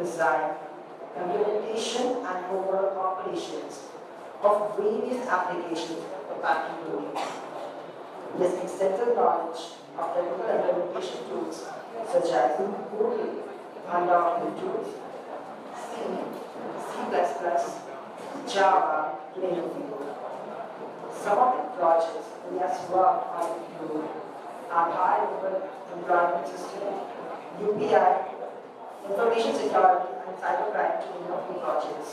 design, implementation, and overall operations of various applications of banking domain. His extensive knowledge of technical implementation tools such as Google, undocumented tools, C, C++, Java, to name a few. Some of the projects he has worked on include our high-level employment system, UPI, information security, and cybercrime, to name a few projects.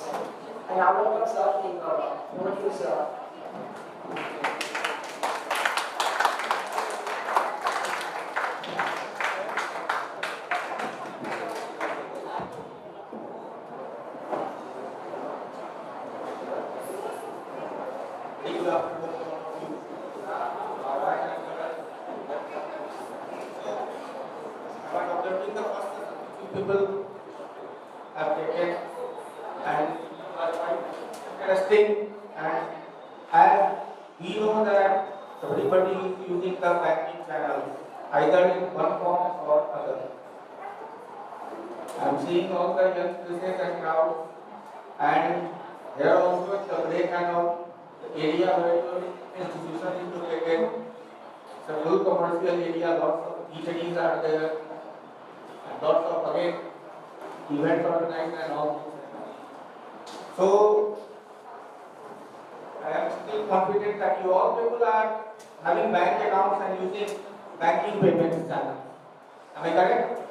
And now welcome Sir Legal. Over to you, sir. People have taken and are quite interesting, and as we know that everybody is using the banking channel either in one form or other. I am seeing all the young faces and crowds, and here also the break and all the area where your institution is located. It's a full commercial area, lots of eateries are there. Lots of again events organized and all. So I am still confident that you all people are having bank accounts and using banking payment channels. Am I correct?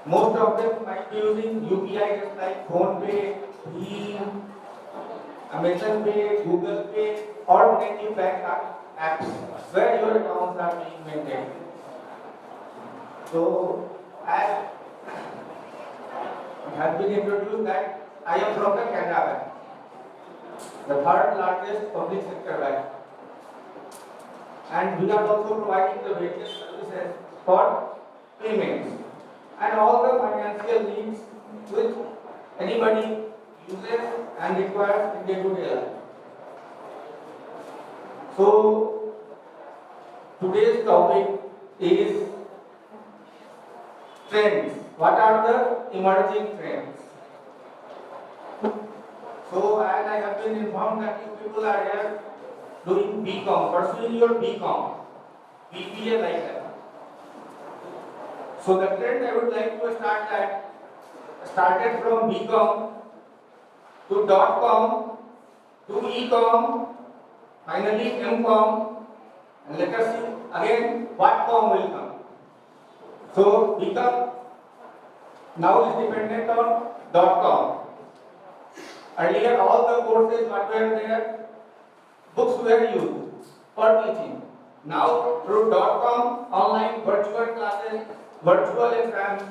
Most of them might be using UPI just like PhonePe, Bheem, Amazon Pay, Google Pay, or native bank apps where your accounts are being maintained. So as it has been introduced that I am from the Canada Bank, the third largest public sector bank, and we are also providing the various services for payments and all the financial needs which anybody uses and requires in day-to-day life. So today's topic is trends. What are the emerging trends? So as I have been informed that you people are here doing BCom, pursuing your BCom, BBA like that. So the trend I would like to start that started from BCom to .com to eCom, finally MCom, and let us see again what com will come. So BCom now is dependent on .com. Earlier all the courses what were there, books were used for teaching. Now through .com, online virtual classes, virtual exams,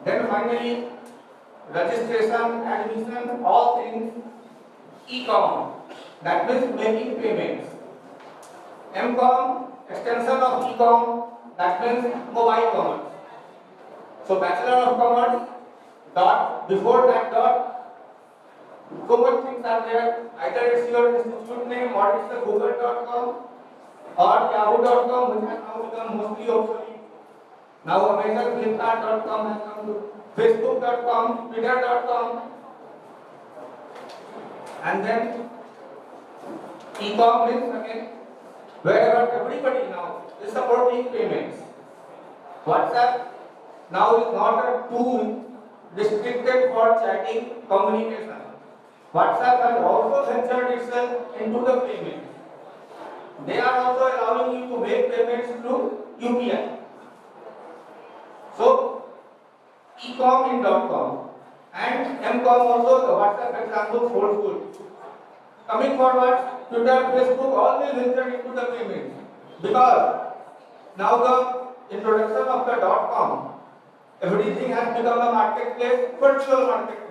then finally registration, admission, all things eCom. That means making payments. MCom, extension of eCom, that means mobile commerce. So Bachelor of Commerce, dot, before that dot, so much things are there. Either it's your institute name or it's the google.com or yahoo.com, which has now become mostly obsolete. Now Amazon, Flipkart.com has come to Facebook.com, Twitter.com, and then eCom means again wherever everybody now is supporting payments. WhatsApp now is not a tool restricted for chatting communication. WhatsApp has also ventured itself into the payments. They are also allowing you to make payments through UPI. So, eCom in .com and MCom also, the WhatsApp example holds good. Coming forward, Twitter, Facebook, all will venture into the payments because now the introduction of the .com, everything has become a marketplace, virtual marketplace.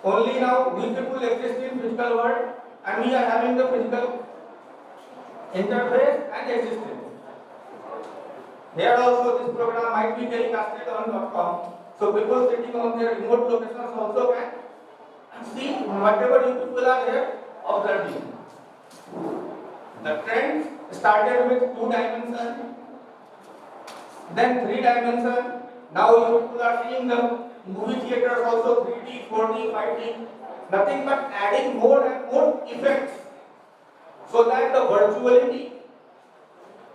Only now we people exist in physical world and we are having the physical interface and existence. Here also this program might be telecasted on .com. So people sitting on their remote locations also can see whatever you people are here observing. The trend started with 2 dimensions, then 3 dimensions, Now you people are seeing the movie theaters also 3D, 4D, 5D, nothing but adding more and more effects so that the virtuality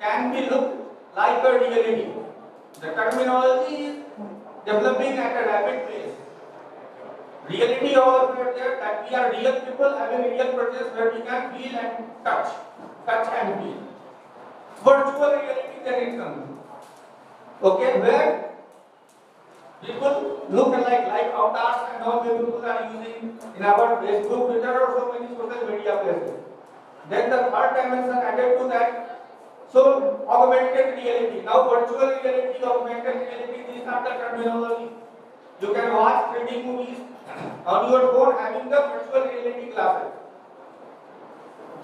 can be looked like a reality. The terminology is developing at a rapid pace. Reality over there that we are real people having real process where we can feel and touch and feel. Virtual reality then it comes. Okay, where people look like avatars and all people are using in our Facebook, Twitter or so many social media places. Then the third dimension added to that. So augmented reality. Now virtual reality, augmented reality, these are the terminology. You can watch 3D movies on your phone having the virtual reality glasses.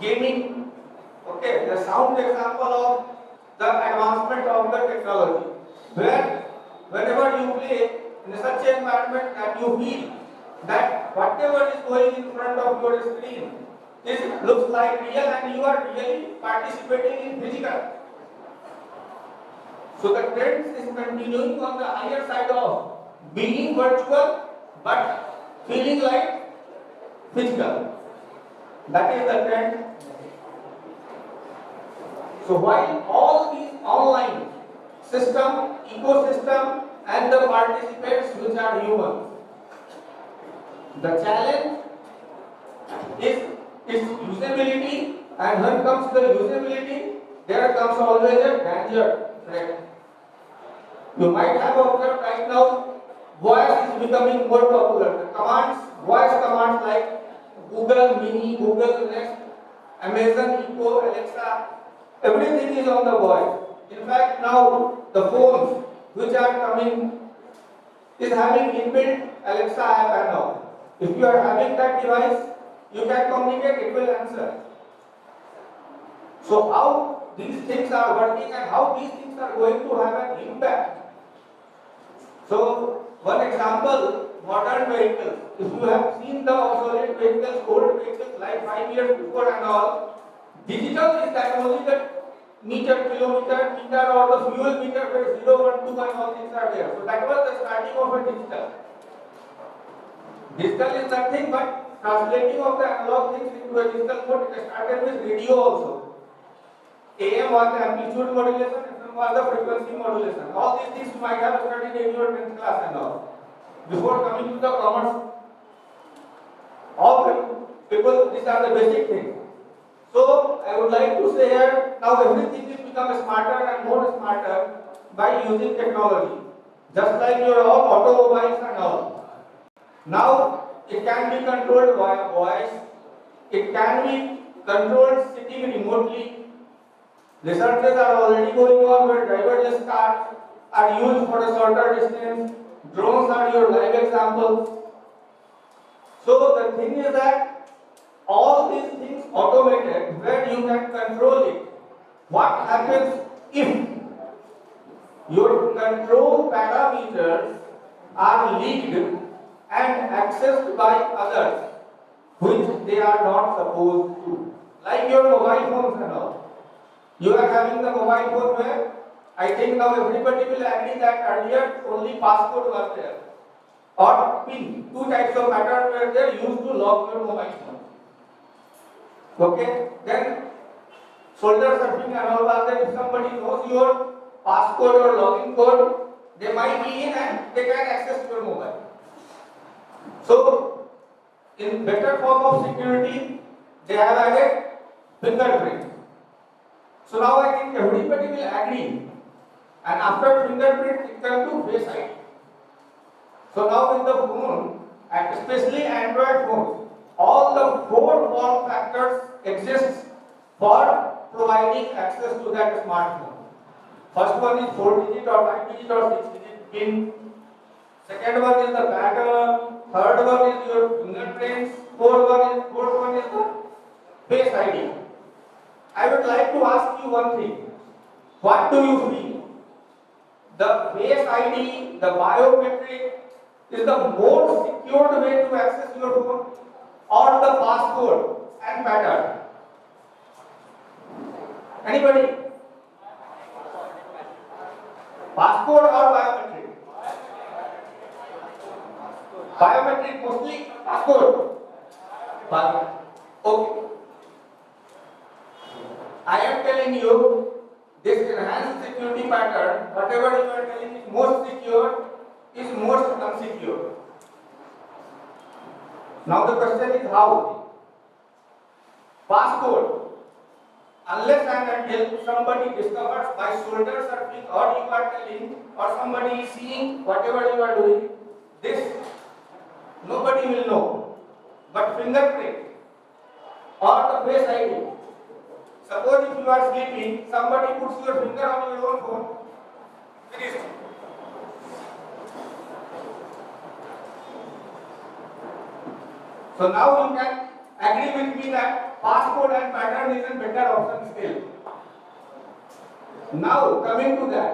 Gaming. Okay, the sound example of the advancement of the technology. Where whenever you play in such an environment that you feel that whatever is going in front of your screen looks like real and you are really participating in physical. So the trend is continuing on the higher side of being virtual but feeling like physical. That is the trend. So while all these online system, ecosystem and the participants which are humans, the challenge is its usability, and when comes the usability, there comes always a danger threat. You might have observed right now, voice is becoming more popular. The commands, voice commands like Google Mini, Google Nest, Amazon Echo, Alexa, everything is on the voice. In fact, now the phones which are coming is having inbuilt Alexa app and all. If you are having that device, you can communicate, it will answer. So how these things are working and how these things are going to have an impact. So one example, modern vehicles. If you have seen the obsolete vehicles, old vehicles like 5 years before and all, digital is that only the meter, kilometer, meter or the fuel meter where 0, 1, 2 and all things are there. So that was the starting of a digital. Digital is nothing but translating of the analog things into a digital mode. It started with radio also. AM was the amplitude modulation, FM was the frequency modulation. All these things you might have studied in your 10th class and all. Before coming to the commerce, all people, these are the basic things. So I would like to say here, now everything is become smarter and more smarter by using technology. Just like your automobiles and all. Now it can be controlled via voice. It can be controlled sitting remotely. Researches are already going on where driverless cars are used for a shorter distance. Drones are your live examples. So the thing is that all these things automated where you can control it. What happens if your control parameters are leaked and accessed by others which they are not supposed to? Like your mobile phones and all. You are having the mobile phone where I think now everybody will agree that earlier only passcode was there. Or PIN. Two types of patterns were there used to lock your mobile phone. Okay? Then shoulder surfing and all that, if somebody knows your passcode or login code, they might be in and they can access your mobile. So, in better form of security, they have added fingerprint. So now I think everybody will agree. And after fingerprint, it comes to Face ID. So now in the phone, and especially Android phones, all the 4 form factors exist for providing access to that smartphone. First one is 4 digit or 5 digit or 6 digit PIN. Second one is the pattern. Third one is your fingerprints. Fourth one is the Face ID. I would like to ask you one thing. What do you feel? The Face ID, the biometric, is the more secured way to access your phone or the passcode and pattern? Anybody? Passcode or biometric? Biometric mostly passport. Okay. I am telling you this enhanced security pattern, whatever you are telling is most secure, is most unsecure. Now the question is how? Passport. Unless and until somebody discovers my shoulders are big or you are telling or somebody is seeing whatever you are doing, this nobody will know. But fingerprint or the face ID. Suppose if you are sleeping, somebody puts your finger on your own phone, it is. So now you can agree with me that passport and pattern is a better option still. Now coming to that,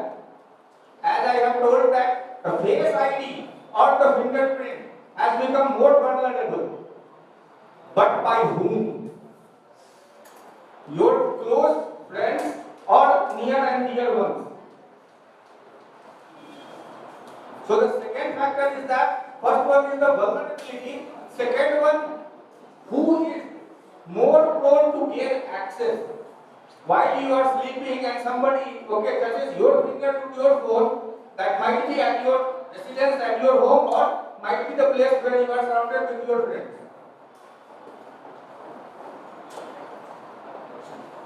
as I have told that the face ID or the fingerprint has become more vulnerable. But by whom? Your close friends or near and dear ones. So the second factor is that first one is the vulnerability, second one, who is more prone to gain access. While you are sleeping and somebody touches your finger to your phone, that might be at your residence, at your home, or might be the place where you are surrounded with your friends.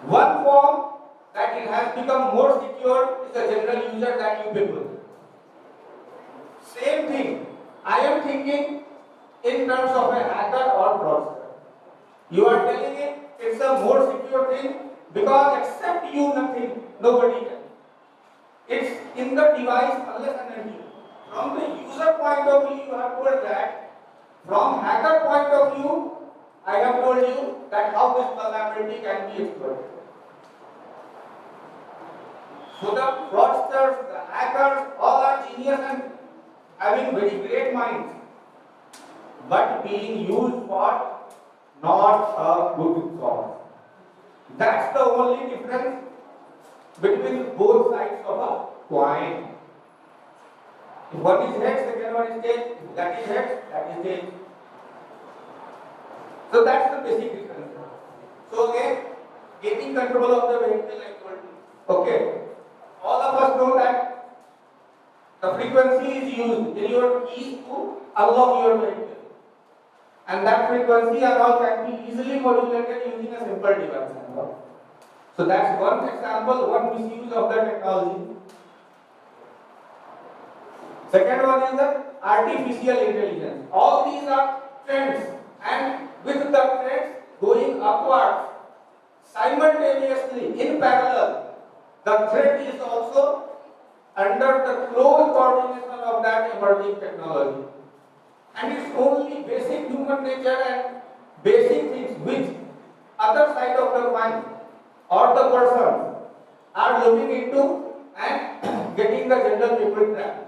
One form that it has become more secure is the general user that you people. Same thing. I am thinking in terms of a hacker or fraudster. You are telling it it's a more secure thing because except you nothing, nobody can. It's in the device unless and until. From the user point of view, you have told that. From hacker point of view, I have told you that how this vulnerability can be exploited. So the fraudsters, the hackers, all are genius and having very great minds, but being used for not a good cause. That's the only difference between both sides of a coin. If one is head, second one is tail. If that is head, that is tail. So that's the basic difference. So again, getting control of the vehicle, I told you. Okay. All of us know that the frequency is used in your keys to unlock your vehicle. And that frequency and all can be easily modulated using a simple device. So that's one example, one misuse of the technology. Second one is the artificial intelligence. All these are trends, and with the trends going upwards, simultaneously, in parallel, the threat is also under the close coordination of that emerging technology. And it's only basic human nature and basic things which other side of the coin or the person are looking into and getting the general people trapped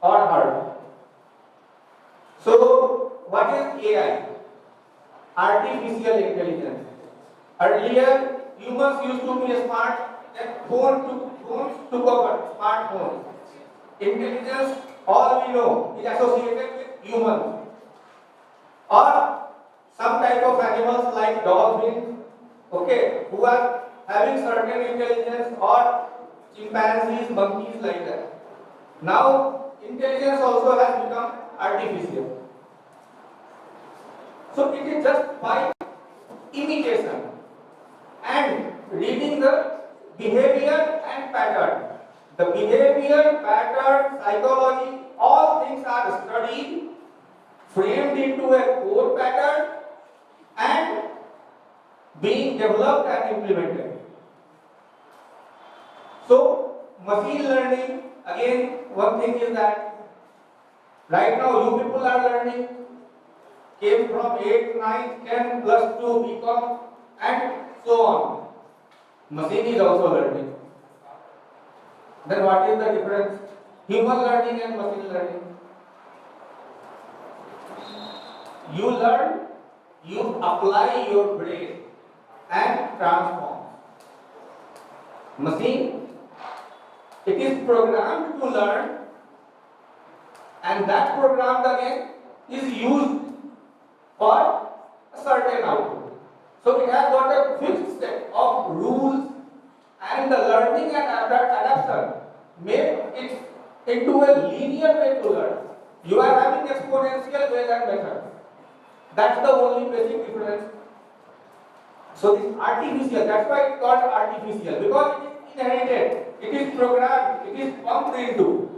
or hurt. So, what is AI? Artificial intelligence. Earlier, humans used to be smart, then phones took over, smartphones. Intelligence, all we know, is associated with humans. Or some type of animals like dolphins, who are having certain intelligence, or chimpanzees, monkeys like that. Now, intelligence also has become artificial. So it is just by imitation and reading the behavior and pattern. The behavior, pattern, psychology, all things are studied, framed into a core pattern and being developed and implemented. So, machine learning, again, one thing is that right now you people are learning, came from 8, 9, 10 plus 2 BCom and so on. Machine is also learning. Then what is the difference? Human learning and machine learning. You learn, you apply your brain and transform. Machine, it is programmed to learn, and that programmed again is used for a certain output. So it has got a fixed set of rules, and the learning and adaptation make it into a linear way to learn. You are having exponential ways and methods. That's the only basic difference. So this artificial, that's why it's called artificial, because it is inherited, it is programmed, it is pumped into.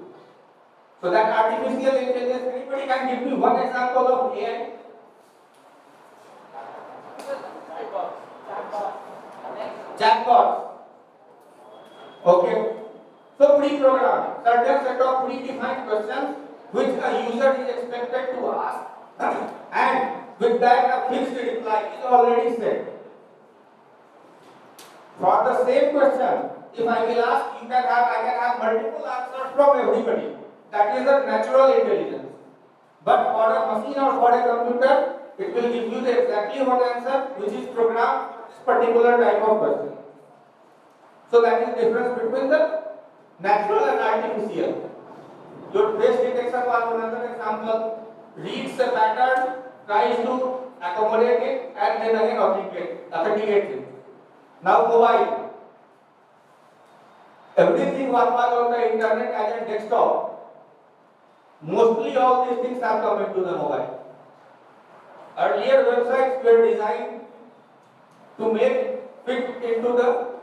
So that artificial intelligence, anybody can give me one example of AI? Chatbots. Okay. So pre-programmed, certain set of predefined questions which a user is expected to ask, and with that a fixed reply is already set. For the same question, if I will ask, I can have multiple answers from everybody. That is the natural intelligence. But for a machine or for a computer, it will give you the exactly one answer which is programmed for this particular type of question. So that is the difference between the natural and artificial. Your face detection was another example. Reads a pattern, tries to accommodate it, and then again authenticates it. Now mobile. Everything what was on the internet as a desktop. Mostly all these things have come into the mobile. Earlier websites were designed to make fit into the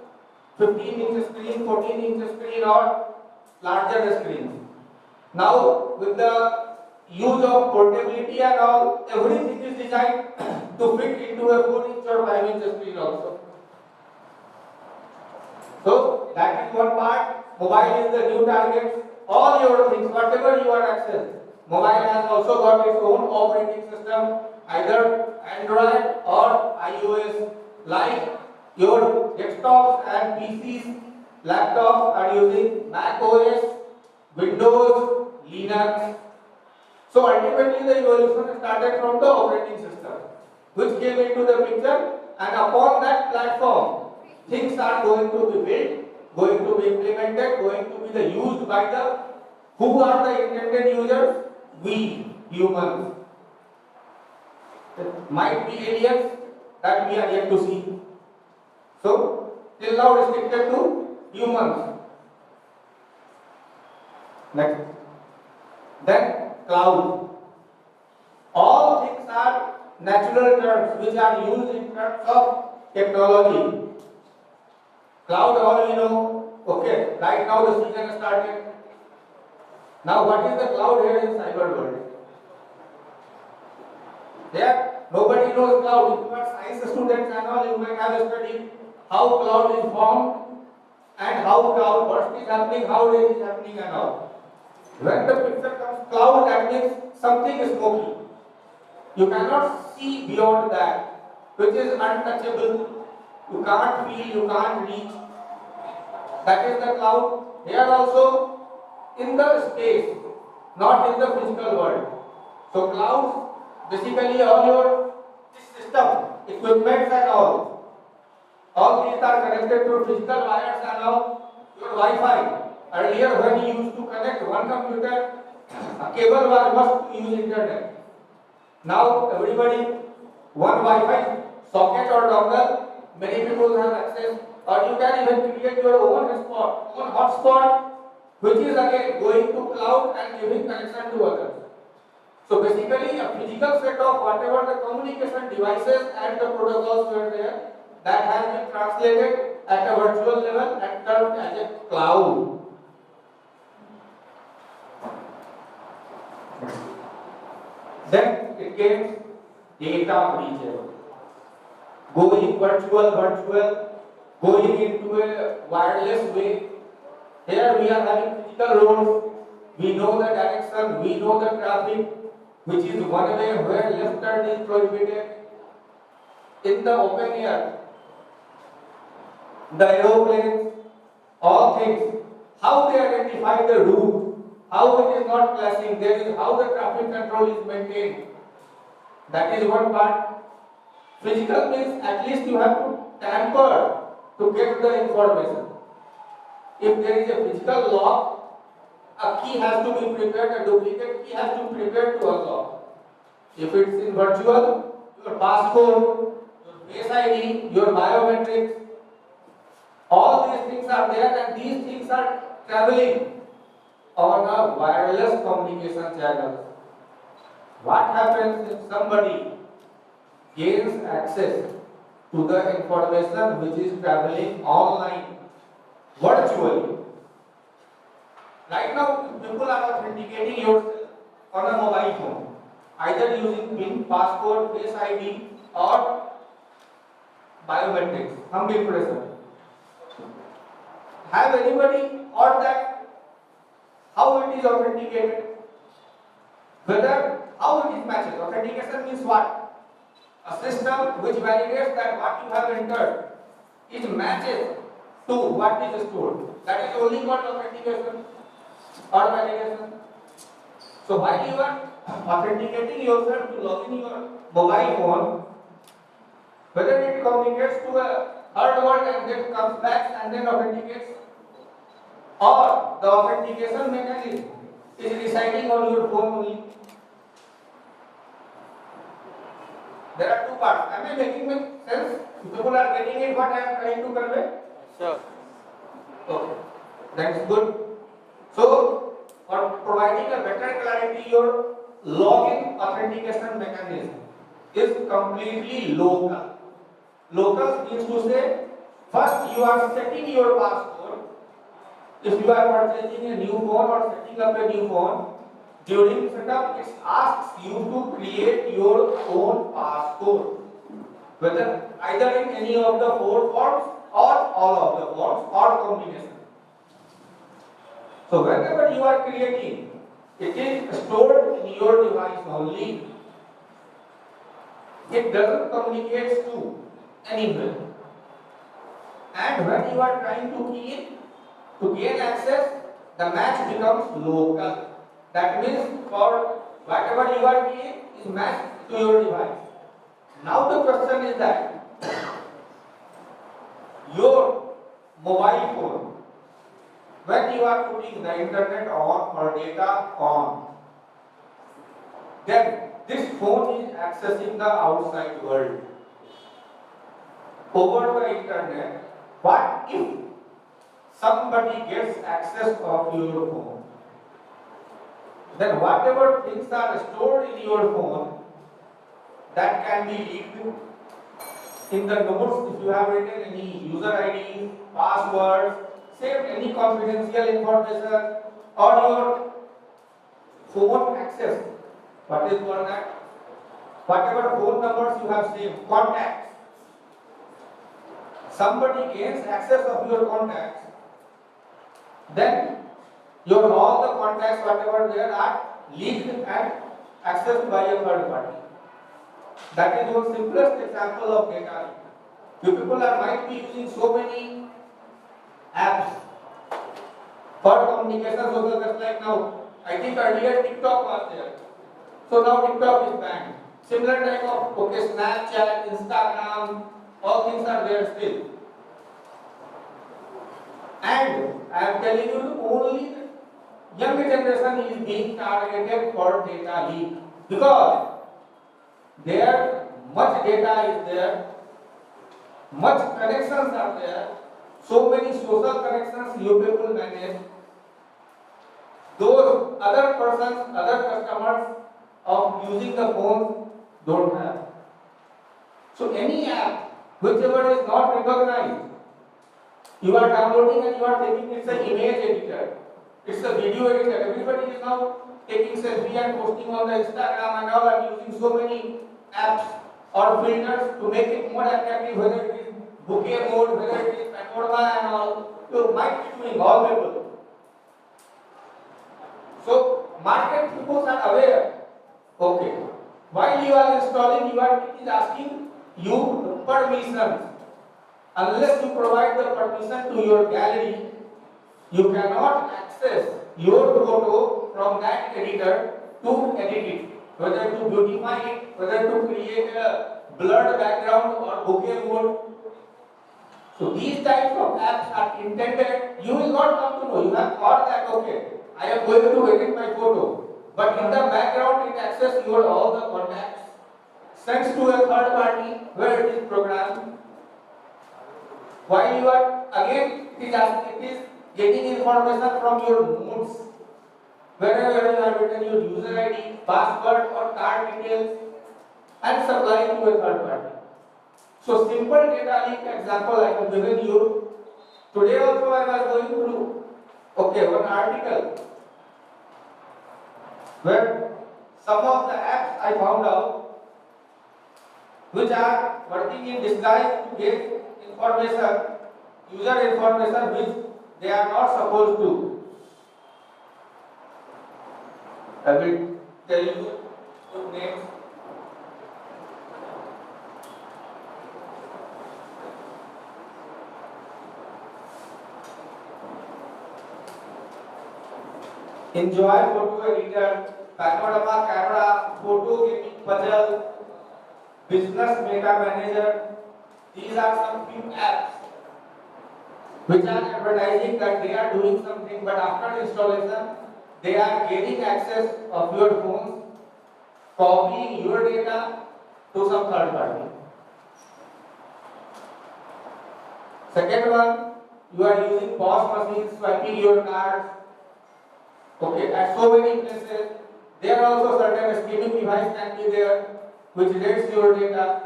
15-inch screen, 14-inch screen or larger screens. Now with the use of portability and all, everything is designed to fit into a 4-inch or 5-inch screen also. So that is one part. Mobile is the new target. All your things, whatever you are accessing, mobile has also got its own operating system, either Android or iOS. Like your desktops and PCs, laptops are using Mac OS, Windows, Linux. So ultimately the evolution started from the operating system, which came into the picture, and upon that platform, things are going to be built, going to be implemented, going to be used by the, who are the intended users? We, humans. There might be aliens that we are yet to see. So, till now restricted to humans. Next. Then, cloud. All things are natural terms which are used in terms of technology. Cloud, all we know, okay, right now the season started. Now what is the cloud here in cyber world? There, nobody knows cloud. If you are science students and all, you might have studied how cloud is formed and how cloud, what is happening, how it is happening and all. When the picture comes cloud, that means something is smoky. You cannot see beyond that, which is untouchable. You can't feel, you can't reach. That is the cloud. Here also in the space, not in the physical world. So clouds, basically all your system, equipment and all these are connected to physical wires and all. Your Wi-Fi. Earlier when you used to connect one computer, a cable was must use internet. Now everybody, one Wi-Fi socket or dongle, many people have access, or you can even create your own hotspot, which is again going to cloud and giving connection to others. So basically a physical set of whatever the communication devices and the protocols were there, that has been translated at a virtual level and termed as a cloud. Then it came data breaches. Going virtual, going into a wireless way. Here we are having physical roads. We know the direction, we know the traffic, which is one way where left turn is prohibited. In the open air, the aeroplanes, all things, how they identify the route, how it is not clashing, there is how the traffic control is maintained. That is one part. Physical means at least you have to tamper to get the information. If there is a physical lock, a key has to be prepared, a duplicate key has to be prepared to unlock. If it's in virtual, your passcode, your face ID, your biometrics, all these things are there, and these things are traveling on a wireless communication channel. What happens if somebody gains access to the information which is traveling online, virtually? Right now, people are authenticating yourself on a mobile phone, either using PIN, passcode, face ID, or biometrics, thumb impression. Have anybody thought that how it is authenticated? Whether how it is matched? Authentication means what? A system which validates that what you have entered is matches to what is stored. That is only called authentication or validation. So while you are authenticating yourself to log in your mobile phone, whether it communicates to a third world and then comes back and then authenticates, or the authentication mechanism is residing on your phone only. There are two parts. Am I making sense? People are getting it what I am trying to convey? Sure. Okay, that's good. So, for providing a better clarity, your login authentication mechanism is completely local. Local means to say, first you are setting your passcode. If you are purchasing a new phone or setting up a new phone, during setup it asks you to create your own passcode, whether either in any of the four forms or all of the forms or combination. So whenever you are creating, it is stored in your device only. It doesn't communicate to anywhere. And when you are trying to key in, to gain access, the match becomes local. That means for whatever you are keying is matched to your device. Now the question is that your mobile phone, when you are putting the internet on or data on, then this phone is accessing the outside world over the internet. What if somebody gets access of your phone? Then whatever things are stored in your phone, that can be leaked in the notes. If you have written any user ID, passwords, saved any confidential information, or your phone access, what is called that? Whatever phone numbers you have saved, contacts. Somebody gains access of your contacts, then your all the contacts, whatever there are, leaked and accessed by a third party. That is one simplest example of data leak. You people might be using so many apps for communication, social, just like now. I think earlier TikTok was there. So now TikTok is banned. Similar type of Snapchat, Instagram, all things are there still. And I am telling you, only the younger generation is being targeted for data leak, because there much data is there, much connections are there, so many social connections you people manage. Those other persons, other customers of using the phone don't have. So any app, whichever is not recognized, you are downloading and you are taking, it's an image editor, it's a video editor. Everybody is now taking selfie and posting on the Instagram and all, and using so many apps or filters to make it more attractive, whether it is bouquet mode, whether it is panorama and all. You might be doing all people. So market people are aware. Okay. While you are installing, it is asking you permissions. Unless you provide the permission to your gallery, you cannot access your photo from that editor to edit it, whether to beautify it, whether to create a blurred background or bokeh mode. So these types of apps are intended, you will not come to know. You have thought that, okay, I am going to edit my photo. but in the background it accesses your all the contacts, sends to a third party where it is programmed. While you are again, it is getting information from your nodes, wherever you have written your user ID, password or card details, and supplying to a third party. So simple data leak example I have given you. Today also I was going through one article where some of the apps I found out which are working in disguise to get information, user information which they are not supposed to. I will tell you good names. Enjoy photo editor, panorama camera, photo gaming puzzle, business meta manager. These are some few apps which are advertising that they are doing something, but after installation, they are getting access of your phones, copying your data to some third party. Second one, you are using POS machines, swiping your cards. At so many places, there are also certain skimming device can be there which reads your data.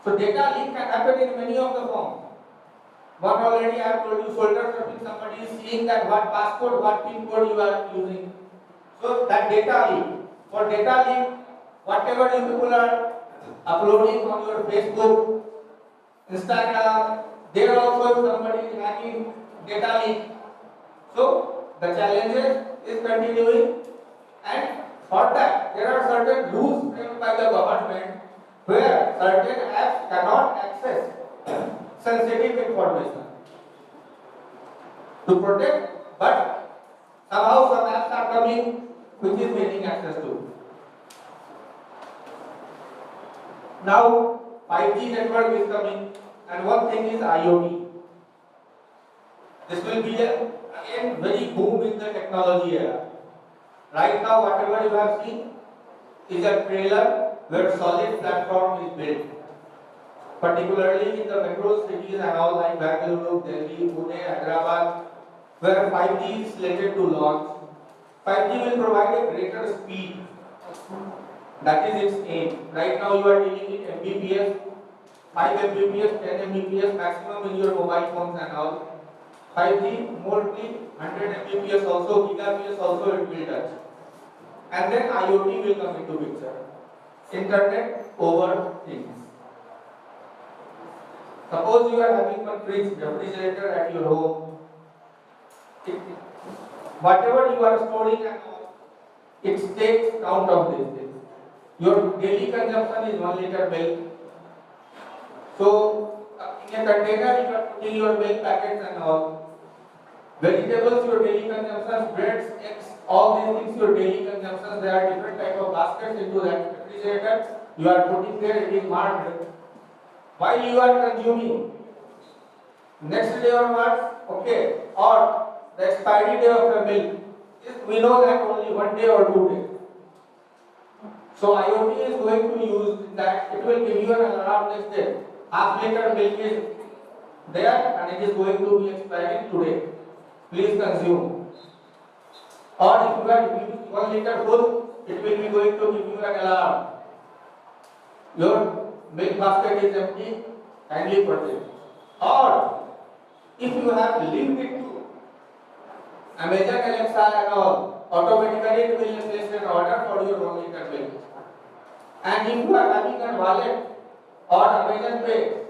So data leak can happen in many of the forms. One already I have told you, shoulder tapping, somebody is seeing that what passcode, what pin code you are using. So that data leak. For data leak, whatever you people are uploading on your Facebook, Instagram, there also somebody is hacking data leak. So the challenges is continuing, and for that there are certain rules framed by the government where certain apps cannot access sensitive information to protect, but somehow some apps are coming which is getting access to. Now 5G network is coming, and one thing is IoT. This will be again very boom in the technology era. Right now, whatever you have seen is a trailer where solid platform is built. Particularly in the metro cities and all like Bangalore, Delhi, Pune, Hyderabad, where 5G is slated to launch. 5G will provide a greater speed. That is its aim. Right now you are dealing with Mbps, 5 Mbps, 10 Mbps maximum in your mobile phones and all. 5G mostly 100 Mbps also, gigabps also it will touch. And then IoT will come into picture. Internet over things. Suppose you are having one fridge, refrigerator at your home. Whatever you are storing and all, it takes count of these things. Your daily consumption is 1 liter milk. So in a container you are putting your milk packets and all. Vegetables, your daily consumption, breads, eggs, all these things, your daily consumption. There are different type of baskets into that refrigerator. You are putting there, it is marked. While you are consuming, next day or what? Or the expiry day of the milk. We know that only 1 day or 2 days. So IoT is going to use that. It will give you an alarm next day. Half liter milk is there and it is going to be expiring today. Please consume. Or if you are using 1 liter full, it will be going to give you an alarm. Your milk basket is empty, kindly purchase. Or if you have linked it to Amazon Alexa and all, automatically it will place an order for your 1 liter milk. And if you are having a wallet or Amazon Pay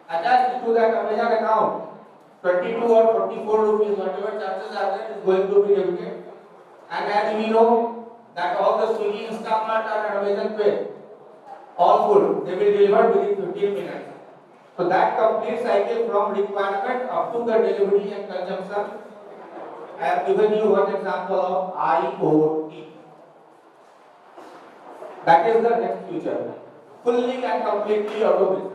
attached to that Amazon account, 22 or 44 rupees, whatever charges are there, is going to be debited. And as we know that all the Swiggy, Instamart and Amazon Pay, all full, they will deliver within 15 minutes. So that complete cycle from requirement up to the delivery and consumption. I have given you one example of IoT. That is the next future. Fully and completely automated.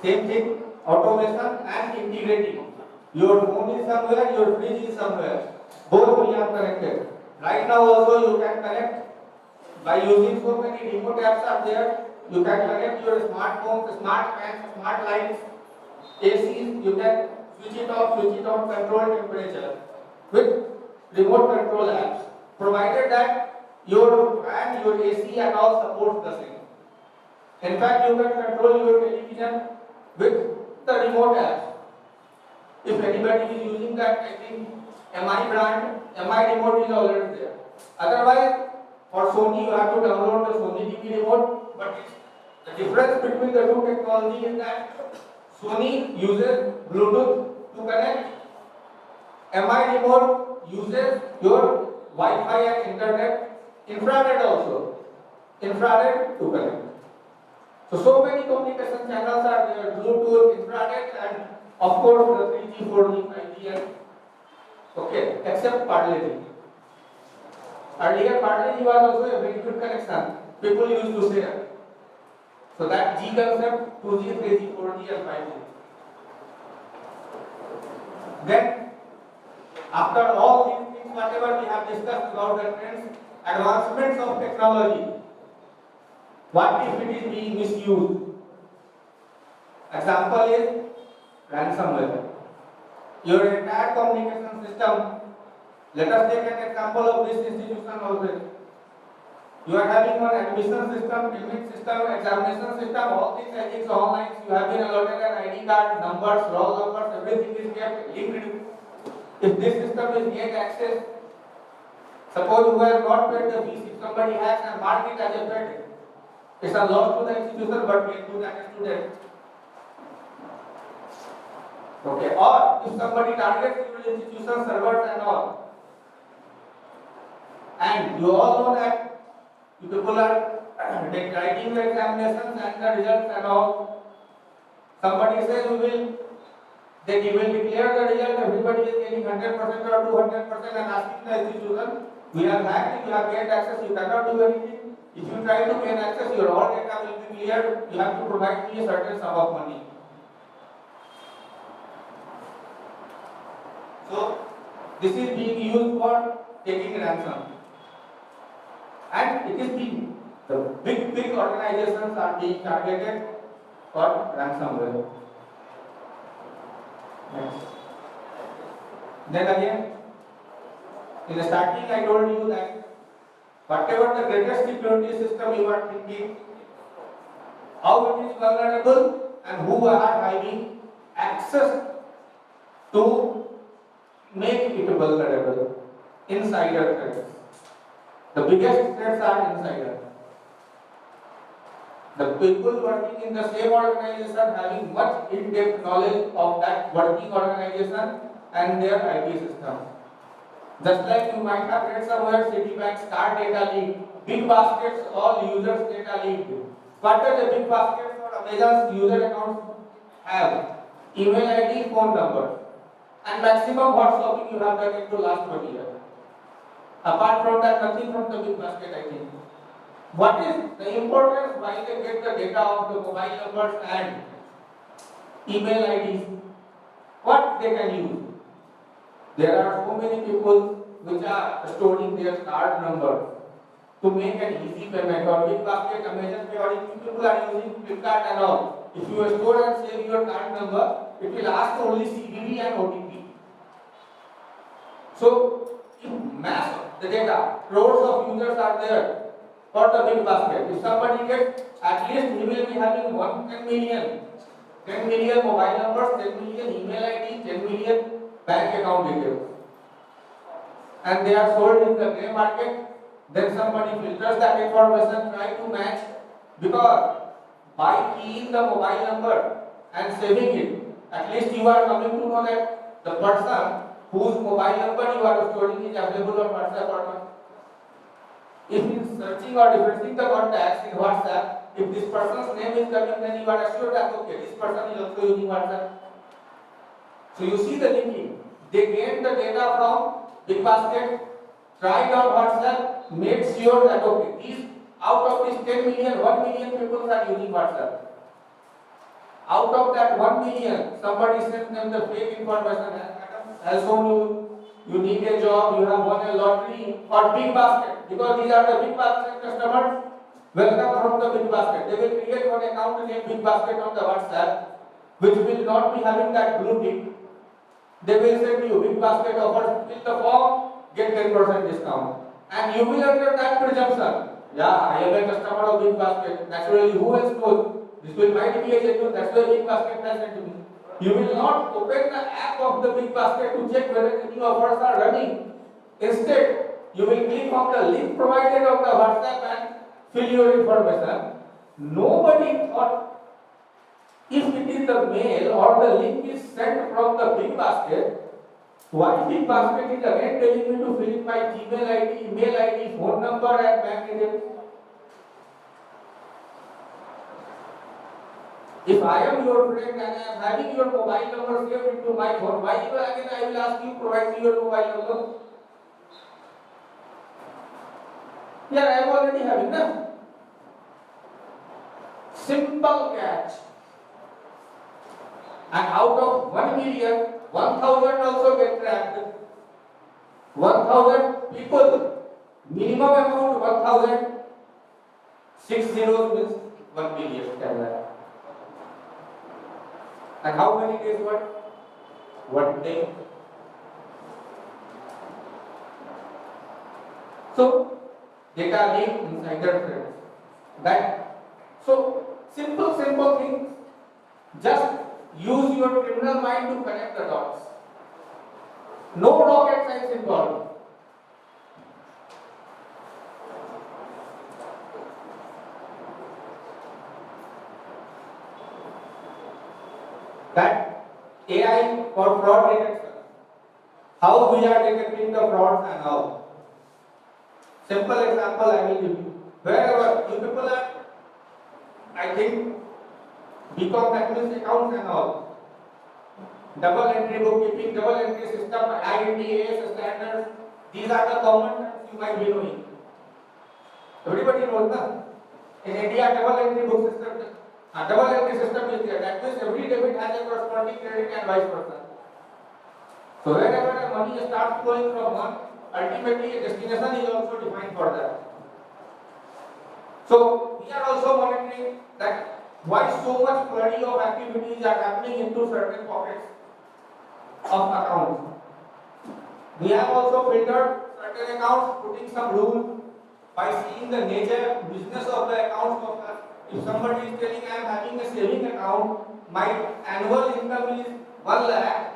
Same thing automation and integrating. Your phone is somewhere, your fridge is somewhere. Both we are connected. Right now also you can connect by using so many remote apps are there. You can connect your smartphones, smart fans, smart lights, ACs. You can switch it off, control temperature with remote control apps. Provided that your fan, your AC and all supports the same. In fact, you can control your television with the remote apps. If anybody is using that, I think MI brand, MI remote is already there. Otherwise, for Sony, you have to download the Sony TV remote. But the difference between the two technology is that Sony uses Bluetooth to connect. MI remote uses your Wi-Fi and internet, infrared also, infrared to connect. So many communication channels are there, Bluetooth, infrared, and of course the 3G, 4G, 5G, and okay, except parley. Earlier parley was also a very good connection. People used to share. So that G concept, 2G, 3G, 4G, and 5G. Then, after all these things, whatever we have discussed about the trends, advancements of technology, what if it is being misused? Example is ransomware. Your entire communication system, let us take an example of this institution also. You are having one admission system, payment system, examination system, all things I think online. You have been allotted an ID card, numbers, roll numbers, everything is kept linked. If this system is gained access, suppose who has not paid the fees, if somebody has and marked it as a paid, it's a loss to the institution, but gain to the student. Okay, or if somebody targets your institution servers and all, and you all know that you people are writing the examinations and the results and all, somebody says then you will declare the result, everybody is getting 100% or 200% and asking the institution, we have hacked, you have gained access, you cannot do anything. If you try to gain access, your all data will be cleared, you have to provide me a certain sum of money. So, this is being used for taking ransom. And it is being, the big organizations are being targeted for ransomware. Next. Then again, in the starting I told you that whatever the greatest security system you are thinking, how it is vulnerable and who are having access to make it vulnerable. Insider threats. The biggest threats are insider. The people working in the same organization having much in-depth knowledge of that working organization and their IT system. Just like you might have read somewhere, Citibank's card data leaked, big baskets, all users' data leaked. What does a big basket for Amazon's user accounts have? Email ID, phone number, and maximum what shopping you have done into last 1 year. Apart from that, nothing from the big basket, I think. What is the importance why they get the data of the mobile numbers and email IDs? What they can use? There are so many people which are storing their card number to make an easy payment or big basket, Amazon Pay, or if people are using Flipkart and all. If you store and save your card number, it will ask only CVV and OTP. So, if mass the data, crores of users are there for the big basket. If somebody gets, at least he will be having 10 million mobile numbers, 10 million email ID, 10 million bank account details. And they are sold in the grey market. Then somebody filters that information, try to match, because by keying the mobile number and saving it, at least you are coming to know that the person whose mobile number you are storing is available on WhatsApp or not. If he is searching or refreshing the contacts in WhatsApp, if this person's name is coming, then you are assured that okay, this person is also using WhatsApp. So you see the linking. They gained the data from big basket, tried on WhatsApp, made sure that okay, these out of these 10 million, 1 million people are using WhatsApp. out of that 1 million, somebody sends them the fake information. Has shown you need a job, you have won a lottery or big basket, because these are the big basket customers. Welcome from the big basket. They will create one account named big basket on the WhatsApp, which will not be having that blue tick. They will send you big basket offers, fill the form, get 10% discount. And you will under that presumption. Yeah, I am a customer of big basket. Naturally, who else knows? This will might be a genuine, that's why big basket has sent to me. You will not open the app of the big basket to check whether any offers are running. Instead, you will click on the link provided on the WhatsApp and fill your information. Nobody thought if it is the mail or the link is sent from the big basket, why big basket is again telling me to fill in my Gmail ID, email ID, phone number and bank details? If I am your friend and I am having your mobile number saved into my phone, why again I will ask you to provide me your mobile number? Yeah, I am already having them. Simple catch. And out of 1 million, 1,000 also get tracked. 1,000 people, minimum amount 1,000, 6 zeros means 1 million. And how many days work? 1 day. So, data leak insider threats. That. So, simple things. Just use your criminal mind to connect the dots. No rocket science involved. That AI for fraud detection. How we are detecting the frauds and how. Simple example I will give you. Wherever you people are, I think, BCom that means accounts and all. Double entry bookkeeping, double entry system, INDAS standards. These are the common terms you might be knowing. Everybody knows that. In India, double entry book system. Double entry system is there. That means every debit has a corresponding credit and vice versa. So wherever the money starts flowing from one, ultimately a destination is also defined for that. So we are also monitoring that why so much flurry of activities are happening into certain pockets of accounts. We have also filtered certain accounts, putting some rules by seeing the nature, business of the accounts of us. If somebody is telling I am having a saving account, my annual income is 1 lakh,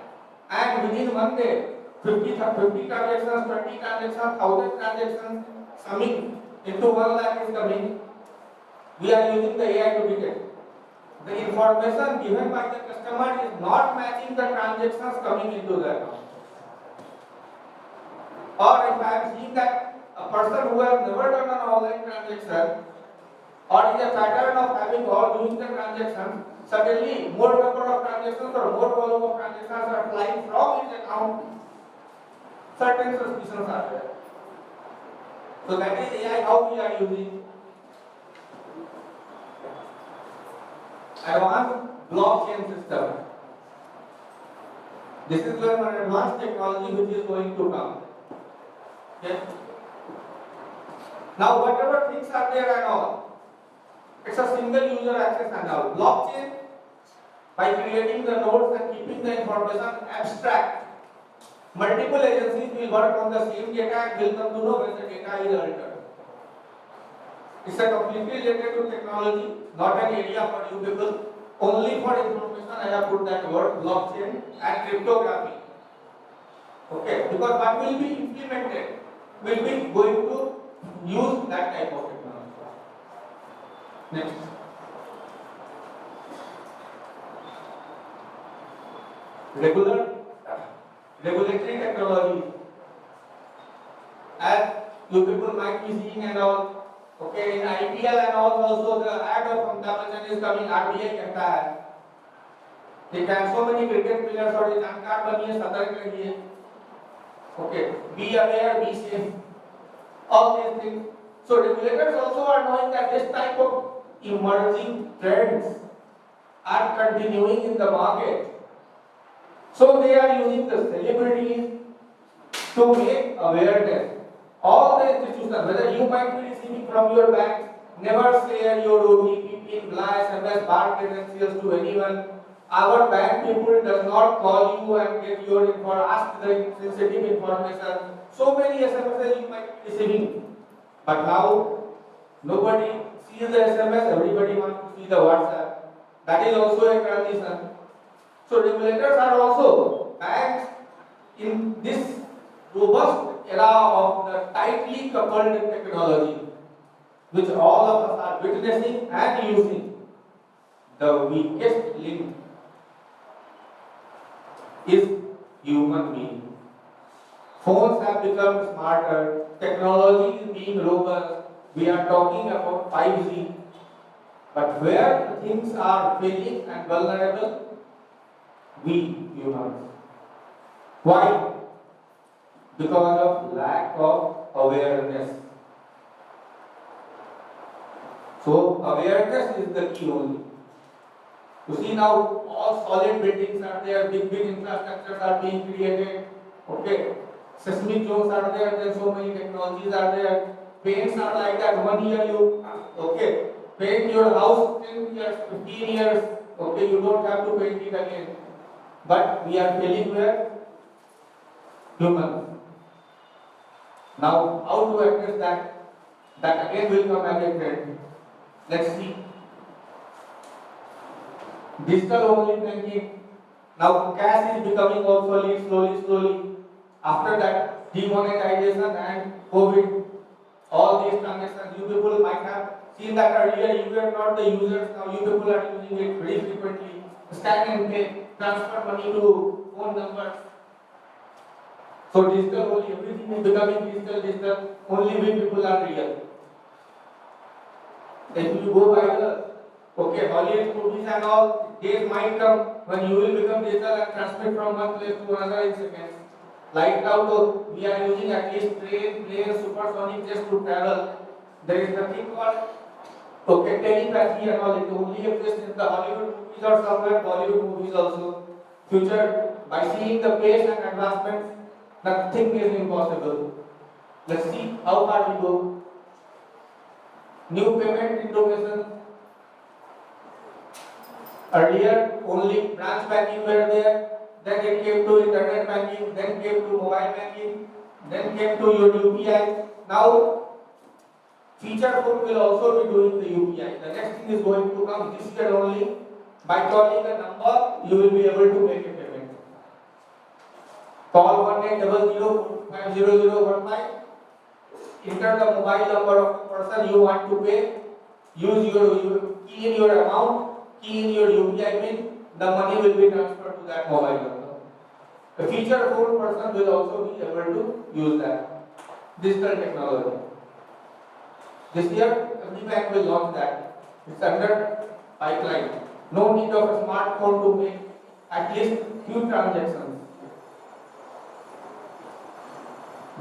and within 1 day, 50 transactions, 20 transactions, 1,000 transactions summing into 1 lakh is coming, we are using the AI to detect. The information given by the customer is not matching the transactions coming into the account. Or if I am seeing that a person who has never done an online transaction, or is a pattern of having or doing the transaction, suddenly more number of transactions or more volume of transactions are flying from his account, certain suspicions are there. So that is AI how we are using. Advanced blockchain system. This is an advanced technology which is going to come. Okay. Now whatever things are there and all, it's a single user access and all. Blockchain, by creating the nodes and keeping the information abstract, multiple agencies will work on the same data and will come to know when the data is altered. It's a completely related to technology, not an area for you people. Only for information I have put that word, blockchain and cryptography. Okay, because what will be implemented will be going to use that type of technology. Next. Regulatory technology. As you people might be seeing and all. Okay, in IPL and also the ad of Amitabh is coming, RBI कहता है. They can so many cricket players और जानकार बनिए सतर्क रहिए. Okay, be aware, be safe. All these things. So regulators also are knowing that this type of emerging trends are continuing in the market. So they are using the celebrities to make awareness. All the institutions, whether you might be receiving from your bank, never share your OTP, PIN, BLA, SMS, bar credentials to anyone. Our bank people does not call you and get your ask the sensitive information. So many SMSs you might be receiving. But now nobody sees the SMS, everybody wants to see the WhatsApp. That is also a transition. So regulators are also banks in this robust era of the tightly coupled technology, which all of us are witnessing and using. The weakest link is human being. Phones have become smarter, technology is being robust, we are talking about 5G, but where things are failing and vulnerable, we humans. Why? Because of lack of awareness. So awareness is the key only. You see now all solid buildings are there, big infrastructures are being created. Okay, seismic zones are there, then so many technologies are there. Paints are like that. 1 year you paint your house 10 years, 15 years. Okay, you don't have to paint it again. But we are failing where? Human. Now, how to address that? That again will come as a trend. Let's see. Digital only banking. Now, cash is becoming obsolete slowly. After that, demonetization and COVID, all these transactions, you people might have seen that earlier. You were not the users. Now, you people are using it very frequently. Scan and pay, transfer money to phone numbers. So digital only, everything is becoming digital. Only we people are real. If you go by the Hollywood movies and all, days might come when you will become digital and transmit from one place to another in seconds. Like now, though, we are using at least train, plane, supersonic just to travel. There is nothing called telepathy and all. It only exists in the Hollywood movies or somewhere Bollywood movies also. Future, by seeing the pace and advancements, nothing is impossible. Let's see how far we go. New payment innovations. Earlier, only branch banking were there. Then it came to internet banking. Then came to mobile banking. Then came to your UPI. Now, feature phone will also be doing the UPI. The next thing is going to come this year only. By calling a number, you will be able to make a payment. Call 1800-500015. Enter the mobile number of the person you want to pay. Use your key in your amount, key in your UPI pin. The money will be transferred to that mobile number. A feature phone person will also be able to use that digital technology. This year, every bank will launch that. It's under pipeline. No need of a smartphone to make at least few transactions.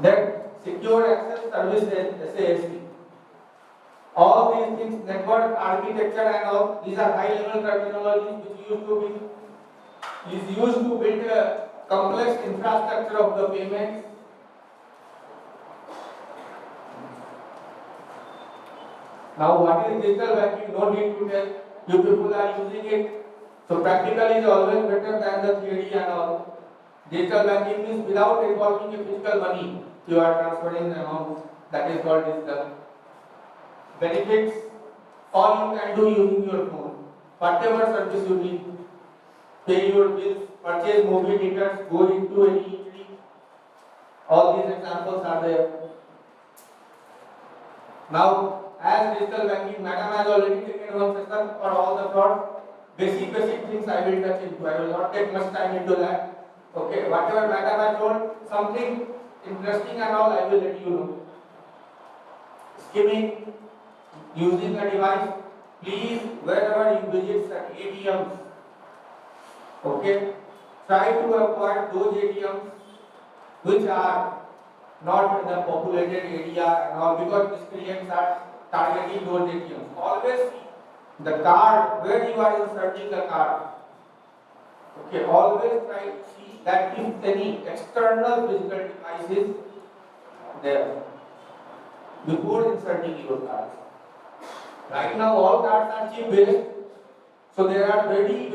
Then secure access services, SASC. All these things, network architecture and all, these are high-level terminologies which is used to build a complex infrastructure of the payments. Now, what is digital banking? No need to tell. You people are using it. So, practical is always better than the theory and all. Digital banking means without involving a physical money, you are transferring the amount. That is called digital. Benefits, all you can do using your phone. Whatever service you need, pay your bills, purchase movie tickets, go into any eatery. All these examples are there. Now, as digital banking, Madam has already taken one session for all the fraud. Basic things I will touch into. I will not take much time into that. Okay, whatever Madam has told, something interesting and all, I will let you know. Skimming, using a device, please, wherever you visit such ATMs, okay, try to avoid those ATMs which are not in the populated area and all, because miscreants are targeting those ATMs. Always the card, where you are inserting the card. Okay, always try to see that if any external physical device is there before inserting your cards. Right now, all cards are chip based, so there are very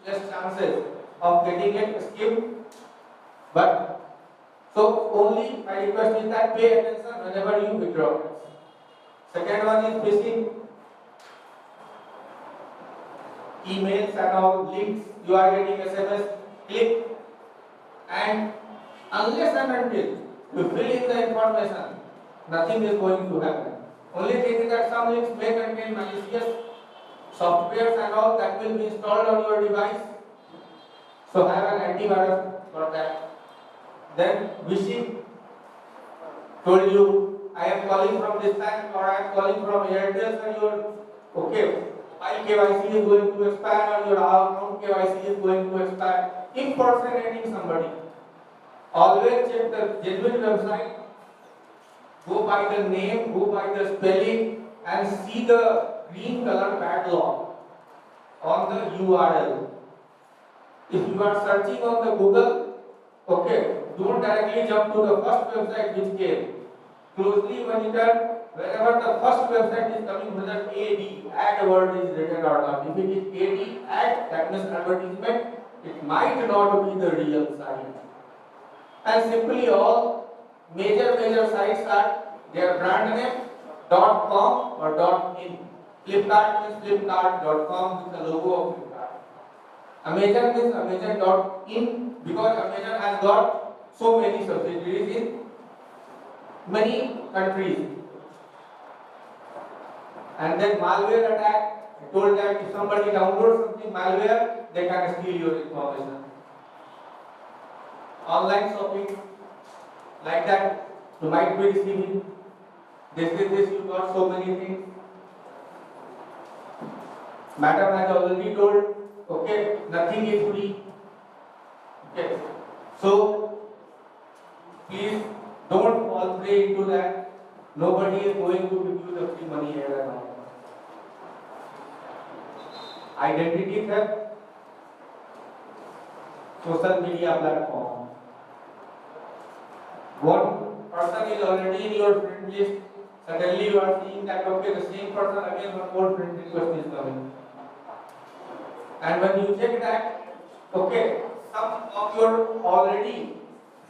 less chances of getting it skipped. But so only my request is that pay attention whenever you withdraw. Second one is phishing. Emails and all links, you are getting SMS, click, and unless and until you fill in the information, nothing is going to happen. Only thing is that some links may contain malicious softwares and all that will be installed on your device. So have an antivirus for that. Then wishing told you, I am calling from this bank or I am calling from Airtel, and your okay. My KYC is going to expire or your account KYC is going to expire. Impersonating somebody. Always check the genuine website. Go by the name, go by the spelling, and see the green color padlock on the URL. If you are searching on the Google, okay, don't directly jump to the first website which came. Closely monitor wherever the first website is coming, whether ad word is written or not. If it is ad, that means advertisement, it might not be the real site. And simply all major sites are their brand name, .com or .in. Flipkart means flipkart.com with the logo of Flipkart. Amazon means amazon.in because Amazon has got so many subsidiaries in many countries. And then malware attack, I told that if somebody downloads something malware, they can steal your information. Online shopping, like that, you might be receiving this, you got so many things. Madam has already told, okay, nothing is free. Okay, so please don't fall prey into that. Nobody is going to give you the free money here and now. Identity theft, social media platform. One person is already in your friend list. Suddenly you are seeing that okay, the same person again, one more friend request is coming. And when you check that, okay, some of your already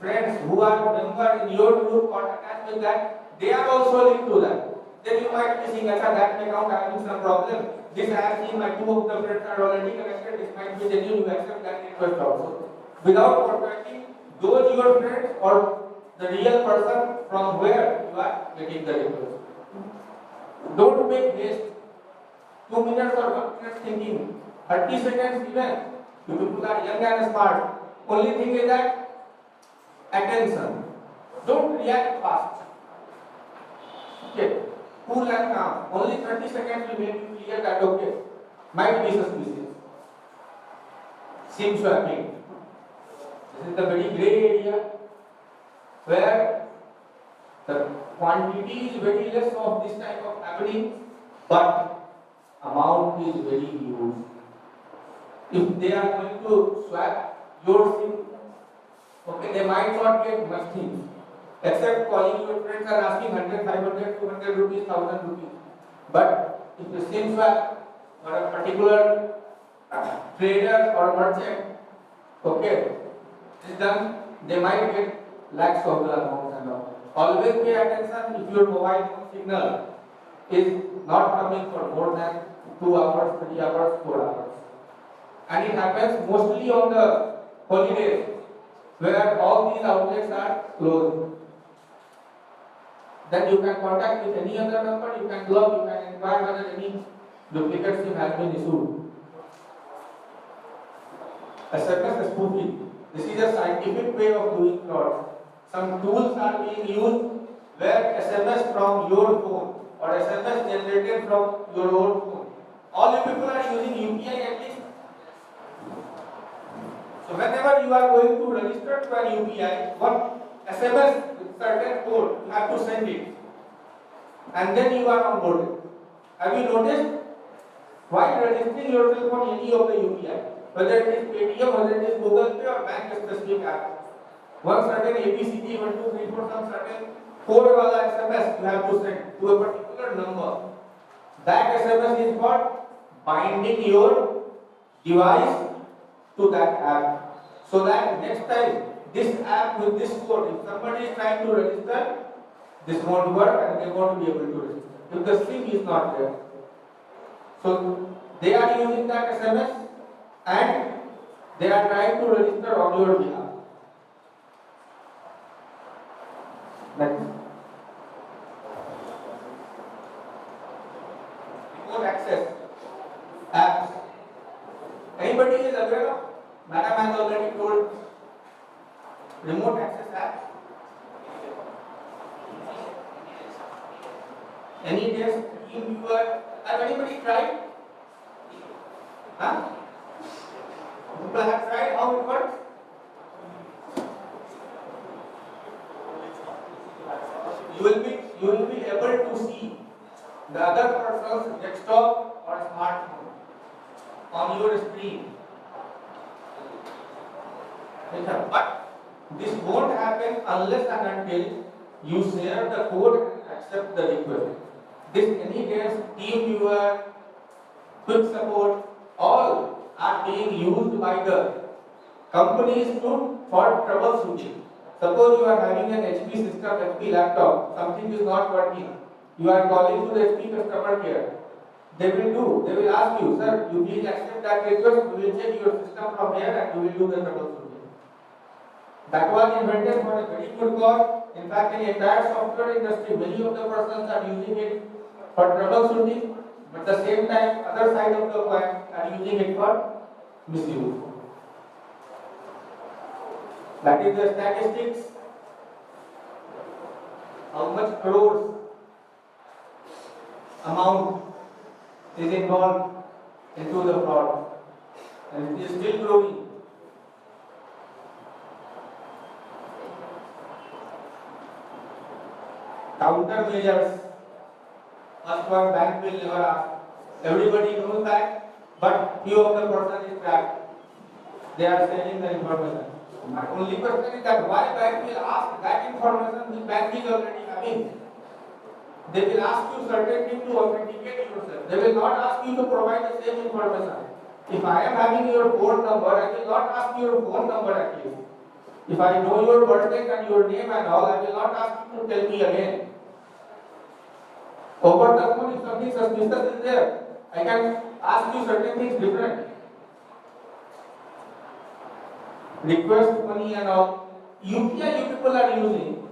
friends who are members in your group or attached with that, they are also linked to that. Then you might be seeing, that account having some problem. This I have seen my two of the friends are already connected. This might be genuine. You accept that request also. Without contacting those your friends or the real person from where you are getting the request. Don't make haste. 2 minutes or 1 minute thinking. 30 seconds even. You people are young and smart. Only thing is that attention. Don't react fast. Okay. Cool and calm. Only 30 seconds will make you clear that okay, might be suspicious. Seems swapping. This is the very gray area where the quantity is very less of this type of happening, but amount is very huge. If they are going to swap your SIM, okay, they might not get much things. Except calling your friends and asking 100, 500, 200 rupees, 1000 rupees. But if the SIM swap for a particular trader or merchant, okay, is done, they might get lakhs of the amounts and all. Always pay attention if your mobile phone signal is not coming for more than 2 hours, 3 hours, 4 hours. And it happens mostly on the holidays where all these outlets are closed. Then you can contact with any other number, you can log, you can inquire whether any duplicate SIM has been issued. SMS spoofing. This is a scientific way of doing fraud. Some tools are being used where SMS from your phone or SMS generated from your own phone. All you people are using UPI at least. So whenever you are going to register to an UPI, one SMS with certain code, you have to send it. And then you are onboarded. Have you noticed? while registering yourself on any of the UPI, whether it is Paytm, whether it is Google Pay or bank specific app. One certain ABCD 1 2 3 4 some certain code wala SMS you have to send to a particular number. That SMS is for binding your device to that app, so that next time this app with this code, if somebody is trying to register, this won't work and they won't be able to register if the SIM is not there. So they are using that SMS and they are trying to register on your behalf. Next. Remote access apps. Anybody is aware of? Madam has already told remote access apps. Any days team viewer? Have anybody tried? Huh? People have tried how it works? You will be able to see the other person's desktop or smartphone on your screen. But this won't happen unless and until you share the code and accept the request. This AnyDesk, TeamViewer, Quick Support, all are being used by the companies for troubleshooting. Suppose you are having an HP system, HP laptop, something is not working. You are calling to the HP customer care. They will ask you, sir, you please accept that request, we will check your system from here and we will do the troubleshooting. That was invented for a very good cause. In fact, in the entire software industry, many of the persons are using it for troubleshooting, but at the same time, other side of the coin are using it for misuse. That is the statistics. How much crores amount is involved into the fraud, and it is still growing. Countermeasures. First one, bank will never ask. Everybody knows that, but few of the person is trapped. They are sharing the information. My only question is that why bank will ask that information which bank is already having? They will ask you certain things to authenticate yourself. They will not ask you to provide the same information. If I am having your phone number, I will not ask your phone number at least. If I know your birthday and your name and all, I will not ask you to tell me again. Over the phone, if something suspicious is there, I can ask you certain things different. Request money and all. UPI you people are using.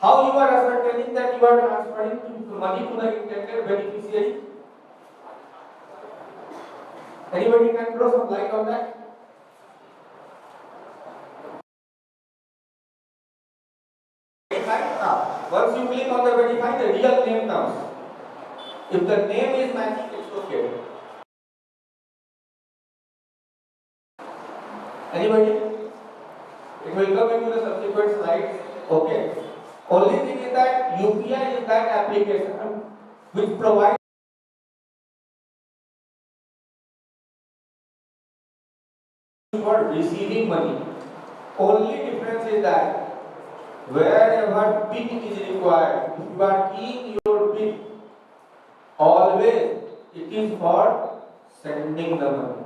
How you are ascertaining that you are transferring money to the intended beneficiary? Anybody can throw some light on that? Once you click on the verify, the real name comes. If the name is matching, it's okay. Anybody? It will come into the subsequent slides. Okay. Only thing is that UPI is that application which provides for receiving money. Only difference is that wherever PIN is required, if you are keying your PIN, always it is for sending the money.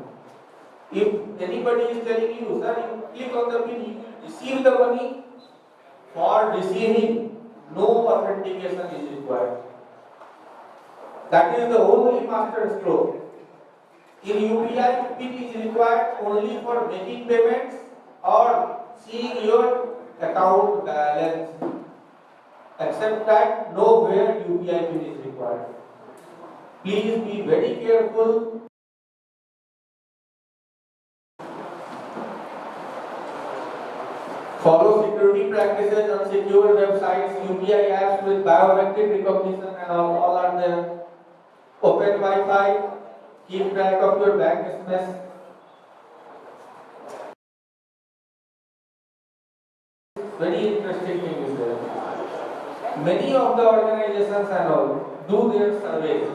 If anybody is telling you, sir, you click on the PIN, you will receive the money, for receiving, no authentication is required. That is the only master stroke. In UPI, PIN is required only for making payments or seeing your account balance. Except that, nowhere UPI PIN is required. Please be very careful. Follow security practices on secure websites, UPI apps with biometric recognition and all are there. Open Wi-Fi, keep track of your bank SMS. Very interesting thing is there. Many of the organizations and all do their surveys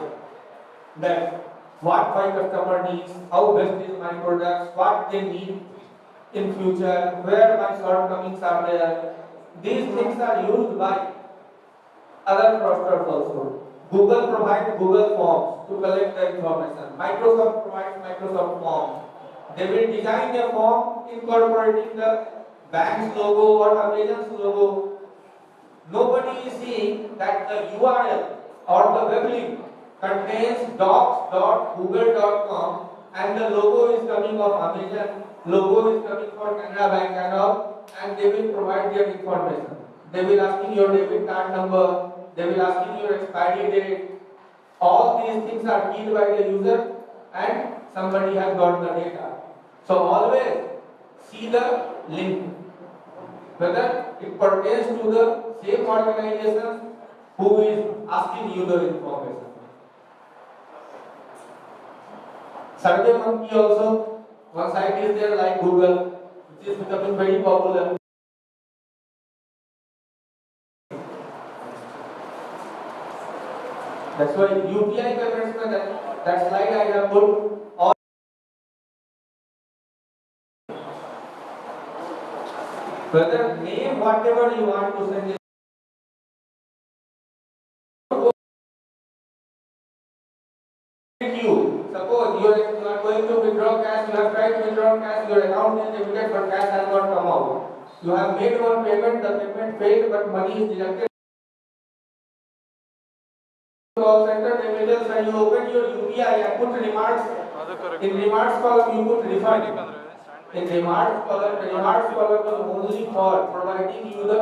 that what my customer needs, how best is my product, what they need in future, where my shortcomings are there. These things are used by other fraudsters also. Google provides Google Forms to collect the information. Microsoft provides Microsoft Forms. They will design a form incorporating the bank's logo or Amazon's logo. Nobody is seeing that the URL or the web link contains docs.google.com and the logo is coming of Amazon, logo is coming for Canada Bank and all, and they will provide their information. They will asking your debit card number, they will asking your expiry date. All these things are keyed by the user and somebody has got the data. So always see the link, whether it pertains to the same organization who is asking you the information. SurveyMonkey also, one site is there like Google, which is becoming very popular. That's why UPI payments में that slide I have put all. Whether name whatever you want to send. Suppose you are going to withdraw cash, you have tried to withdraw cash, your account is debited but cash has not come out. You have made one payment, the payment failed but money is deducted. Call center, they will tell when you open your UPI and put remarks. In remarks column you put refund. In remarks column is only for providing you the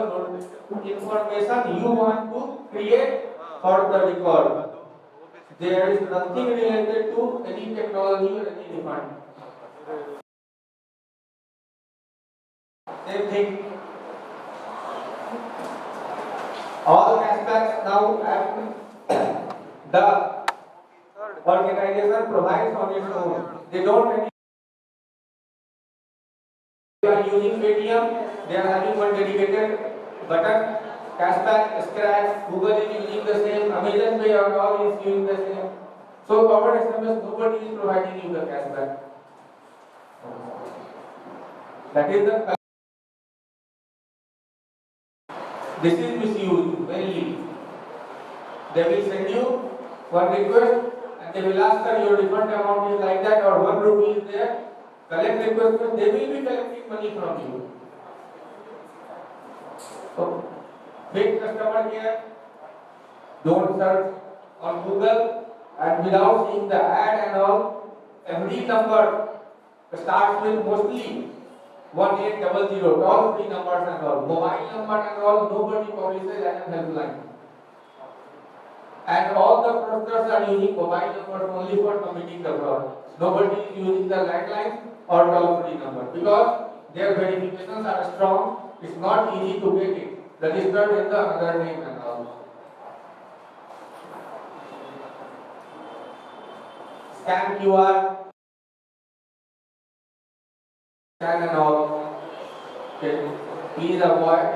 information you want to create for the record. There is nothing related to any technology or any refund. Same thing. All cashbacks now have the organization provides on its own. They don't. They are using Paytm. They are having one dedicated button. Cashback, Scratch, Google is using the same, Amazon Pay or all is using the same. So our SMS, nobody is providing you the cashback. That is the. This is misused mainly. They will send you one request and they will ask that your refund amount is like that or 1 rupee is there. Collect request, they will be collecting money from you. So, fake customer care, don't search on Google and without seeing the ad and all. Every number starts with mostly 1800, all free numbers and all. Mobile number and all, nobody publishes as a helpline. And all the fraudsters are using mobile numbers only for committing the fraud. Nobody is using the landline or toll-free number because their verifications are strong. It's not easy to get it registered in the other name and all. Scan QR, scan and all. Okay. Please avoid.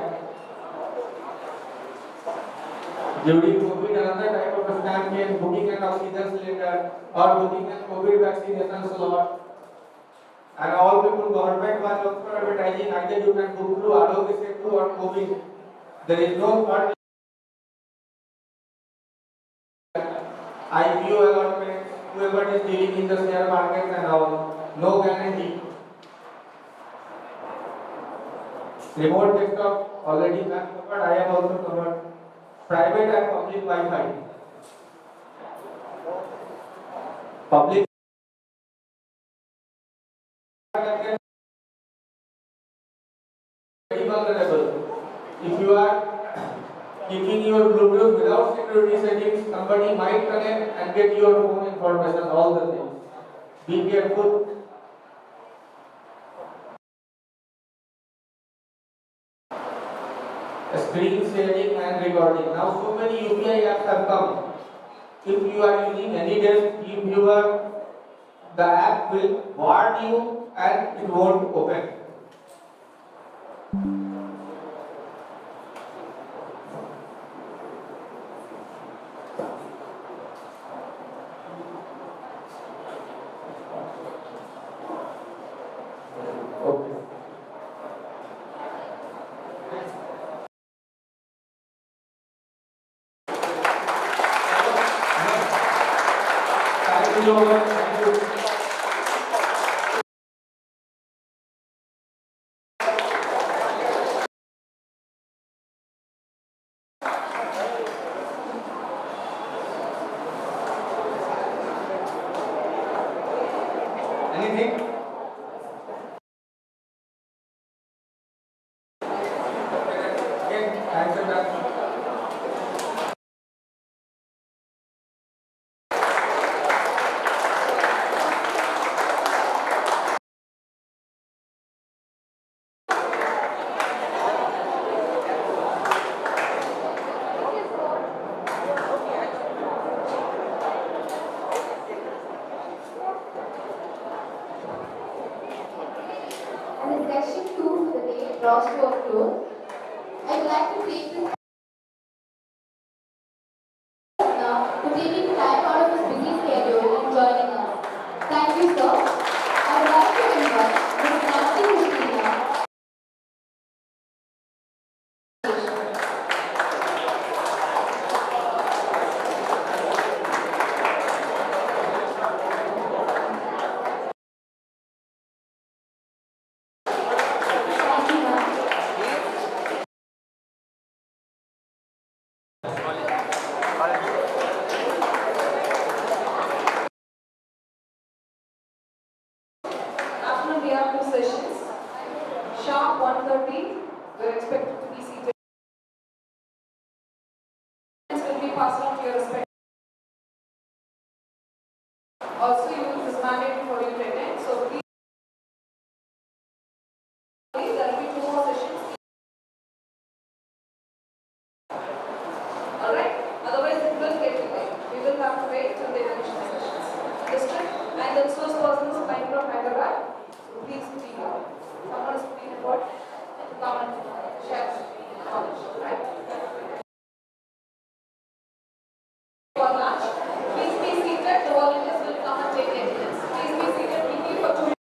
During COVID, another type of a scam came, booking an oxygen cylinder or booking a COVID vaccination slot. And all people, government was also advertising either you can book through Arogya Setu or COVID. There is no third IPO allotment, whoever is dealing in the share market and all, no guarantee. Remote desktop already covered, I have also covered. Private and public Wi-Fi. Public very vulnerable. If you are keeping your Bluetooth without security settings, somebody might connect and get your phone information, all the things. Be careful. Screen sharing and recording. Now so many UPI apps have come. If you are using any desk viewer, the app will warn you and it won't open. is over. Thank you. Anything? Okay, thanks for that. And the session 2 for the day draws to a close. I would like to take this now for taking time out of his busy schedule and joining us. Thank you, sir. I would like to invite Ms. Nancy Hussaina. Thank you, ma'am. Afternoon, we have two sessions. Sharp 1:30, we're expected to be seated. Will be passed on to your respect. Also, it is mandatory for you to attend, so please, there will be two more sessions. Alright? Otherwise, it will get delayed. We will have to wait till they finish the sessions. Understood? And the source person is flying from Hyderabad. So please speak up. Someone is speaking about to come and share knowledge. Right? For lunch, please be seated. The volunteers will come and take attendance. Please be seated. Quickly for 2 minutes.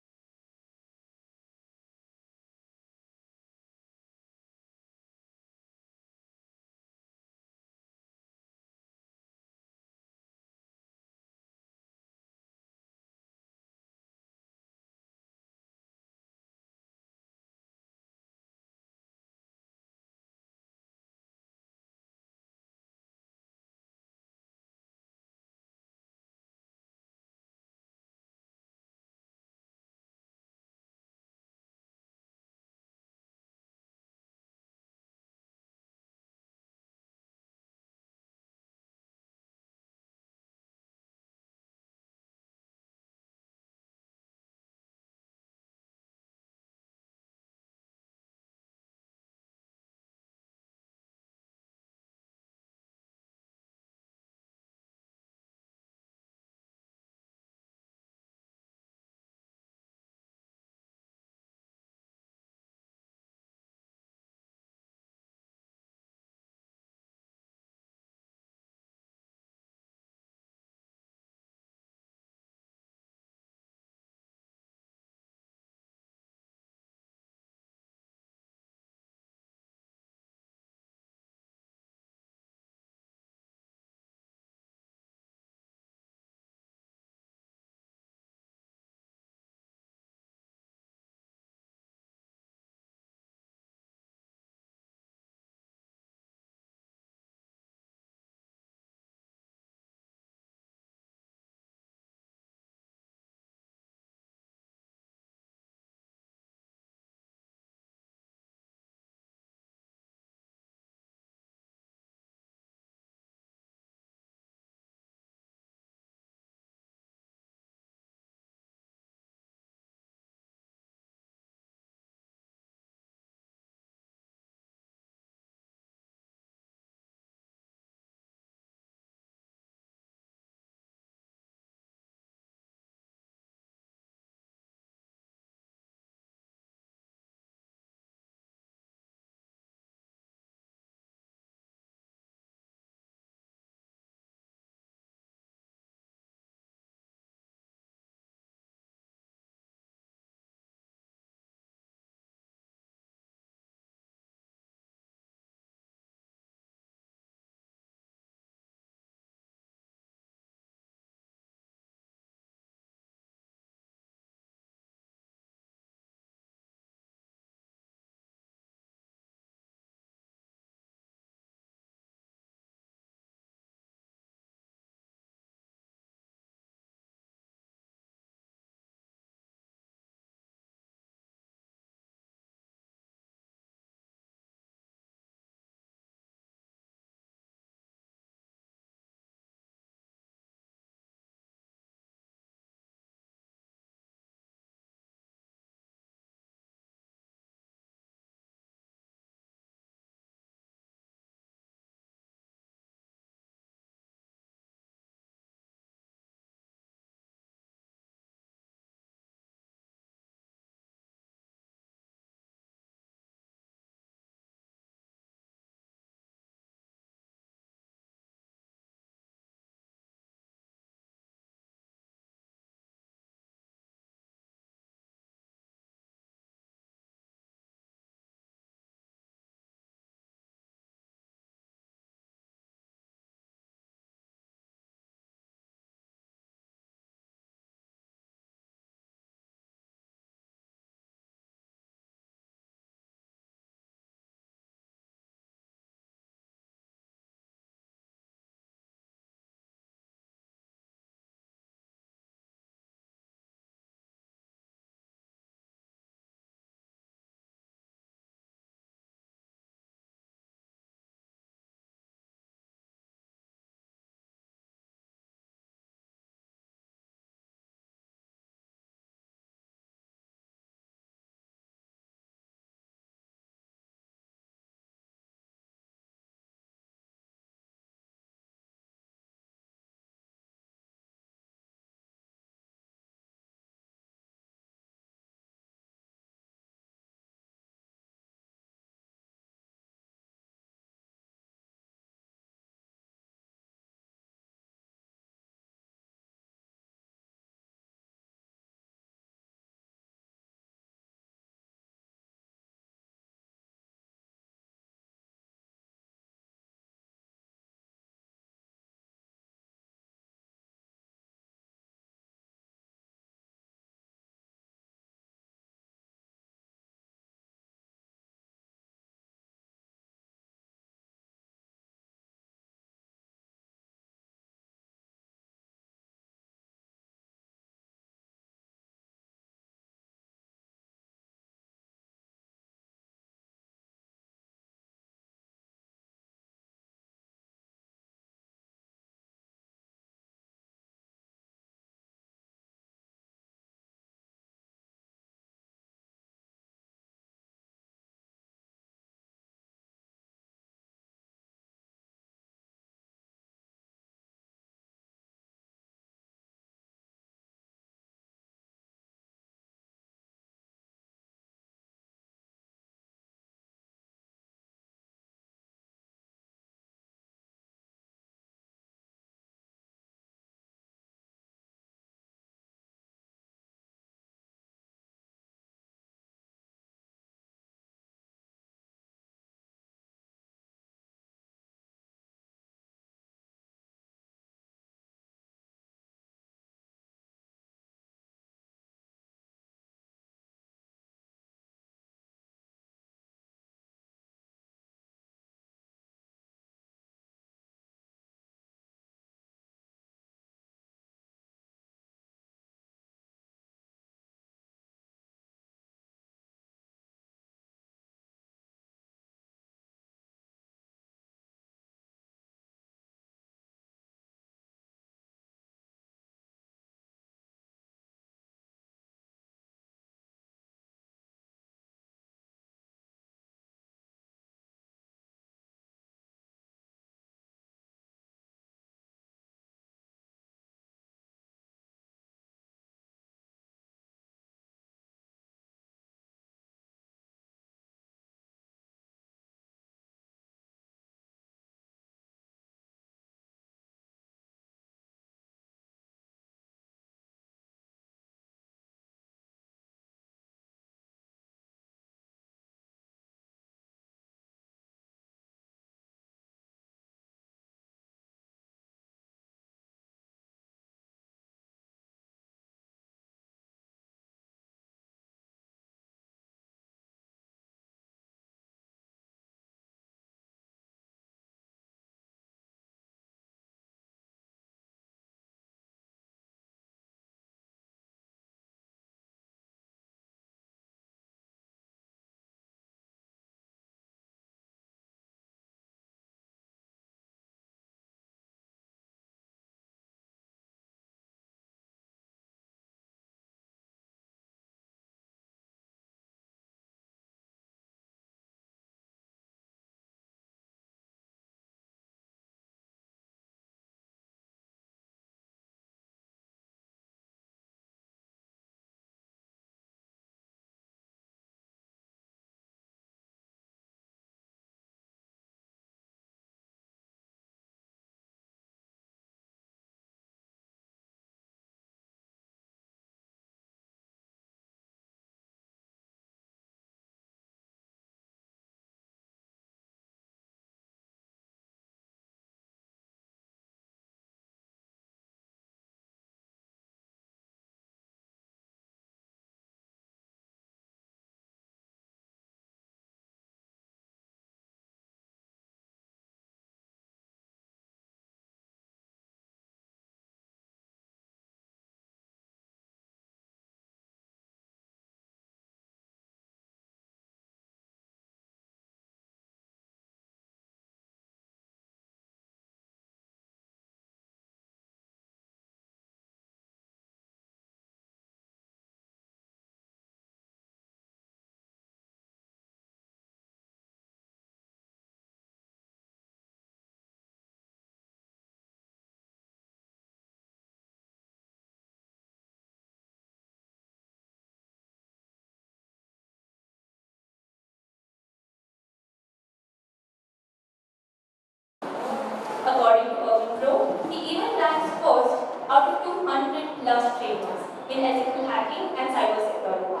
in ethical hacking and cybersecurity.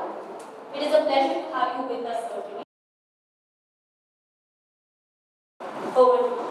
It is a pleasure to have you with us, sir, today. Over to you.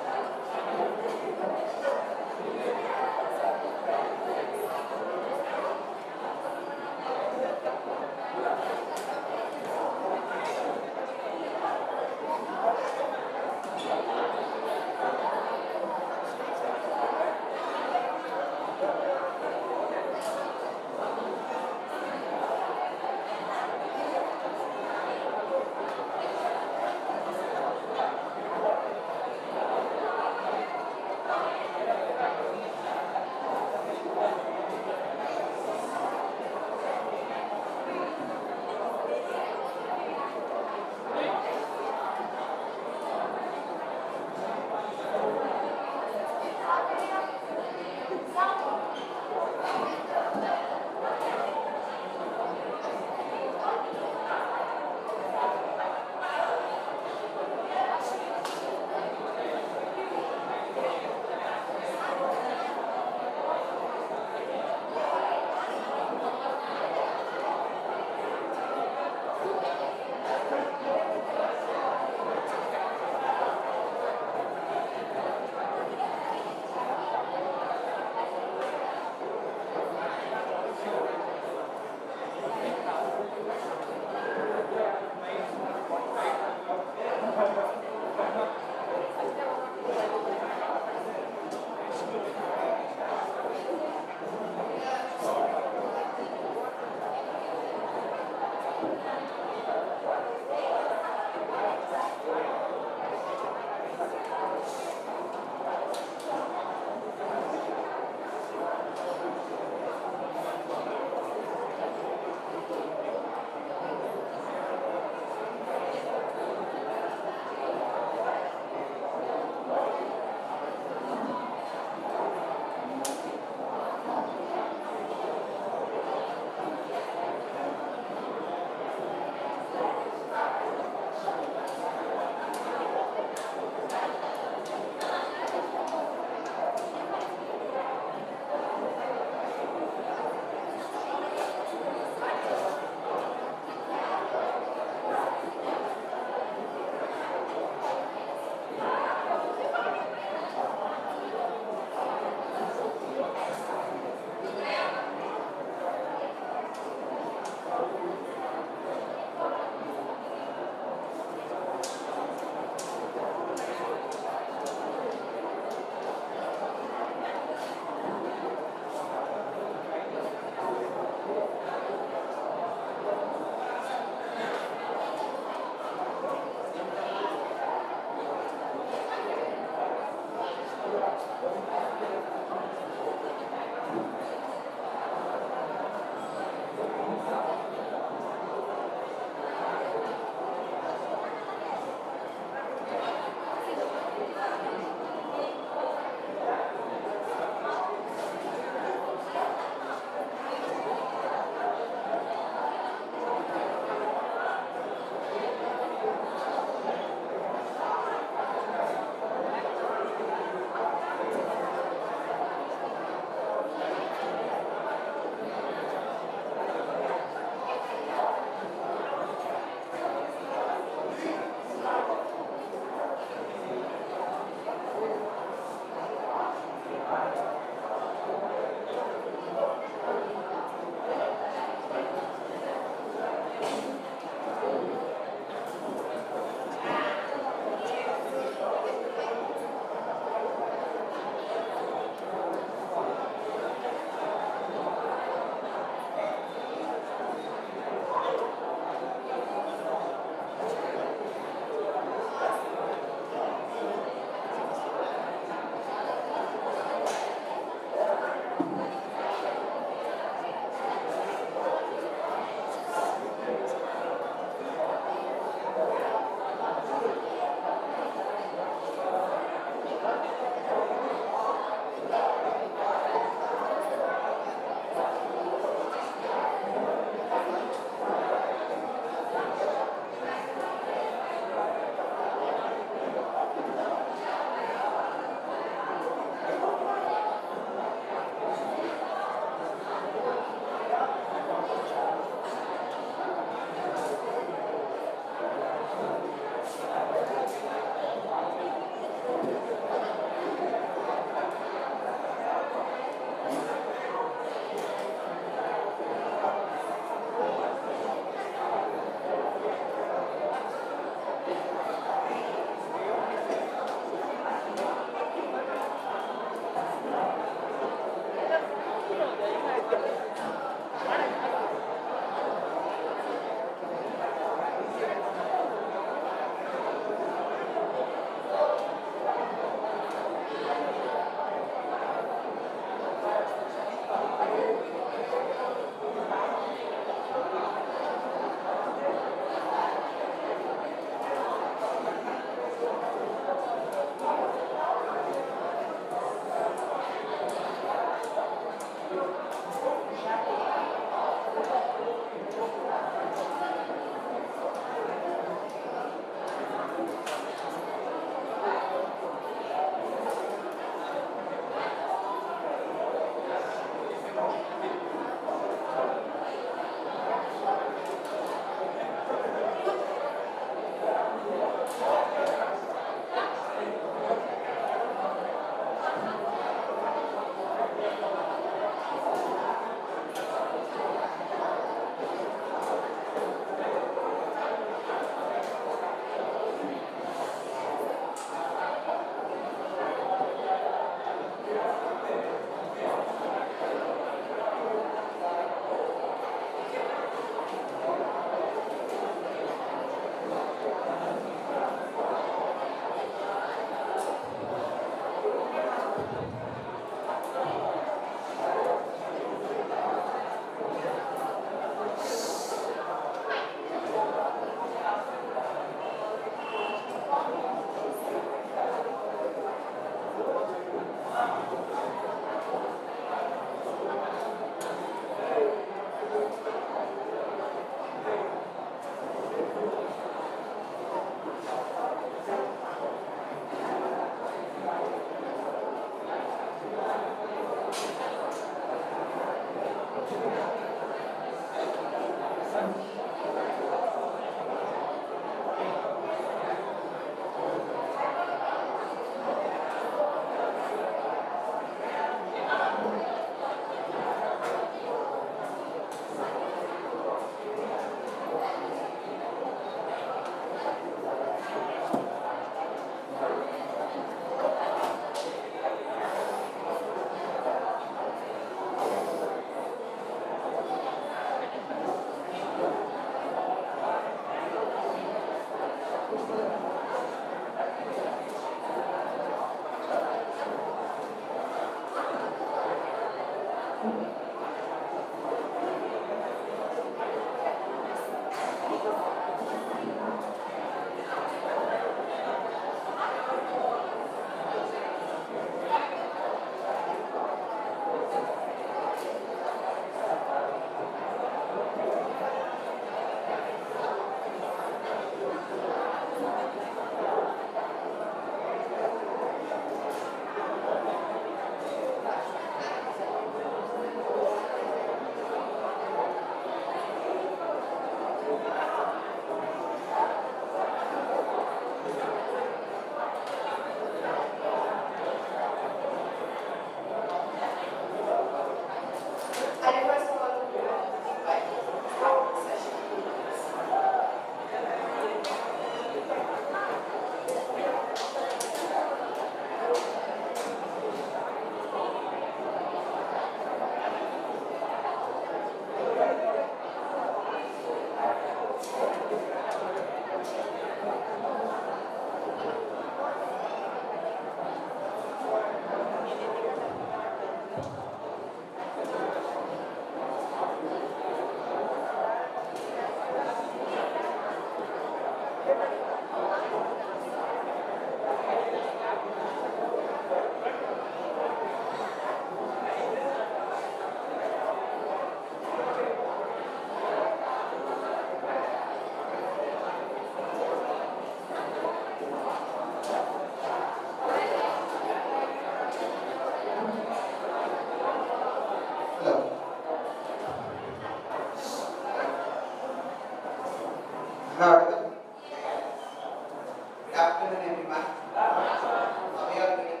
afternoon, everyone. How are you all doing?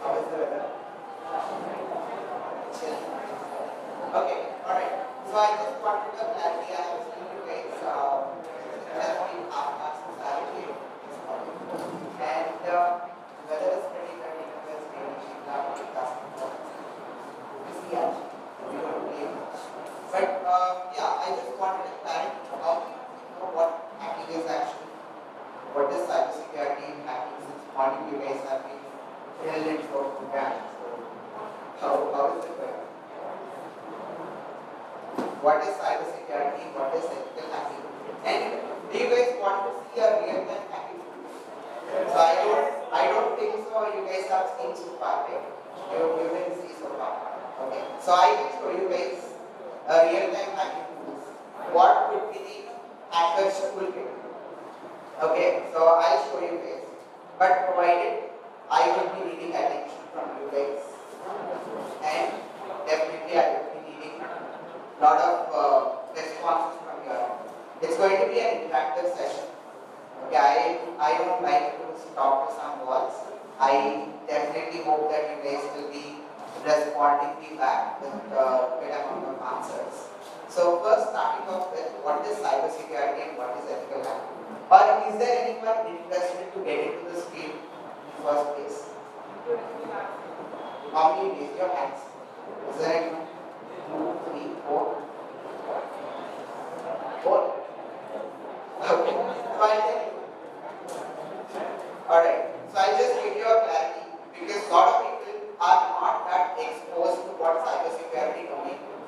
How is the weather? Chill. Okay, alright. So I just wanted to clarity. I have seen you guys just been half past society this morning. And the weather is pretty lovely. You see, we don't play much. But yeah, I just wanted to clarity about what hacking is actually, what is cybersecurity and hacking. Since morning you guys have been drilled into a program. So how is it going? What is cybersecurity? What is ethical hacking? And do you guys want to see a real-time hacking? So I don't think so. You guys have seen so far, right? You didn't see so far. Okay. So I will show you guys a real-time hacking tools. What would be the hacker's toolkit? Okay. So I'll show you guys. But provided I will be needing attention from you guys, and definitely I will be needing a lot of responses from your end. It's going to be an interactive session. Okay, I don't like to stop to some walls. I definitely hope that you guys will be responding me back with a good amount of answers. So first, starting off with what is cybersecurity and what is ethical hacking? Or is there anyone interested to get into this field in the first place? How many raise your hands? Is there anyone? 2, 3, 4? 4? Okay. So I'll tell you. Alright. So I'll just give you a clarity because a lot of people are not that exposed to what cybersecurity domain is.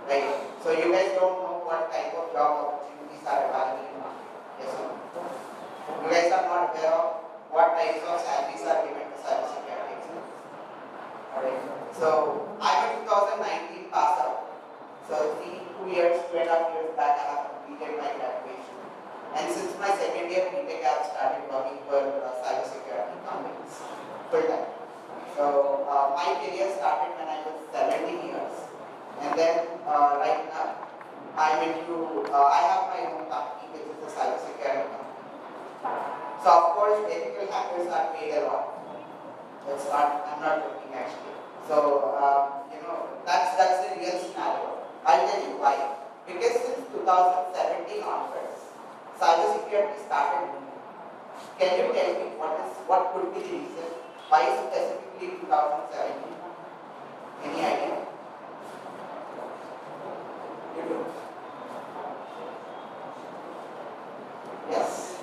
Right? So you guys don't know what type of job opportunities are available in the market. Yes or no? You guys are not aware of what types of salaries are given to cybersecurity experts. Alright. So I'm a 2019 pass out. So 2 years, 2.5 years back I have completed my graduation. And since my second year BTech, I have started working for cybersecurity companies full time. So my career started when I was 17 years, and then right now I'm into. I have my own company, which is a cybersecurity company. So of course, ethical hackers are paid a lot. That's not. I'm not joking actually. So that's the real scenario. I'll tell you why. Because since 2017 onwards, cybersecurity started moving. Can you tell me what could be the reason? Why specifically 2017? Any idea? You do? Yes.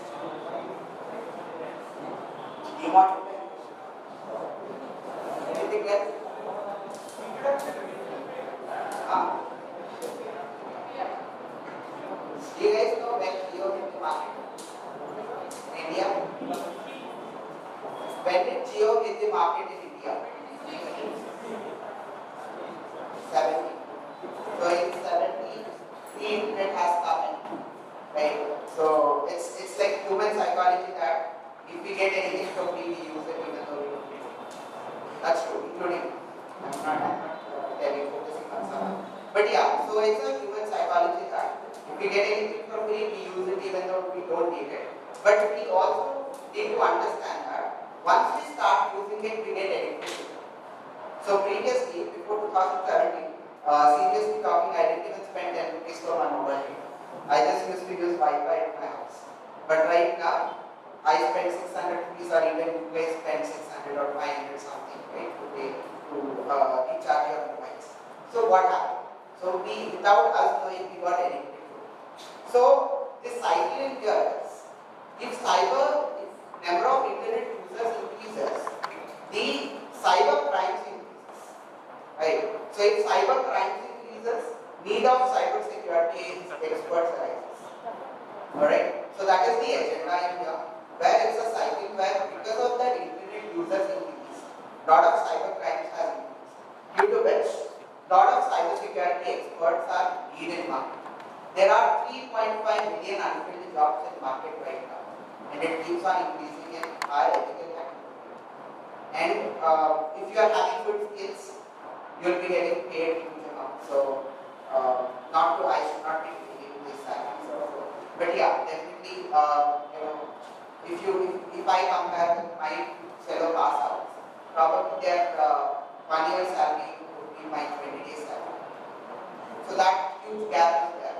Demonetization. Anything else? Do you guys know when Geo hit the market? In India? When did Geo hit the market in India? 70. So in 70, the internet has come in. Right? So it's like human psychology that if we get anything from free, we use it even though we don't need it. That's true, including I'm not focusing on someone. But yeah, so it's a human psychology that if we get anything for free, we use it even though we don't need it. But we also need to understand that once we start using it, we get addicted to it. So previously, before 2017, seriously talking, I didn't even spend 10 rupees for my mobile data. I just used to use Wi-Fi at my house. But right now, I spend 600 rupees or even you guys spend 600 or 500 something, right, to recharge your mobiles. So what happened? So without us knowing, we got addicted to it. So this cycle endures. If number of internet users increases, the cyber crimes increases. Right? So if cyber crimes increases, need of cyber security experts arises. Alright? So that is the agenda in here, where it's a cycle where because of that internet users increase, lot of cyber crimes has increased. Due to which lot of cyber security experts are needed in market. There are 3.5 million unfilled jobs in market right now, and it keeps on increasing in our ethical hacking. And if you are having good skills, you will be getting paid huge amount. So I should not be giving this salaries or But yeah, definitely, if I compare with my fellow pass outs, probably their 1 year salary would be my 20 days salary. So that huge gap is there.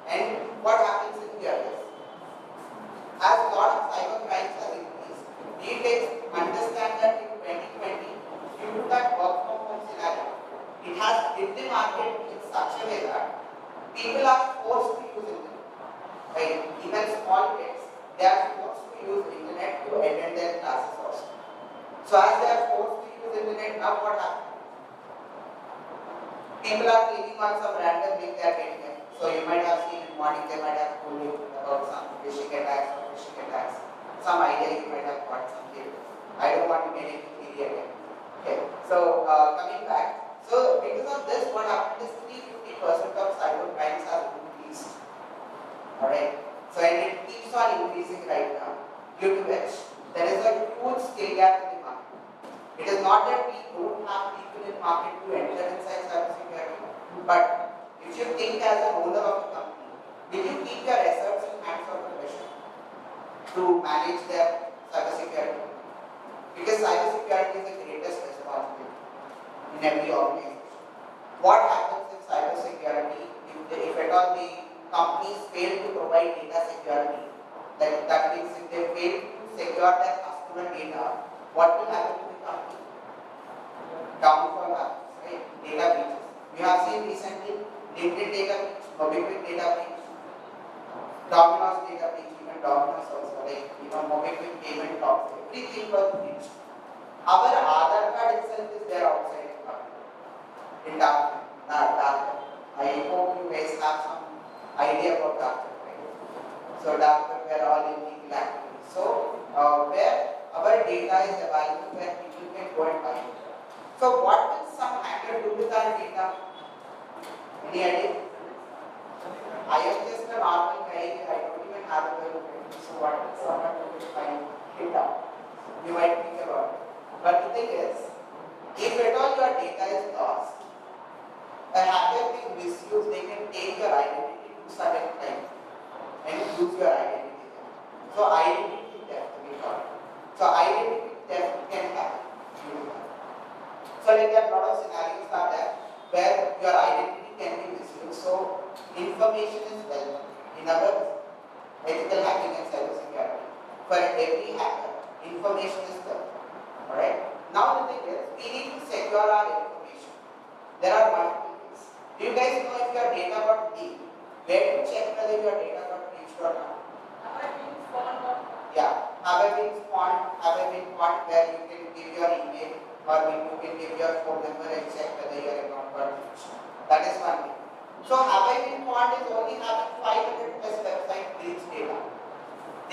And what happens in here is, as a lot of cyber crimes has increased, we take understand that in 2020, due to that work from home scenario, it has hit the market in such a way that people are forced to use internet. Right? Even small kids, they are forced to use internet to attend their classes also. So as they are forced to use internet, now what happens? People are clicking on some random link they are getting it. So you might have seen in the morning, they might have told you about some phishing attacks or phishing attacks. Some idea you might have got something. I don't want to get into theory again. Okay. So coming back. So because of this, what happened is 350% of cyber crimes have increased. Alright. So and it keeps on increasing right now. Due to which there is a huge skill gap in the market. It is not that we don't have people in market to enter inside cybersecurity, but if you think as an owner of a company, will you keep your assets in hands of a professional to manage their cybersecurity? Because cybersecurity is the greatest responsibility in every organization. What happens in cybersecurity if at all the companies fail to provide data security? That means if they fail to secure their customer data, what will happen to the company? Downfall happens, right? Data breaches. We have seen recently LinkedIn data breach, Mobiquik data breach, Domino's data breach, even Domino's also, like Mobiquik payment logs, everything was breached. Our Aadhaar card itself is there outside the company, in dark web. I hope you guys have some idea about dark web, right? So dark web were all illegal activities. So where our data is available, where people can go and buy it. So what will some hacker do with our data? Any idea? I am just a normal guy, I don't even have a web. So what will someone do with my data? You might think about it. But the thing is, if at all your data is lost, a hacker can misuse, they can take your identity to certain time and use your identity. So identity theft we call it. So identity theft can happen. So like there are a lot of scenarios are there where your identity can be misused. So information is wealth. In other words, ethical hacking and cybersecurity. For every hacker, information is wealth. Alright? Now the thing is, we need to secure our information. There are multiple things. Do you guys know if your data got leaked? Where to check whether your data got breached or not? Yeah. Have I been spawned? Have I been caught where you can give your email or you can give your phone number and check whether your account got breached? That is one thing. So have I been caught is only having 500 plus website breach data.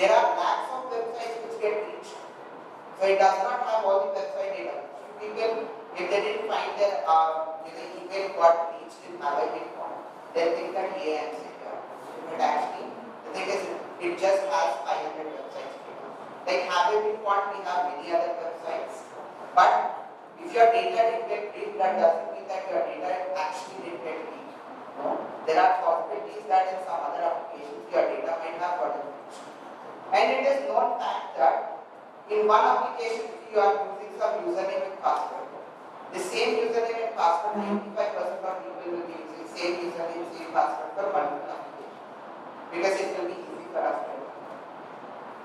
There are lakhs of websites which get breached. So it does not have all the website data. People, if they didn't find their email got breached in have I been caught, they think that I am secure. But actually, the thing is, it just has 500 websites. Like have I been caught, we have many other websites. But if your data didn't get breached, that doesn't mean that your data actually didn't get leaked. No? There are possibilities that in some other applications your data might have gotten breached. And it is known fact that in one application you are using some username and password. The same username and password, 95% of people will be using same username, same password for multiple applications. Because it will be easy for us to do.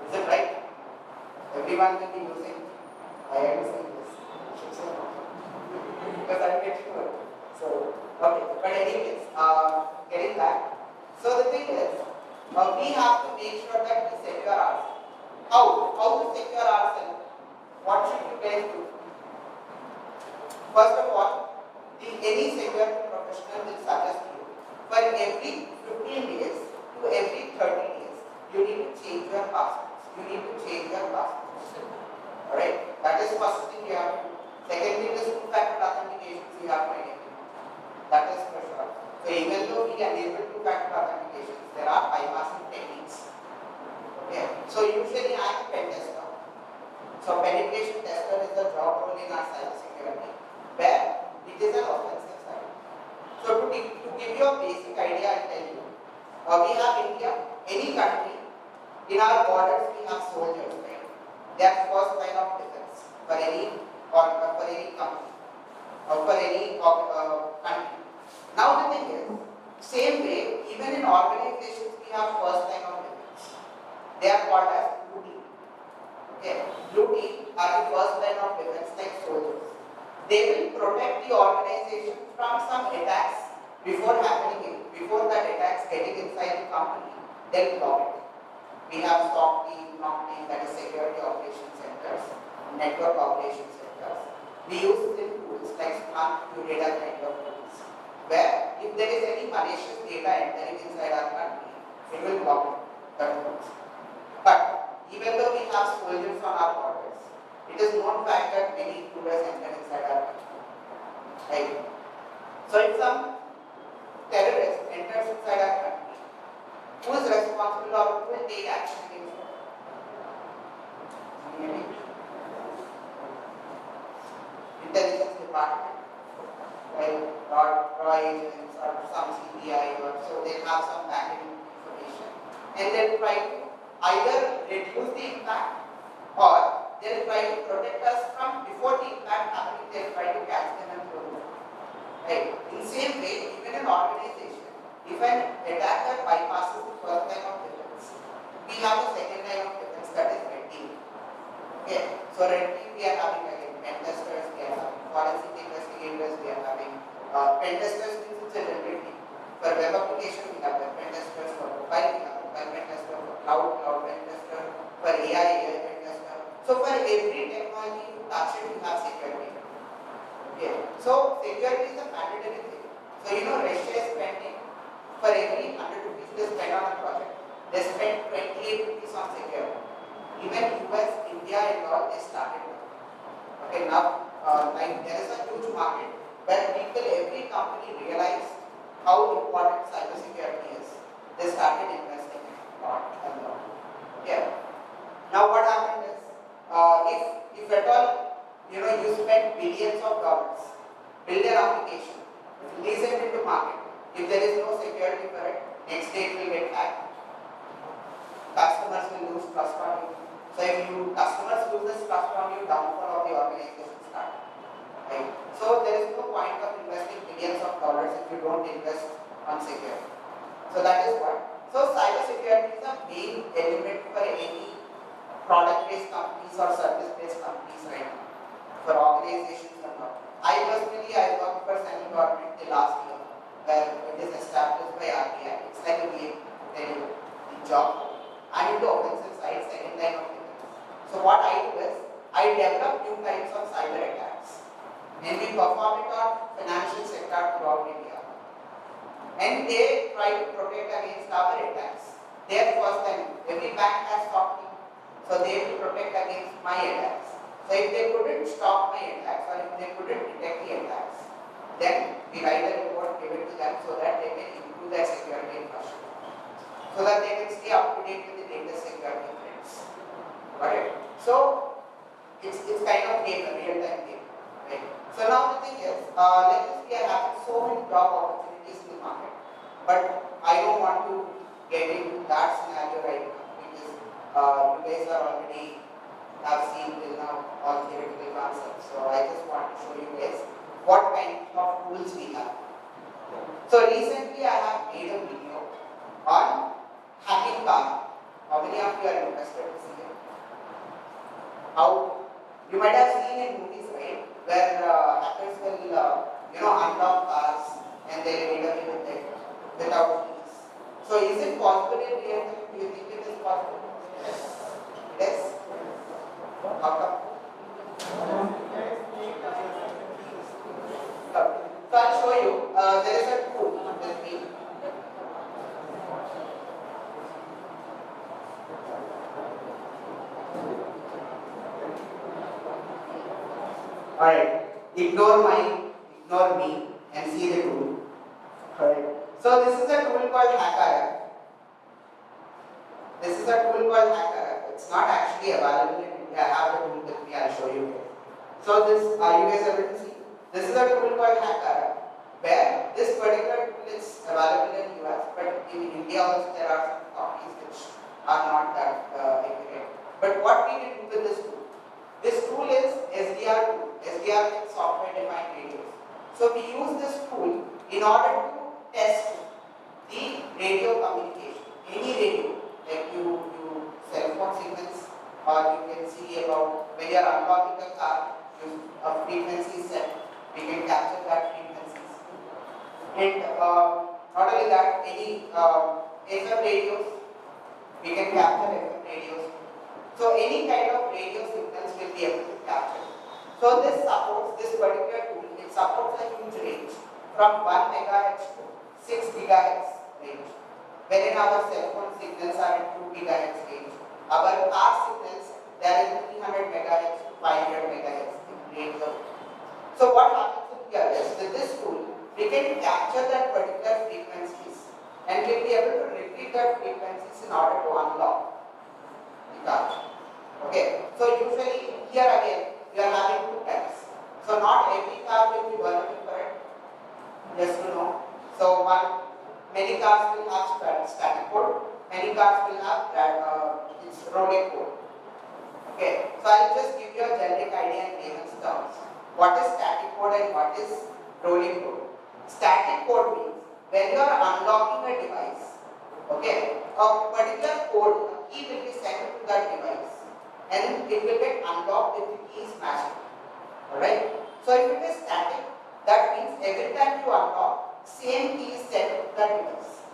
Is it right? Everyone will be using. I am saying this. Because I get sure. So, okay. But anyways, getting back. So the thing is, we have to make sure that we secure ourselves. How to secure ourselves? What should you guys do? First of all, any security professional will suggest you for every 15 days to every 30 days, you need to change your passwords. You need to change your passwords. Alright? That is first thing you have to do. Second thing is two-factor authentication you have to enable. That is for sure. So even though we enable two-factor authentication, there are bypassing techniques. Okay. So usually I am a pen tester. So penetration tester is the job role in our cybersecurity, where it is an offensive side. So to give you a basic idea, I tell you, we have India. Any country In our borders, we have soldiers, right? They are first line of defense for any for any company or for any country. Now the thing is, same way, even in organizations, we have first line of defense. They are called as blue team. Okay, blue team are the first line of defense, like soldiers. They will protect the organization from some attacks before happening, before that attacks getting inside the company. They'll block it. We have SOC team, NOC team, that is security operations centers, network operations centers. We use SIM tools like Splunk to data network tools, where if there is any malicious data entering inside our country, it will block it. That works. But even though we have soldiers on our borders, it is known fact that many intruders enter inside our country. Right? So if some terrorist enters inside our country, who is responsible or who will take action against them? Intelligence department, like raw agents or some CBI or so, they have some backend information, and they'll try to either reduce the impact or they'll try to protect us from before the impact happening. They'll try to catch them and throw them. Right? In the same way, even in organization, if an attacker bypasses the first line of defense, we have a second line of defense, that is red team. Okay, so red team we are having again pen testers, we are having forensic investigators, we are having pen testers means it's a general team. For web application we have web pen testers, for mobile we have mobile pen tester, for cloud pen tester, for AI pen tester. So for every technology you touch it, you have security. Okay, so security is a mandatory thing. So Russia is spending, for every 100 rupees they spend on a project, they spend 28 rupees on security. Even US, India and all, they started. Okay, now like there is a huge market where people, every company realized how important cybersecurity is. They started investing in it a lot and lot. Okay. Now what happened is, if at all you spend billions of dollars, build an application, release it into market. If there is no security for it, next day it will get hacked. Customers will lose trust on you. So if customers lose this trust on you, downfall of the organization start. Right? So there is no point of investing billions of dollars if you don't invest on security. So that is what. So cybersecurity is a main element for any product-based companies or service-based companies right now, for organizations and all. I personally, I worked for central government the last year, where it is established by RBI. It's like a game, the job. I'm into offensive side, second line of defense. So what I do is, I develop new types of cyber attacks, and we perform it on financial sector throughout India. And they try to protect against our attacks. Their first time, every bank has stopped me, so they will protect against my attacks. So if they couldn't stop my attacks, or if they couldn't detect the attacks, then we write a report, give it to them so that they can improve their security infrastructure, so that they can stay up to date with the latest security threats. Got it? So it's kind of game, a real-time game. Right? So now the thing is, like this, we are having so many job opportunities in the market, but I don't want to get into that scenario right now, because you guys are already have seen till now all theoretical concepts. So I just want to show you guys what kind of tools we have. So recently I have made a video on hacking car. How many of you are interested to see it? How you might have seen in movies, right, where hackers will unlock cars and they will get away with it without keys. So is it possible in real time? Do you think it is possible? Yes. Yes. How come? So I'll show you. There is a tool with me. Alright. Ignore me and see the tool. Alright. So this is a tool called Hacker. This is a tool called Hacker. It's not actually available in India. I have the tool with me. I'll show you. So this, are you guys able to see? This is a tool called Hacker, where this particular tool is available in US, but in India also there are some companies which are not that what we will do with this tool? This tool is SDR tool. SDR is software defined radios. So we use this tool in order to test the radio communication. Any radio, like you cell phone signals, or you can see about when you are unlocking the car, a frequency set, we can capture that frequencies. And not only that, any FM radios, we can capture FM radios. So any kind of radio signals will be able to capture. So this particular tool, it supports a huge range from 1 megahertz to 6 gigahertz range. Wherein our cell phone signals are at 2 gigahertz range. Our car signals, they are in 300 megahertz to 500 megahertz range. So what happens here is with this tool, we can capture that particular frequencies and we'll be able to repeat that frequencies in order to unlock the car. Okay, so usually here again we are having two types. So not every car will be vulnerable for it, just to know. So many cars will have static code, many cars will have its rolling code. Okay, so I'll just give you a generic idea in layman's terms. What is static code and what is rolling code? Static code means when you are unlocking a device, okay, a particular code, a key will be sent to that device and it will get unlocked if the key is matched. Alright? So if it is static, that means every time you unlock, same key is sent to that device.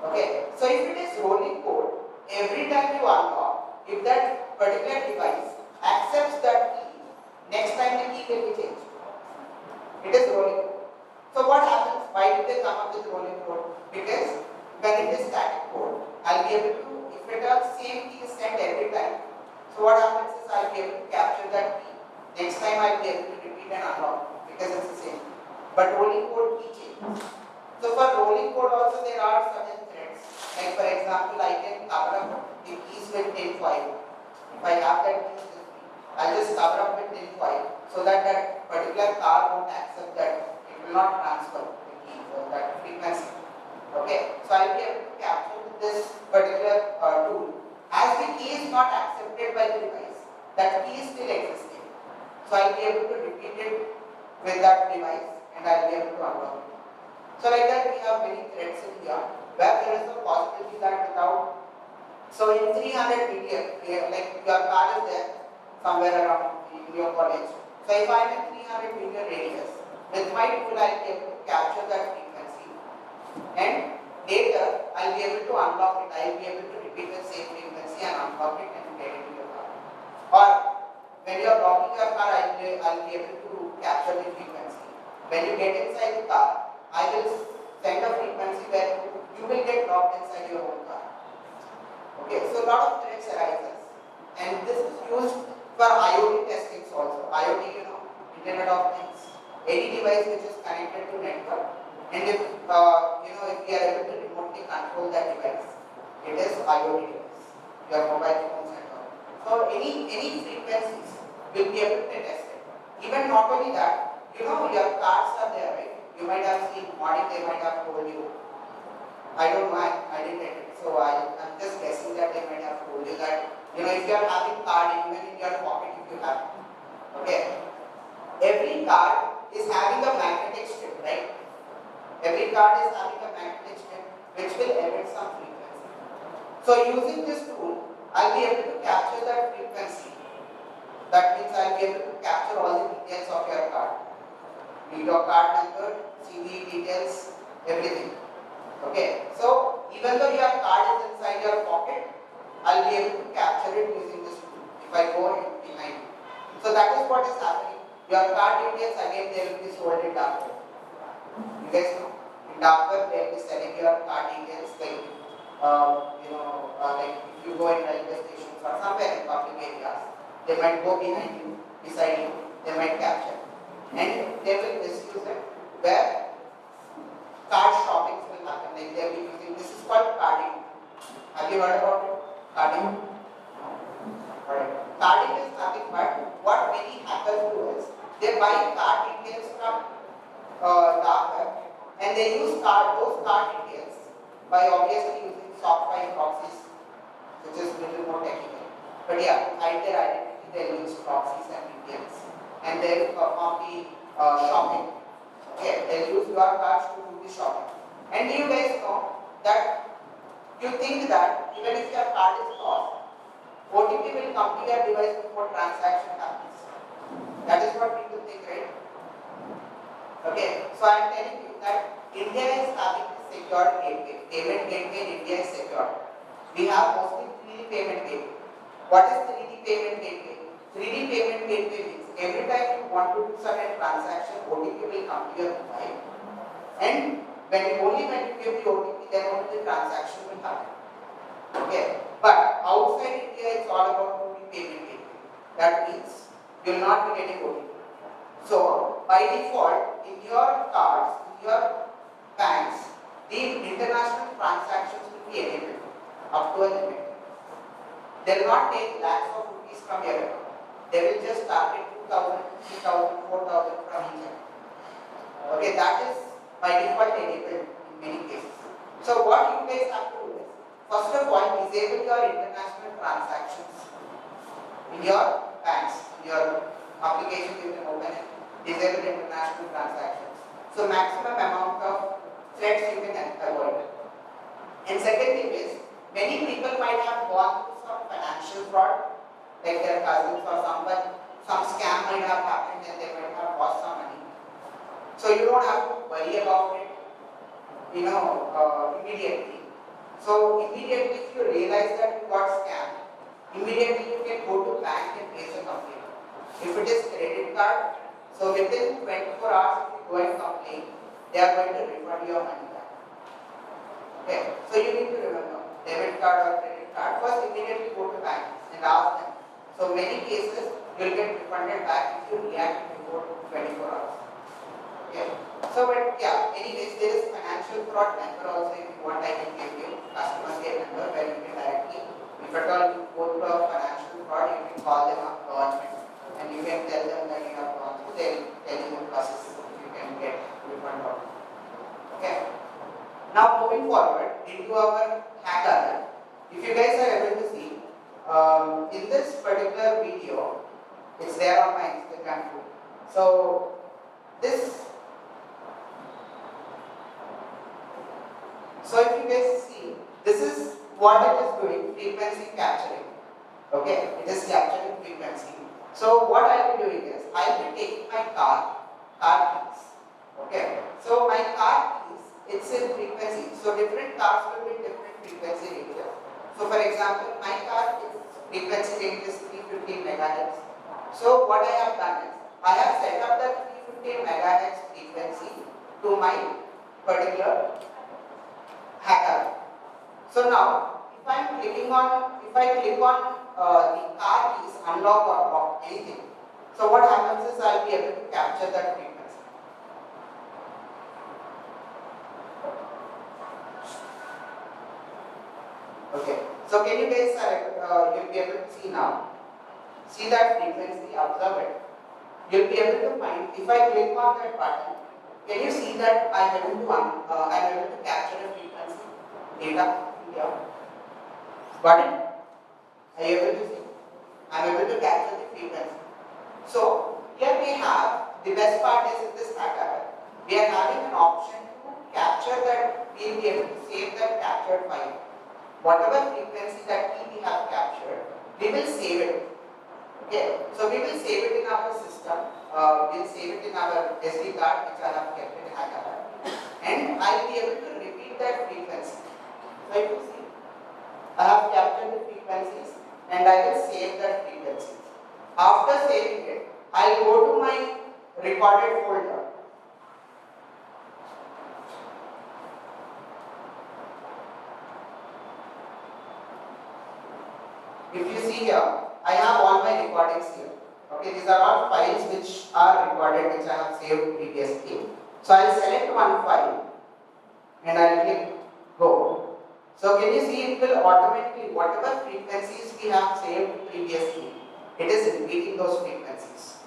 Okay? So if it is rolling code, every time you unlock, if that particular device accepts that key, next time the key will be changed. It is rolling code. So what happens? Why did they come up with rolling code? Because when it is static code, I'll be able to, if it is same key is sent every time, so what happens is I'll be able to capture that key. Next time I'll be able to repeat and unlock because it's the same. But rolling code key changes. So for rolling code also there are certain threads. Like for example, I can cover up the keys with tin foil. If I have that key with me, I'll just cover up with tin foil so that that particular car won't accept that. It will not transfer the key or that frequency. Okay, so I'll be able to capture this particular tool. As the key is not accepted by the device, that key is still existing. So I'll be able to repeat it with that device and I'll be able to unlock it. So like that we have many threads in here where there is a possibility that without, so in 300 meter, like your car is there somewhere around in your college. So if I am in 300 meter radius, with my tool I'll be able to capture that frequency and later I'll be able to unlock it. I'll be able to repeat the same frequency and unlock it and get into your car. Or when you are locking your car, I'll be able to capture the frequency. When you get inside the car, I will send a frequency where you will get locked inside your own car. Okay, so a lot of threats arises. And this is used for IoT testings also. IoT, Internet of Things. Any device which is connected to network. And if if we are able to remotely control that device, it is IoT device. Your mobile phones and all. So any frequencies will be able to test it. Even not only that, your cards are there, right? You might have seen morning they might have told you. I don't know, I didn't get it. So I'm just guessing that they might have told you that, if you are having card even in your pocket if you have it. Okay. Every card is having a magnetic strip, right? Every card is having a magnetic strip which will emit some frequency. So using this tool, I'll be able to capture that frequency. That means I'll be able to capture all the details of your card. Your card number, CVV details, everything. Okay. So even though your card is inside your pocket, I'll be able to capture it using this tool if I go behind you. So that is what is happening. Your card details again they will be sold in dark web. You guys know? In dark web they will be selling your card details like like if you go in railway stations or somewhere in public areas, they might go behind you, beside you, they might capture. And they will misuse it where card shopping will happen. Like they will be using, this is called carding. Have you heard about it? Carding? No. Alright. Carding is nothing but what many hackers do is they buy card details from dark web and they use those card details by obviously using soft file proxies, which is a little more technical. But yeah, to hide their identity, they'll use proxies and VPNs. And they'll perform the shopping. Okay, they'll use your cards to do the shopping. And you guys know that you think that even if your card is lost, OTP will come to your device before transaction happens. That is what people think, right? Okay, so I am telling you that India is having a secure gateway. Payment gateway in India is secure. We have mostly 3D payment gateway. What is 3D payment gateway? 3D payment gateway means every time you want to do certain transaction, OTP will come to your mobile. And only when you give the OTP, then only the transaction will happen. Okay, but outside India, it's all about 2D payment gateway. That means you will not be getting OTP. So, by default, in your cards, in your banks, the international transactions will be enabled up to a limit. They will not take lakhs of rupees from your account. They will just target 2,000, 3,000, 4,000 from each account. Okay, that is by default enabled in many cases. So, what you guys have to do is, first of all, disable your international transactions in your banks, in your application you can open it, disable international transactions. So maximum amount of threats you can avoid. And second thing is, many people might have gone through some financial fraud, like their cousins or someone, some scam might have happened and they might have lost some money. So you don't have to worry about it, immediately. So immediately if you realize that you got scammed, immediately you can go to bank and raise a complaint. If it is credit card, so within 24 hours if you go and complain, they are going to refund your money back. Okay, so you need to remember, debit card or credit card, first immediately go to bank and ask them. So many cases you will get refunded back if you react before 24 hours. Okay, so but yeah, anyways there is financial fraud number also, if you want I can give you customer care number where you can directly, if at all you go through a financial fraud, you can call them up government. And you can tell them that you have gone through, they will tell you the process you can get refund of. Okay. Now moving forward into our hackathon, if you guys are able to see, in this particular video, it's there on my Instagram too. So if you guys see, this is what it is doing, frequency capturing. Okay, it is capturing frequency. So what I will be doing is, I will be taking my car keys. Okay, so my car keys, it's in frequency. So different cars will be different frequency ranges. So for example, my car frequency range is 315 megahertz. So what I have done is, I have set up the 315 megahertz frequency to my particular hacker. So now, if I click on the car keys, unlock or lock, anything. So what happens is I will be able to capture that frequency. Okay. So can you guys you'll be able to see now. See that frequency, observe it. You'll be able to find, if I click on that button, can you see that I'm able to capture a frequency data here. Got it? Are you able to see? I'm able to capture the frequency. So here we have, the best part is in this hacker, we are having an option to capture that, we'll be able to save that captured file. Whatever frequency that we have captured, we will save it. Okay, so we will save it in our system, we'll save it in our SD card which I have kept in hacker, and I will be able to repeat that frequency. So you see, I have captured the frequencies and I will save that frequency. After saving it, I will go to my recorded folder. If you see here, I have all my recordings here. Okay, these are all files which are recorded, which I have saved previously. So I will select one file and I will click go. So can you see, it will automatically, whatever frequencies we have saved previously, it is repeating those frequencies.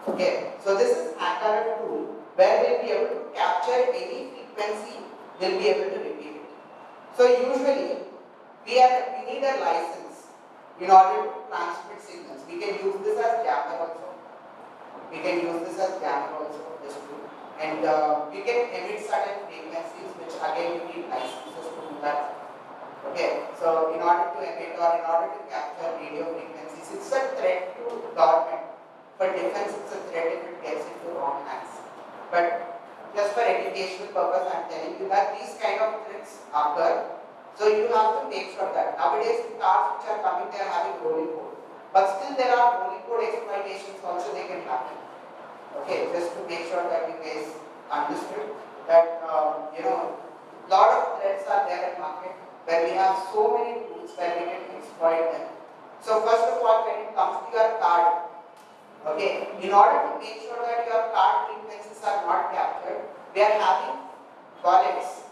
Okay, so this is hacker tool where we'll be able to capture any frequency, we'll be able to repeat it. So usually we need a license. in order to transmit signals. We can use this as jammer also. Just to, and we can emit certain frequencies, which again we need licenses to do that. Okay, so in order to emit or in order to capture radio frequencies, it's a threat to government. For defense, it's a threat if it gets into wrong hands. But just for educational purpose, I'm telling you that these kind of threats occur. So you have to make sure that nowadays the cars which are coming, they are having rolling code. But still there are rolling code exploitations also they can happen. Okay, just to make sure that you guys understood that lot of threats are there in market where we have so many tools where we can exploit them. So first of all, when it comes to your card, okay, in order to make sure that your card frequencies are not captured, we are having wallets.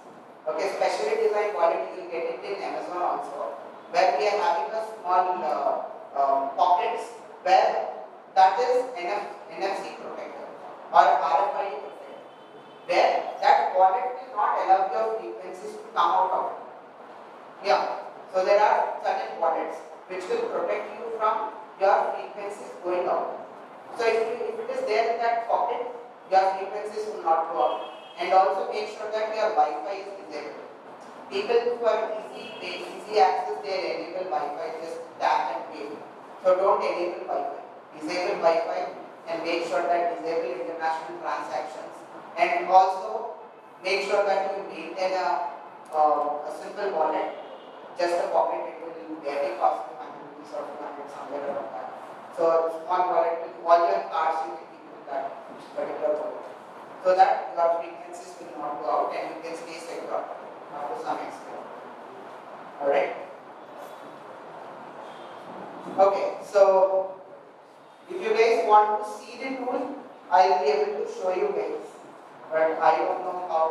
Okay, specially designed wallet, you will get it in Amazon also, where we are having a small pockets where that is NFC protector or RFID protector, where that wallet will not allow your frequencies to come out of it. Yeah, so there are certain wallets which will protect you from your frequencies going out. So if it is there in that pocket, your frequencies will not go out. And also make sure that your Wi-Fi is disabled. People who have easy access, they enable Wi-Fi, just tap and pay. So don't enable Wi-Fi. Disable Wi-Fi and make sure that disable international transactions. And also make sure that you maintain a simple wallet, just a pocket. It will barely cost you 100 rupees or 200, somewhere around that. So small wallet with all your cards you can keep in that particular wallet, so that your frequencies will not go out and you can stay secure to some extent. Alright? Okay, so if you guys want to see the tool, I will be able to show you guys. But I don't know how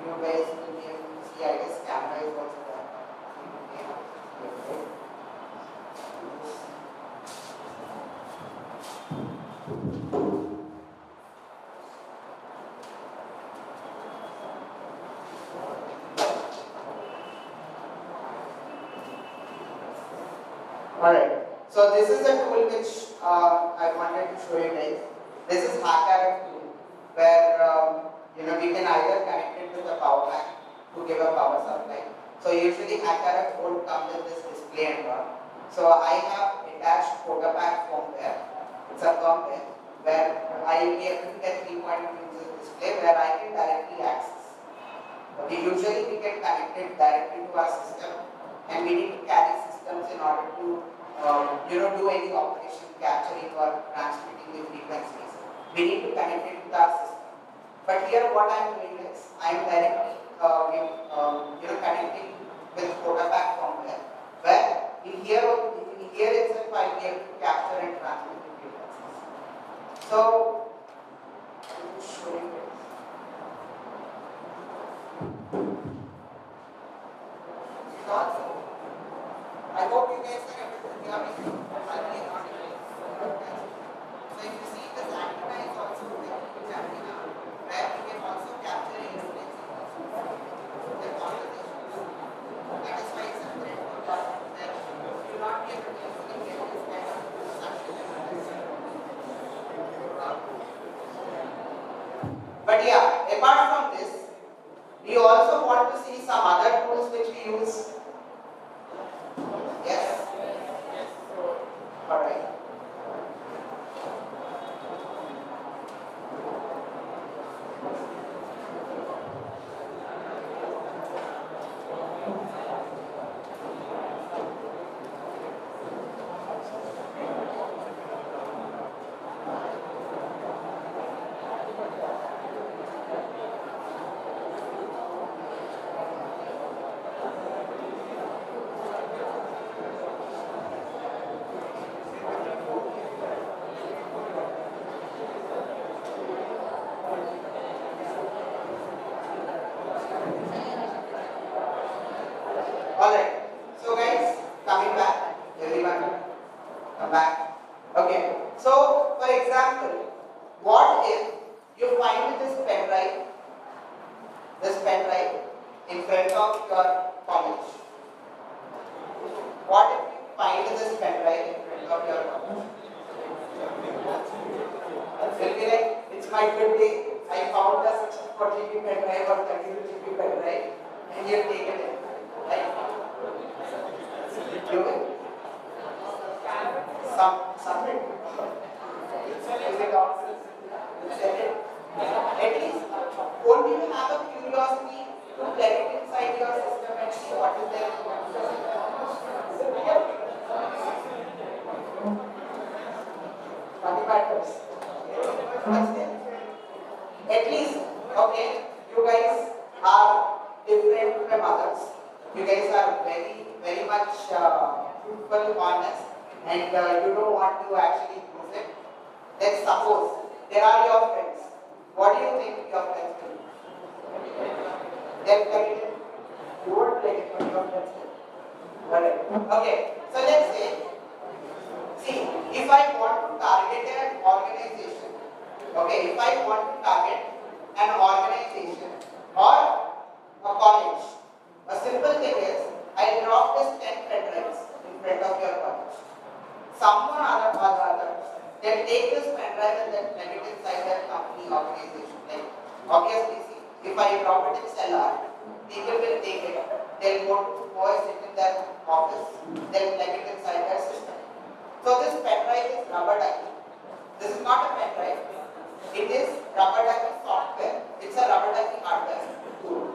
you guys will be able to see. I guess camera is also there. Alright, so this is a tool which I wanted to show you guys. This is HackRF tool, where we can either connect it with a power bank to give a power supply. So usually HackRF won't come with this display and all. So I have attached photopack firmware. It's a firmware where I will be able to get 3.2 inches display where I can directly access. Okay, usually we get connected directly to our system, and we need to carry systems in order to do any operation, capturing or transmitting the frequencies. We need to connect it with our system. But here what I am doing is, I am directly connecting with photopack firmware, where in here itself I will be able to capture and transmit the frequencies. So, I will show you this. Also, I hope you guys are able to hear me. So if you see this antenna is also a huge antenna where we can also capture any frequency the conversations. That is why it's a threat to government that you will not be able to easily get this kind of perception. But yeah, apart from this, we also want to see some other tools which we use. Yes? What if you find this pen drive in front of your college? It will be like, it's my good day, I found a 64 GB pen drive or 32 GB pen drive, and you take it in, right? You will submit. Is it also? Send it. At least, won't you have a curiosity to get it inside your system and see what is there? Matters. What's there? At least, okay, you guys are different from others. You guys are very much truthful, honest, and you don't want to actually use it. Let's suppose there are your friends. What do you think your friends will do? They'll plug it in. You won't plug it, but your friends will. Alright. Okay, so let's say, see, if I want to target an organization, okay, if I want to target an organization or a college, a simple thing is, I drop this 10 pen drives in front of your college. Someone or others, they'll take this pen drive and then plug it inside their company organization. Like, obviously, see, if I drop it in cellar, people will take it, they'll go sit in their office, they'll plug it inside their system. So this pen drive is rubber ducky. This is not a pen drive. It is rubber ducky software. It's a rubber ducky hardware tool.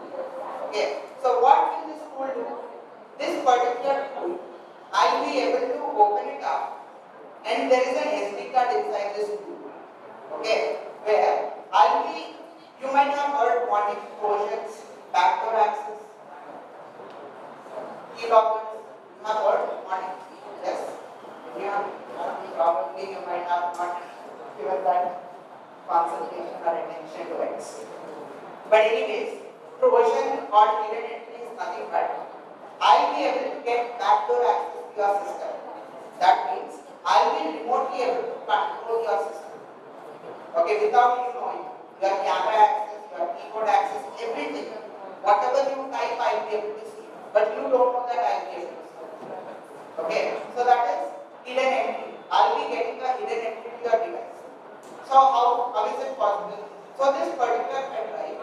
Okay. So what will this tool do? This particular tool, I'll be able to open it up, and there is an SD card inside this tool. Okay. Where you might have heard wanting versions, backdoor access, keyloggers. You have heard wanting? Yes. Yeah, probably you might have not given that concentration or attention to it. But anyways, Trojan or hidden entry is nothing but I'll be able to get backdoor access to your system. That means I'll be remotely able to control your system. Okay, without you knowing, your camera access, your keyboard access, everything. Whatever you type, I'll be able to see. But you don't know that I'll be able to see. Okay, so that is hidden entry. I'll be getting a hidden entry to your device. So how is it possible? So this particular pen drive,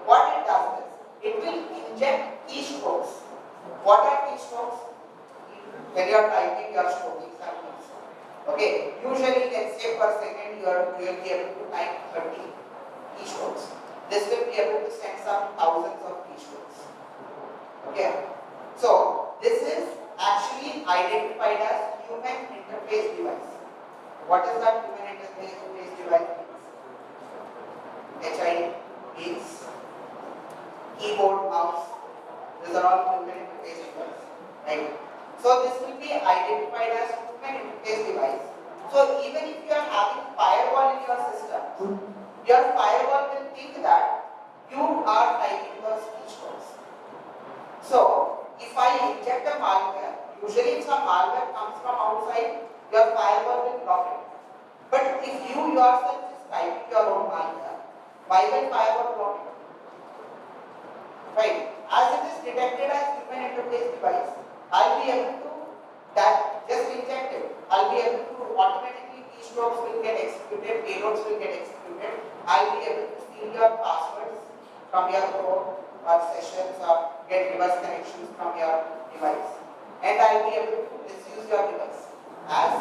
what it does is, it will inject keystrokes. What are keystrokes? When you are typing, you are stroking something. Okay, usually let's say per second you will be able to type 30 keystrokes. This will be able to send some thousands of keystrokes. Okay, so this is actually identified as human interface device. What is that human interface device means? HID means keyboard, mouse. These are all human interface device, right? So this will be identified as human interface device. So even if you are having firewall in your system, your firewall will think that you are typing your keystrokes. So if I inject a malware, usually if some malware comes from outside, your firewall will block it. But if you yourself is typing your own malware, why will firewall block it? Right. As it is detected as human interface device, I'll be able to just inject it. I'll be able to automatically keystrokes will get executed, payloads will get executed. I'll be able to steal your passwords from your code or sessions or get reverse connections from your device. And I'll be able to misuse your device as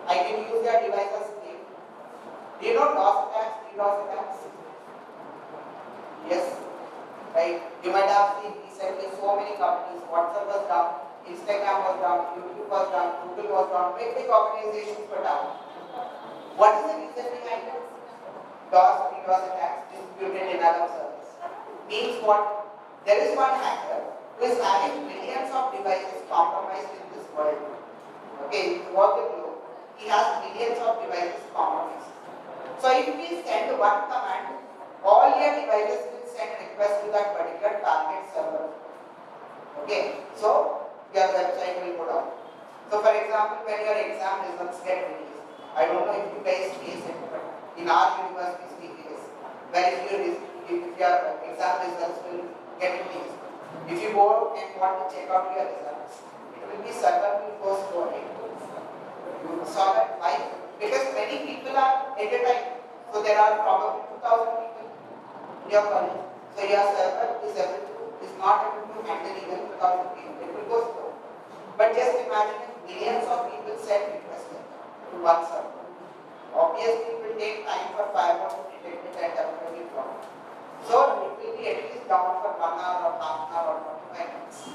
I can use your device as slave. Do you know DOS attacks, DDoS attacks? Yes. Right? You might have seen recently so many companies, WhatsApp was down, Instagram was down, YouTube was down, Google was down, big organizations were down. What is the reason behind it? DOS, DDoS attacks, distributed denial of service. Means what? There is one hacker who is having millions of devices compromised in this world. Okay, throughout the globe, he has millions of devices compromised. So if we send one command, all your devices will send request to that particular target server. Okay, so your website will go down. So for example, when your exam results get released, I don't know if you guys face it, but in our university we face, where if your exam results will get released, If you go and want to check out your results, it will be server will go slow, right? You saw that? Why? Because many people are at a time. So there are probably 2,000 people in your college. So your server is not able to handle even 2,000 people. It will go slow. But just imagine if millions of people send requests to one server. Obviously, it will take time for firewall to detect it and temporarily block it. So it will be at least down for 1 hour or half an hour or 45 minutes.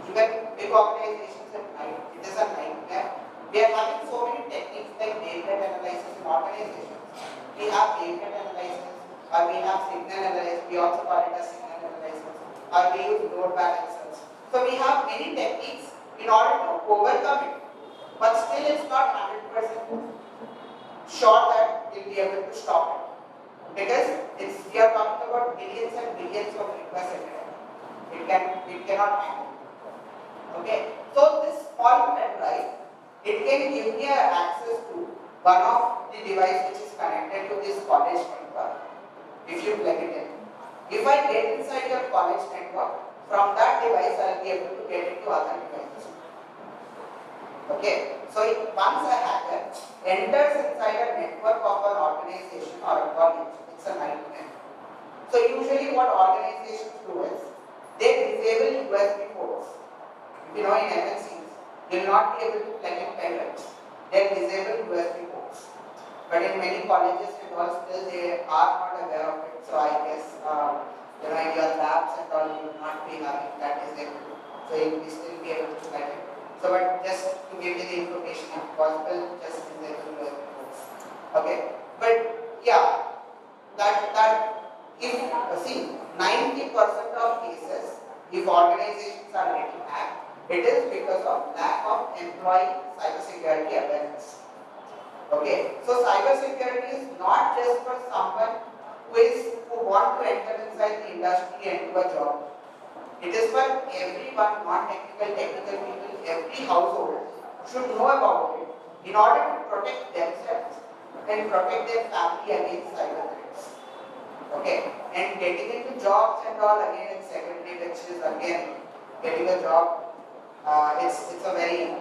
Even big organizations at night, it is a nightmare. We are having so many techniques like wavelet analysis in organizations. We have wavelet analysis, or we have signal analysis, we also call it as signal analysis, or we use load balancers. So we have many techniques in order to overcome it, but still it's not 100% sure that we'll be able to stop it. Because we are talking about millions and billions of requests every day. It cannot handle. Okay. So this small pen drive, it can give me access to one of the device which is connected to this college network. If you plug it in. If I get inside your college network, from that device I will be able to get into other devices. Okay. So once a hacker enters inside a network of an organization or a college, it's a nightmare. So usually what organizations do is, they disable USB ports. You know, in MNCs, you will not be able to plug in pen drives. They disable USB ports. But in many colleges and all, still they are not aware of it. So I guess, in your labs and all, you will not be having that disabled. So you will still be able to plug it. So, but just to give you the information, if possible, just disable USB ports. Okay. But yeah, that if see 90% of cases, if organizations are getting hacked, it is because of lack of employee cybersecurity awareness. Okay, so cybersecurity is not just for someone who want to enter inside the industry and do a job. It is for everyone, non-technical, technical people, every household should know about it in order to protect themselves and protect their family against cyber threats. Okay, and getting into jobs and all again is secondary, which is again getting a job. It's a very,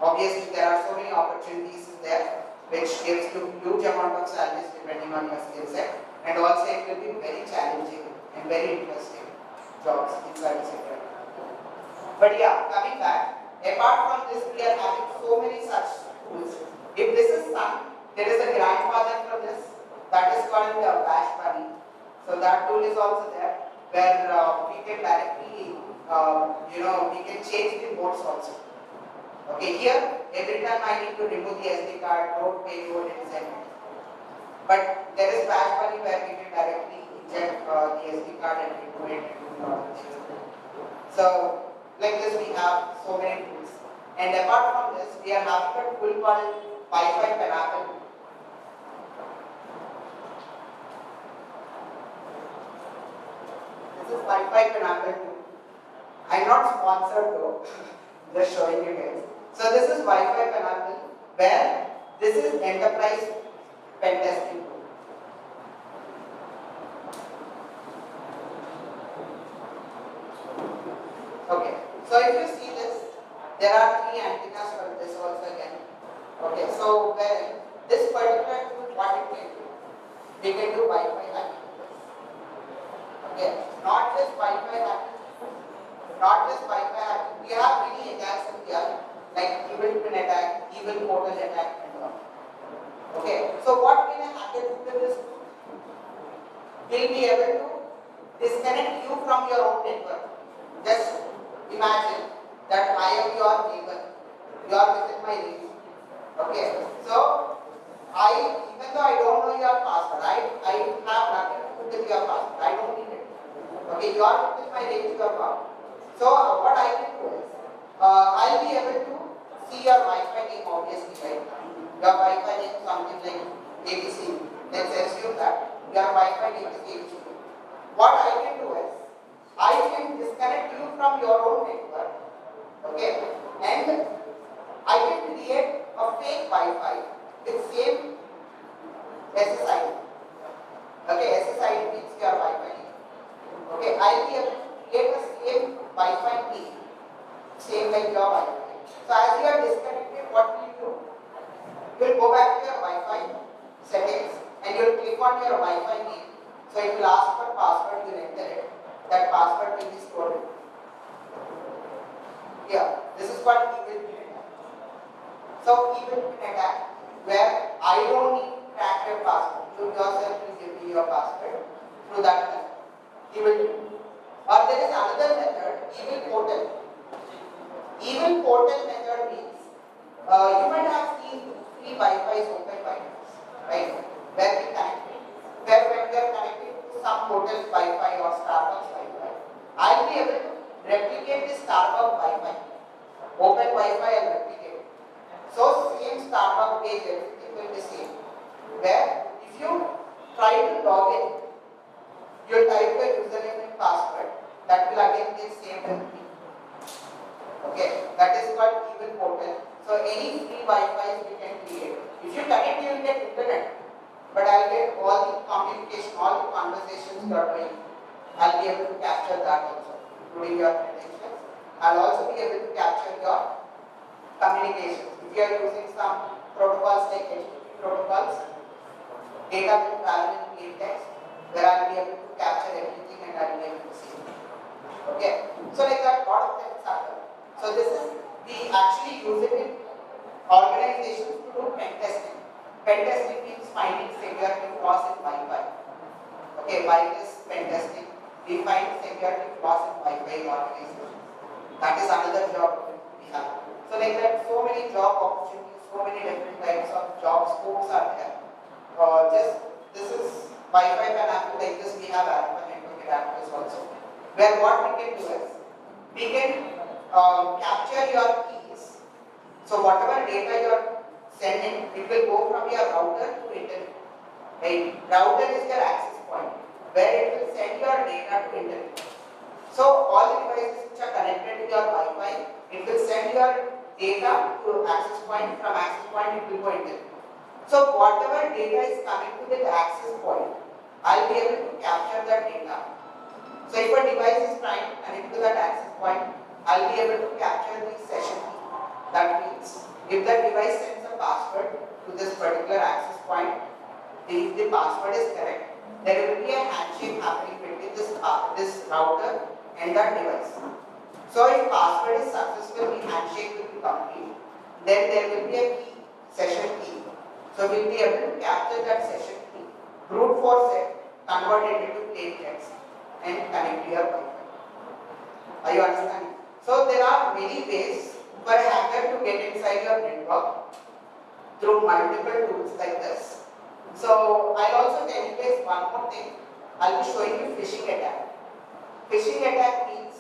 obviously there are so many opportunities there which gives you huge amount of salaries depending on your skill set, and also it will be very challenging and very interesting jobs in cybersecurity. But yeah, coming back, apart from this we are having so many such tools. If this is Sun, there is a grandfather for this that is called Bash Bunny. So that tool is also there where we can directly we can change the modes also. Okay, here every time I need to remove the SD card, load payload and send it. But there is Bash Bunny where we can directly inject the SD card and remove it and do all the things. So like this we have so many tools. And apart from this, we are having a tool called Wi-Fi Pineapple. This is Wi-Fi Pineapple tool. I'm not sponsored though, just showing you guys. So this is Wi-Fi Pineapple, where this is enterprise pen testing tool. Okay, so if you see this, there are 3 antennas for this also again. Okay, so when this particular tool, what it can do? We can do Wi-Fi hacking. Okay, not just Wi-Fi hacking. We have many attacks in here, like evil twin attack, evil portal attack, and all. Okay, so what can a hacker do with this? Will be able to disconnect you from your own network. Just imagine that I am your neighbor. You are within my range. Okay, so even though I don't know your password, I have nothing to do with your password. I don't need it. Okay, you are within my range. You are bound. So what I can do is, I'll be able to see your Wi-Fi name obviously, right? Your Wi-Fi name is something like ABC. Let's assume that your Wi-Fi name is ABC. What I can do is, I can disconnect you from your own network, okay? And I can create a fake Wi-Fi with same SSID. Okay, SSID means your Wi-Fi name. Okay, I'll be able to create a same Wi-Fi key, same like your Wi-Fi. So as you are disconnected, what will you do? You will go back to your Wi-Fi settings and you will click on your Wi-Fi name. So it will ask for password, you will enter it. That password will be stored. Yeah, this is called evil pin attack. So evil pin attack, where I don't need to crack your password. You yourself will give me your password through that method. Evil pin. Or there is another method, evil portal. Evil portal method means you might have seen free Wi-Fi's, open Wi-Fi's, right? Where we connect. Where when we are connected to some hotel's Wi-Fi or Starbucks Wi-Fi, I'll be able to replicate this Starbucks Wi-Fi. Open Wi-Fi and replicate. So same Starbucks page, everything will be same. Where if you try to log in, you type your username and password, that will again get saved and repeat. Okay, that is called evil portal. So any free Wi-Fi we can create. If you connect, you will get internet. But I'll get all the communication, all the conversations you are doing. I'll be able to capture that also, including your credentials. I'll also be able to capture your communications. If you are using some protocols like HTTP protocols, data will travel in plain text, where I'll be able to capture everything and I'll be able to see it. Okay, so like that, lot of things happen. So this is, we actually use it in organizations to do pen testing. Pen testing means finding security flaws in Wi-Fi. Okay, by this pen testing, we find security flaws in Wi-Fi organizations. That is another job we have. So like that, so many job opportunities, so many different types of job scopes are there. This is Wi-Fi can happen like this. We have alpha network adapters also. Where what we can do is, we can capture your keys. So whatever data you are sending, it will go from your router to internet. Right? Router is your access point, where it will send your data to internet. So all the devices which are connected to your Wi-Fi, it will send your data to access point. From access point, it will go internet. So whatever data is coming to the access point, I'll be able to capture that data. So if a device is trying to connect to that access point, I'll be able to capture the session key. That means if the device sends a password to this particular access point, if the password is correct, there will be a handshake happening between this router and that device. So if password is successful, the handshake will be complete. Then there will be a key, session key. So we'll be able to capture that session key, brute force it, convert it into plain text, and connect to your Wi-Fi. Are you understanding? So there are many ways for a hacker to get inside your network through multiple tools like this. So I'll also tell you guys one more thing. I'll be showing you phishing attack. Phishing attack means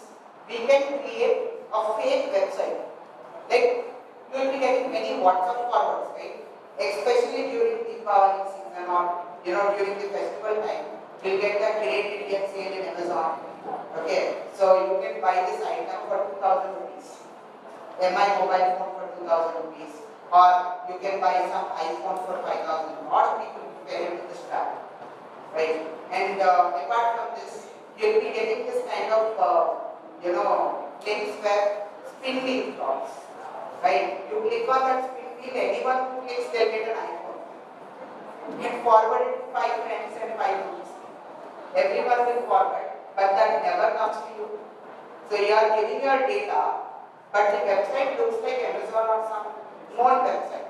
we can create a fake website. Like you will be getting many WhatsApp forwards, right? Especially during the Diwali season or during the festival time, you'll get the great Indian sale in Amazon. Okay, so you can buy this item for 2,000 rupees. MI mobile phone for 2,000 rupees. Or you can buy some iPhone for 5,000. A lot of people fell into this trap. Right? And apart from this, you'll be getting this kind of links where spin wheel frauds. Right? You click on that spin wheel, anyone who clicks, they'll get an iPhone. Get forwarded to 5 friends and 5 groups. Everyone will forward, but that never comes to you. So you are giving your data, but the website looks like Amazon or some known website.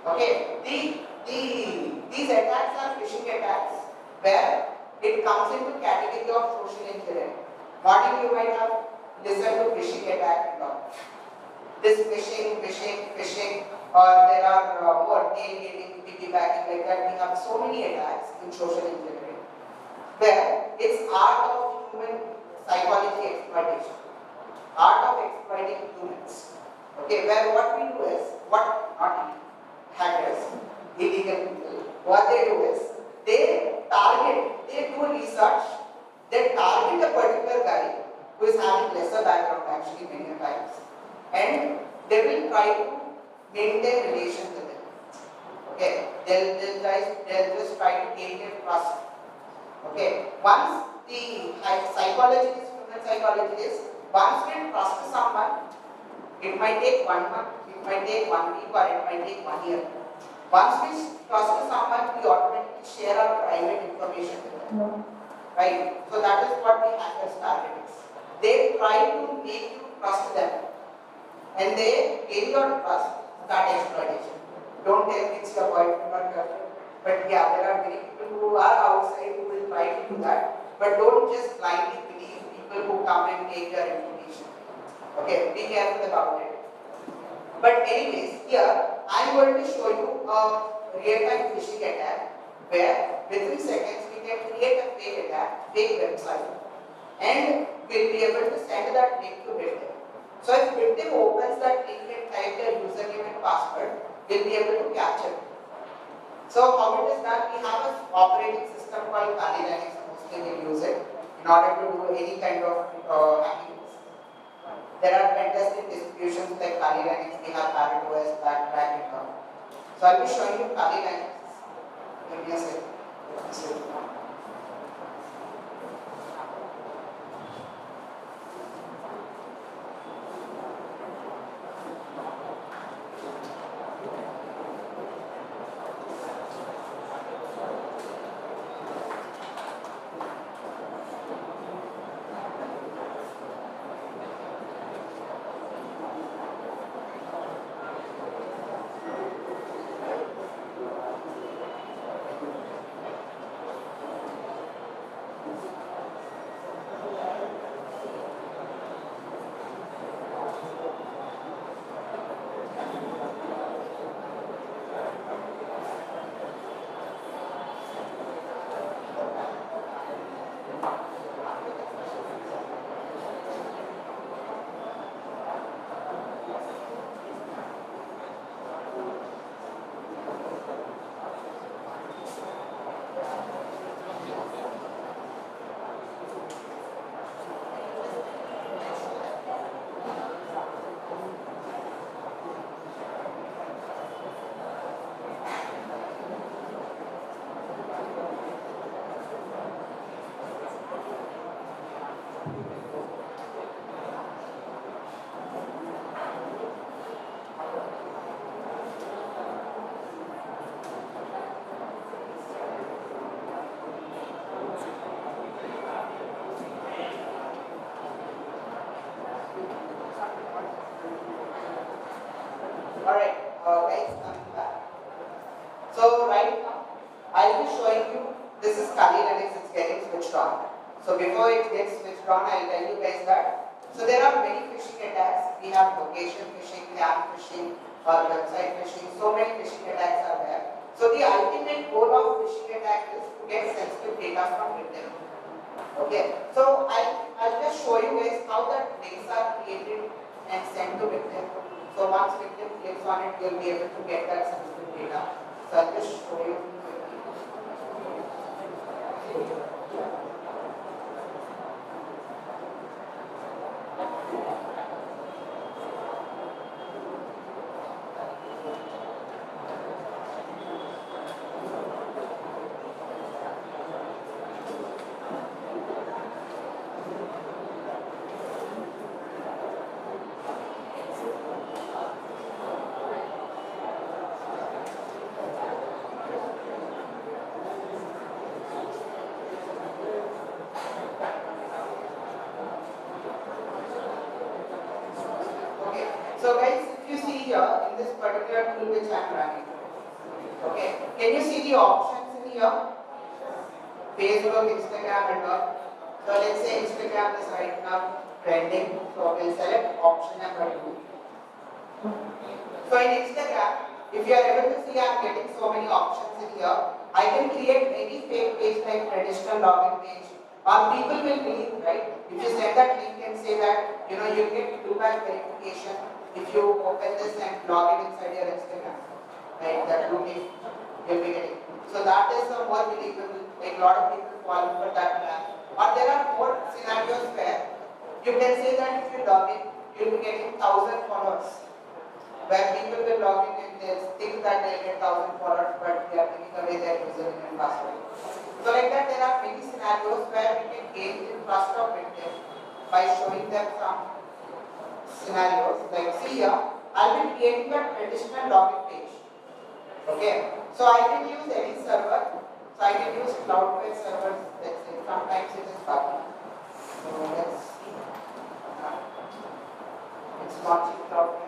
Okay, these attacks are phishing attacks, where it comes into category of social engineering. Morning you might have listened to phishing attack and all. This phishing, or there are more tailgating, piggybacking, like that. We have so many attacks in social engineering, where it's art of human psychology exploitation, art of exploiting humans. Okay, where what we do is, not hackers, illegal people, what they do is, they do research, they target a particular guy who is having lesser background actually many times, and they will try to maintain relations with him. Okay, they'll just try to gain their trust. Okay, once the psychologist is human psychology is once we trust someone, it might take 1 month, it might take 1 week, or it might take 1 year. Once we trust someone, we automatically share our private information with them. Right? So that is what the hackers target is. They try to make you trust them. And they gain your trust, start exploitation. Don't tell me it's your boyfriend or girlfriend. But yeah, there are many people who are outside who will try to do that. But don't just blindly believe people who come and take your information. Okay, be careful about it. But anyways, here I am going to show you a real-time phishing attack where within seconds we can create a fake attack, fake website, and we'll be able to send that link to victim. So if victim opens that link and type their username and password, we'll be able to capture it. So how it is done? We have an operating system called Kali Linux, mostly we use it in order to do any kind of hacking. There are fantastic distributions like Kali Linux, we have Parrot OS, Black, and all. So I'll be showing you Kali Linux. Give me a second. Alright, guys, coming back. So right now, I'll be showing you, this is Kali Linux, it's getting switched on. So before it gets switched on, I'll tell you guys that. So there are many phishing attacks. We have location phishing, cam phishing, or website phishing. So many phishing attacks are there. So the ultimate goal of phishing attack is to get sensitive data from victim. Okay, so I'll just show you guys how that links are created and sent to victim. So once victim clicks on it, you'll be able to get that sensitive data. So I'll just show you quickly. So guys, if you see here in this particular tool which I am running, okay, can you see the options in here? Facebook, Instagram and all. So let's say Instagram is right now trending, so we'll select option number 2. So in Instagram, if you are able to see I am getting so many options in here, I can create any fake page like traditional login page, or people will believe, right? If you send that link and say that, you get 2-back verification if you open this and log in inside your Instagram, right? That routine you'll be getting. So that is the more believable, like a lot of people fall for that trap. Or there are more scenarios where you can say that if you log in, you'll be getting 1,000 followers. Where people will log in and they think that they'll get 1,000 followers, but they are giving away their username and password. So like that, there are many scenarios where we can gain the trust of victim by showing them some scenarios. Like see here, I'll be creating a traditional login page. Okay, so I can use any server. So I can use Cloudflare servers. Let's say sometimes it is buggy. So let's see. It's launching Cloudflare.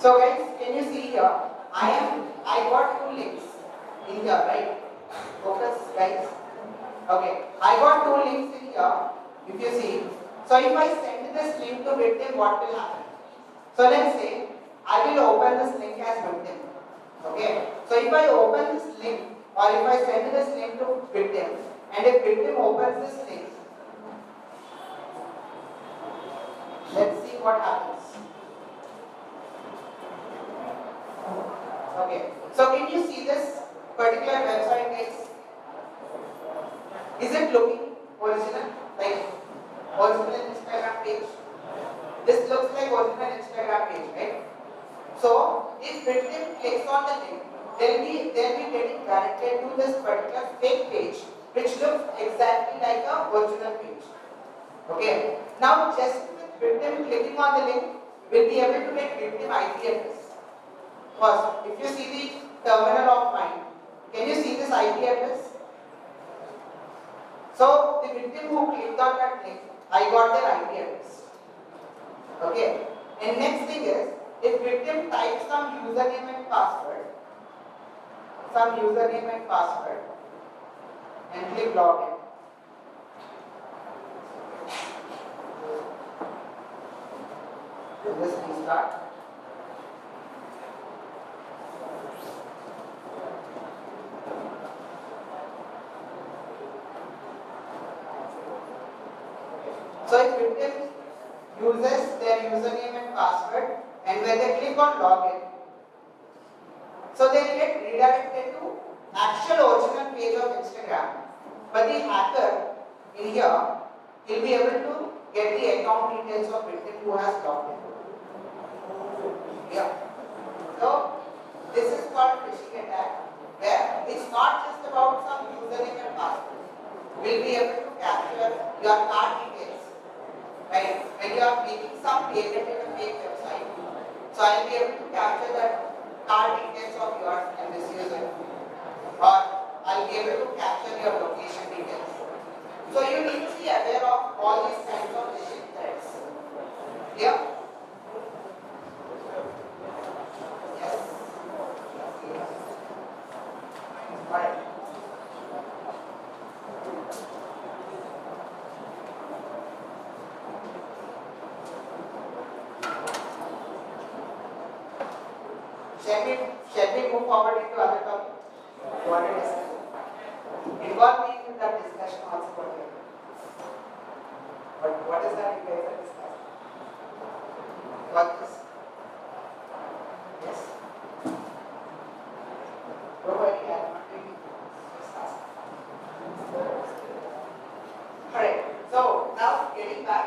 So guys, can you see here? I got two links in here, right? Focus, guys. Okay, I got two links in here. If you see, so if I send this link to victim, what will happen? So let's say I will open this link as victim. Okay. So if I open this link, or if I send this link to victim, and if victim opens this link, let's see what happens. Okay, so can you see this particular website guys? Is it looking original? Like original Instagram page? This looks like original Instagram page, right? So if victim clicks on the link, they'll be getting directed to this particular fake page, which looks exactly like a original page. Okay. Now just with victim clicking on the link, we'll be able to get victim IP address. First, if you see the terminal of mine, can you see this IP address? So, the victim who clicked on that link, I got their IP address. Okay. And next thing is, if victim types some username and password, and click login. This restart. So if victim uses their username and password, and when they click on login, so they get redirected to actual original page of Instagram, but the hacker in here will be able to get the account details of victim who has logged in. Yeah. So this is called phishing attack, where it's not just about some username and password. We'll be able to capture your card details. Right? When you are making some payment in a fake website, so I will be able to capture that card details of yours and misuse it. Or I will be able to capture your location details. So you need to be aware of all these kinds of phishing threats. Clear? Yes. Alright. Shall we move forward into other topic? What it is? Involve me in that discussion also. But what is that you guys are discussing? What is? Yes? Don't worry, I am not doing discuss. Alright, so now getting back,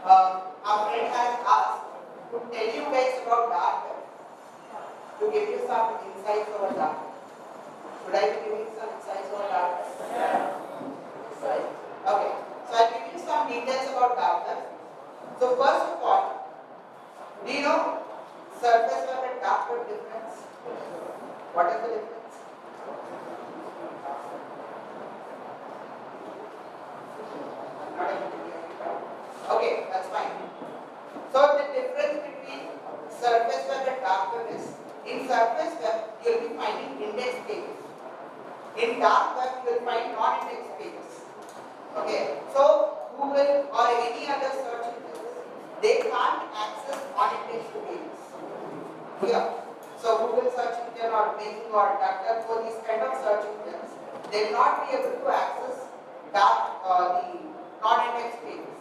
our friend has asked to tell you guys about dark web, to give you some insights over dark web. Should I be giving some insights over dark web? Yeah. Okay, so I'll give you some details about dark web. So first of all, do you know surface web and dark web difference? What is the difference? Not able to hear you. Okay, that's fine. So the difference between surface web and dark web is, in surface web you will be finding index pages. In dark web you will find non-index pages. Okay, so Google or any other search engines, they can't access non-indexed pages. Here, so Google search engine or Bing or DuckDuckGo, these kind of search engines, they will not be able to access the non-indexed pages.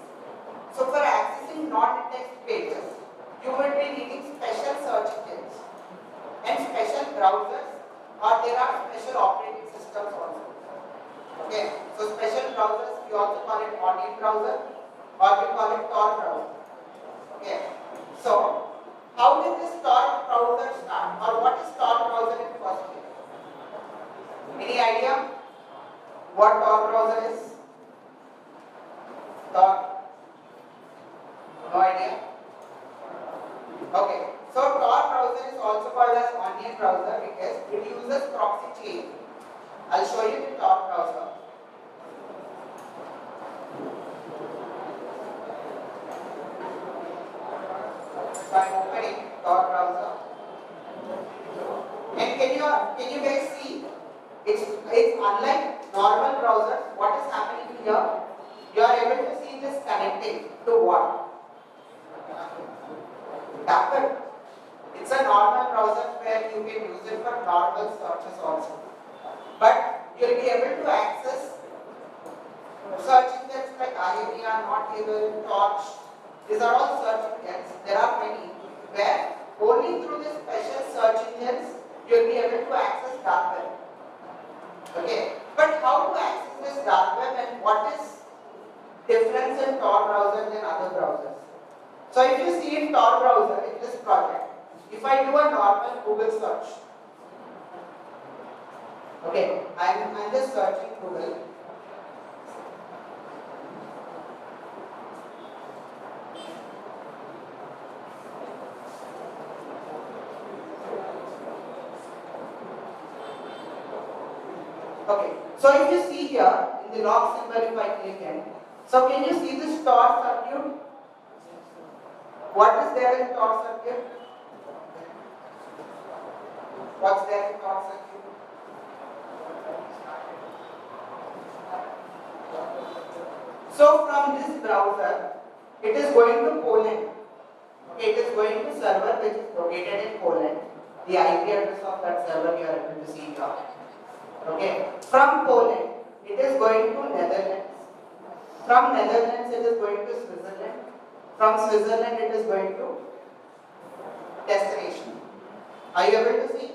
So for accessing non-indexed pages, you will be needing special search engines. and special browsers, or there are special operating systems also. Okay, so special browsers, we also call it Onion browser, or we call it Tor browser. Okay, so how did this Tor browser start, or what is Tor browser in first place? Any idea what Tor browser is? Tor? No idea? Okay, so Tor browser is also called as Onion browser because it uses proxy chain. I'll show you the Tor browser. So I'm opening Tor browser. And can you guys see? It's unlike normal browsers. What is happening here? You are able to see this connecting to what? Dapper. It's a normal browser where you can use it for normal searches also. But you'll be able to access search engines like IABR, Notable, Torch. These are all search engines. There are many where only through these special search engines you'll be able to access dark web. Okay, but how to access this dark web and what is difference in Tor browser than other browsers? So if you see in Tor browser in this project, if I do a normal Google search, okay, I'm just searching Google. Okay, so if you see here in the log symbol, if I click in, so can you see this Tor circuit? What is there in Tor circuit? What's there in Tor circuit? So from this browser, it is going to Poland. Okay, it is going to server which is located in Poland. The IP address of that server you are able to see here. Okay, from Poland, it is going to Netherlands. From Netherlands, it is going to Switzerland. From Switzerland, it is going to destination. Are you able to see?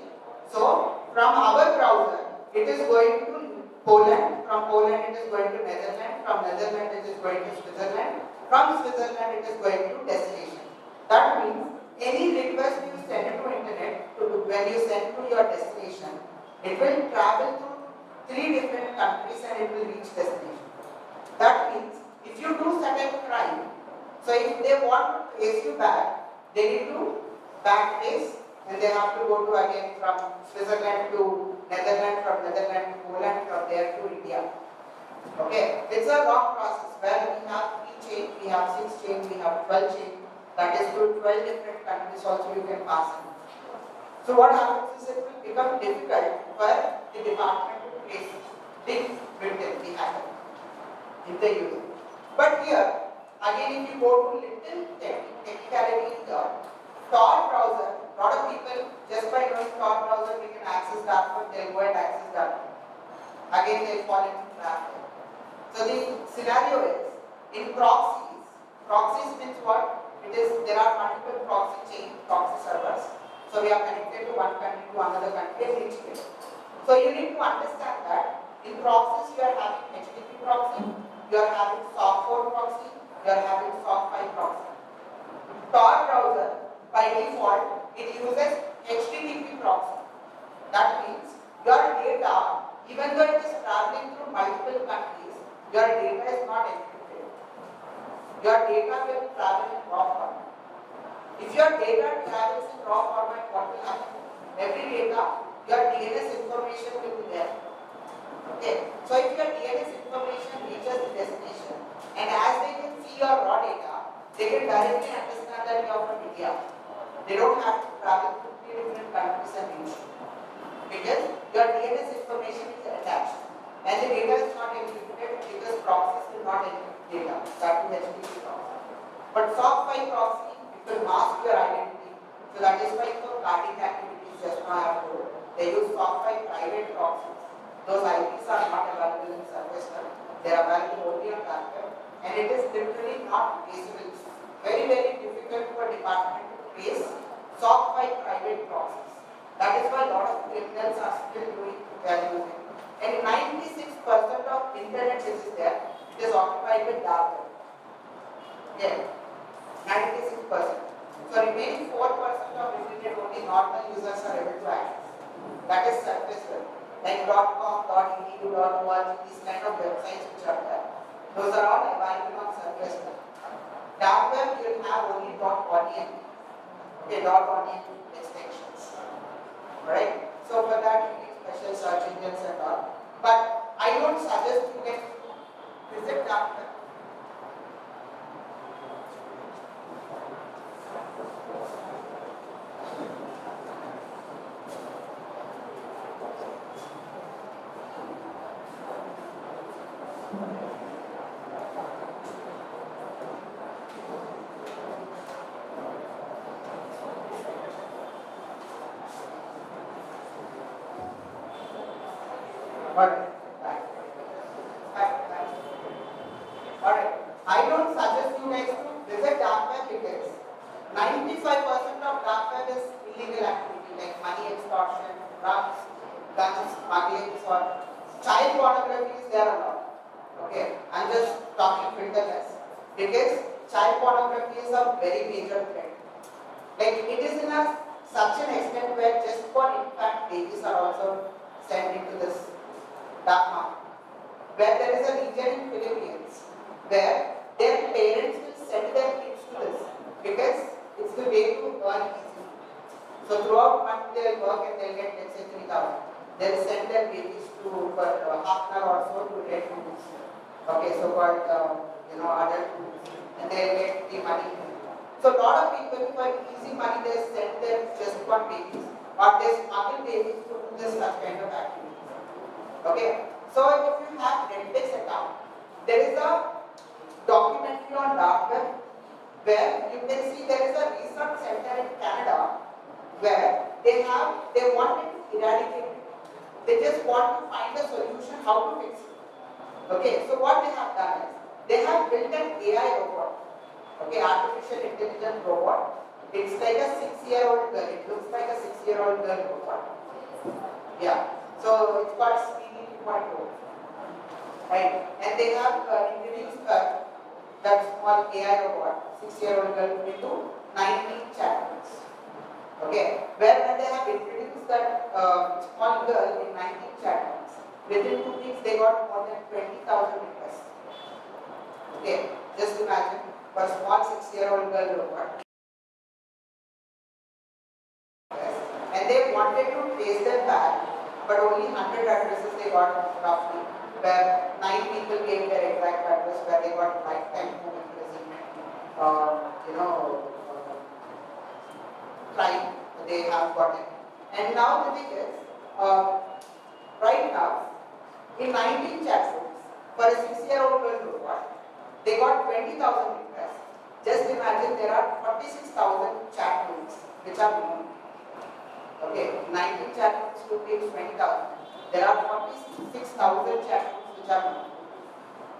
So, from our browser, it is going to Poland. From Poland, it is going to Netherlands. From Netherlands, it is going to Switzerland. From Switzerland, it is going to destination. That means any request you send to internet, when you send to your destination, it will travel through 3 different countries and it will reach destination. That means if you do certain crime, so if they want to trace you back, they need to backtrace and they have to go to again from Switzerland to Netherlands, from Netherlands to Poland, from there to India. Okay, it's a long process where we have 3 chain, we have 6 chain, we have 12 chain. That is to 12 different countries also you can pass in. So what happens is it will become difficult for the department to trace the victim, the hacker, if they use it. But here, again if you go to little technicality in the Tor browser, a lot of people just by knowing Tor browser we can access dark web, they'll go and access dark web. Again they'll fall into trap. So the scenario is, in proxies means what? It is, there are multiple proxy servers. So we are connected to one country to another country and reaching it. So you need to understand that in proxies you are having HTTP proxy, you are having SOC4 proxy, you are having SOC5 proxy. Tor browser by default it uses HTTP proxy. That means your data, even though it is traveling through multiple countries, your data is not encrypted. Your data will travel in raw format. If your data travels in raw format, what will happen? Every data, your DNS information will be there. Okay. So if your DNS information reaches the destination, and as they can see your raw data, they can directly understand that you are from India. They don't have to travel to 3 different countries and reach you. Because your DNS information is attached. And the data is not encrypted because proxies will not encrypt data. That is HTTP proxy. But SOC5 proxy, to mask your identity. So that is why for carding activities, just now I have told, they use SOC5 private proxies. Those IPs are not available in service web. They are available only on dark web. And it is literally not traceable. Very, very difficult for department to trace SOC5 private proxies. That combined with dark web. Okay, 96%. So remaining 4% of internet only normal users are able to access. That is surface web. Like .com, .edu, .org, these kind of websites which are there. Those are all available on surface web. Dark web you will have only .onion. Okay, .onion extensions. Alright? So for that you need special search engines and all. But I don't suggest you get visit dark web. Alright, I don't suggest you guys to visit dark web because 95% of dark web is illegal activity like money extortion, drugs, guns, smuggling, or child pornography is there a lot. Okay, I'm just talking filterless because child pornography is a very major threat. Like it is in a such an extent where just for infant babies are also sent into this dark market. Where there is a region in Philippines where their parents will send their kids to this because it's the way to earn easily. So throughout month they will work and they'll get let's say 3,000. They'll send their babies to for half an hour or so to get foods. Okay, so called adult foods, and they'll get the money. So a lot of people for easy money they send their just born babies or they smuggle babies to do this such kind of activities. Okay. So if you have Netflix account, there is a documentary on dark web where you can see there is a research center in Canada where they wanted to eradicate it. They just want to find a solution how to fix it. Okay, so what they have done is they have built an AI robot. Okay, artificial intelligence robot. It's like a 6-year-old girl. It looks like a 6-year-old girl robot. Yeah. So it's called Speedy 2.0. Right? And they have introduced that small AI robot, 6-year-old girl, into 90 chapters. Okay? Where when they have introduced that small girl in 19 chapters, within 2 weeks they got more than 20,000 requests. Okay? Just imagine, for a small 6-year-old girl robot. And they wanted to trace them back, but only 100 addresses they got roughly, where 9 people gave their exact address, where they got lifetime home imprisonment, crime they have gotten. And now the thing is, right now, in 19 chat rooms, for a 6-year-old girl robot, they got 20,000 requests. Just imagine there are 46,000 chat rooms which are known. Okay, 19 chat rooms to reach 20,000. There are 46,000 chat rooms which are known.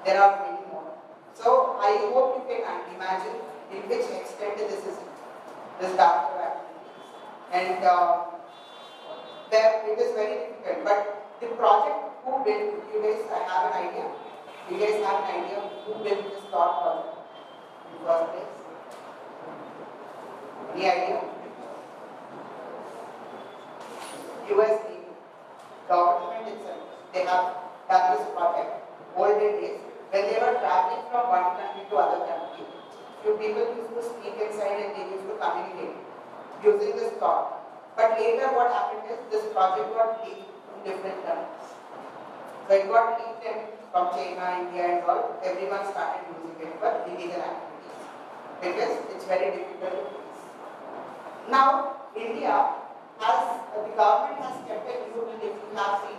There are many more. So I hope you can imagine in which extent this is this dark web activities. And there it is very difficult. But the project who built, you guys have an idea? You guys have an idea who built this thought project in the first place? Any idea? US Navy, government itself, they have done this project. Olden days, when they were traveling from one country to other country, few people used to speak inside and they used to communicate using this thought. But later what happened is this project got leaked in different countries. So it got leaked from China, India and all. Everyone started using it for illegal activities because it's very difficult to trace. Now, India the government has kept a new rule, if you have seen,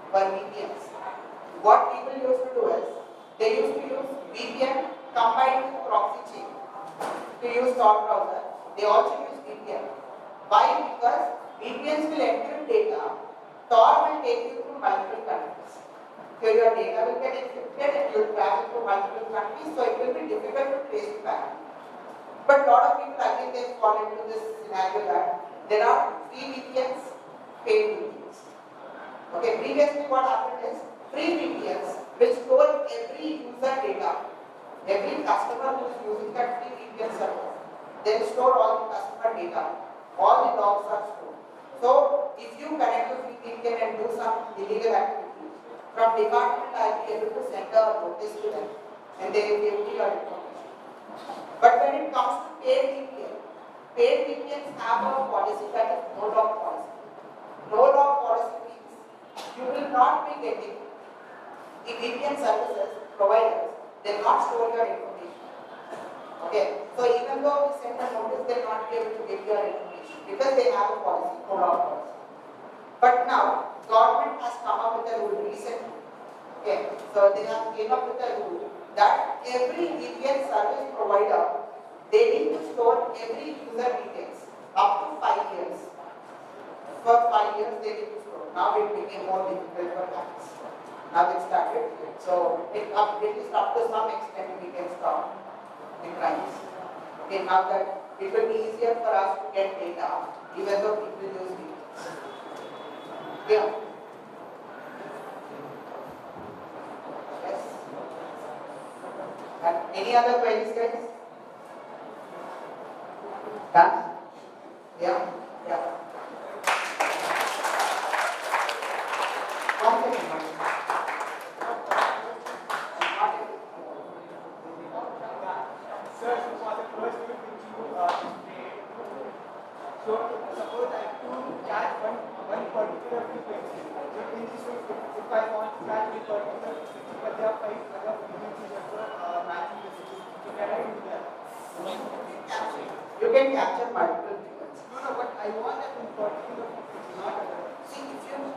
for VPNs. What people used to do is, they used to use VPN combined with proxy chain to use Tor browser. They also use VPN. Why? Because VPNs will encrypt data, Tor will take you through multiple countries. So your data will get encrypted and you will travel through multiple countries, so it will be difficult to trace it back. But a lot of people, again, they fall into this scenario that there are free VPNs, paid VPNs. Okay, previously what happened is free VPNs will store every user data customer who is using that free VPN server, they'll store all the customer data. All the logs are stored. So if you connect to free VPN and do some illegal activity, from department I'll be able to send a notice to them and they will give me your information. But when it comes to paid VPNs have a policy that is no log policy. No log policy means you will not be getting the VPN services providers, they will not store your information. Okay, so even though we send a notice, they will not be able to get your information because they have a policy, no log policy. But now, government has come up with a rule recently. Okay, so they have came up with a rule that every VPN service provider, they need to store every user details up to 5 years. For 5 years they need to store. Now it became more difficult for hackers. Now it started. So it is up to some extent we can stop the crimes. Okay, now that it will be easier for us to get data even though people use VPNs. Yeah. Yes. And any other queries, guys? Done? Yeah? Yeah. Sir, for the first week which you made, so suppose I have to catch one particular frequency. So in this way, if I want to catch a particular frequency, but there are 5 other frequencies also matching the system, so can I do that? You can capture multiple frequencies. No, but I want that in particular frequency, not other. See,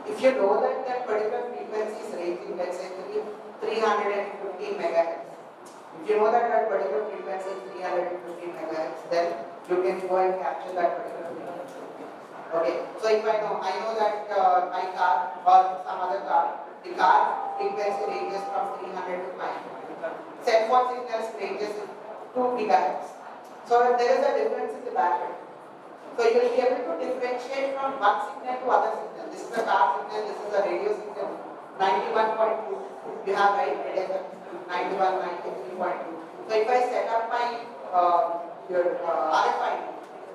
if you know that that particular frequency is ranging, let's say 315 megahertz. If you know that that particular frequency is 315 megahertz, then you can go and capture that particular frequency. Okay, so if I know that my car or some other car, the car frequency ranges from 300 to 500. Cell phone signals ranges 2 gigahertz. So there is a difference in the bandwidth. So you will be able to differentiate from one signal to other signal. This is a car signal, this is a radio signal. 91.2, you have right, radio 91, 93.2. So if I set up my RFID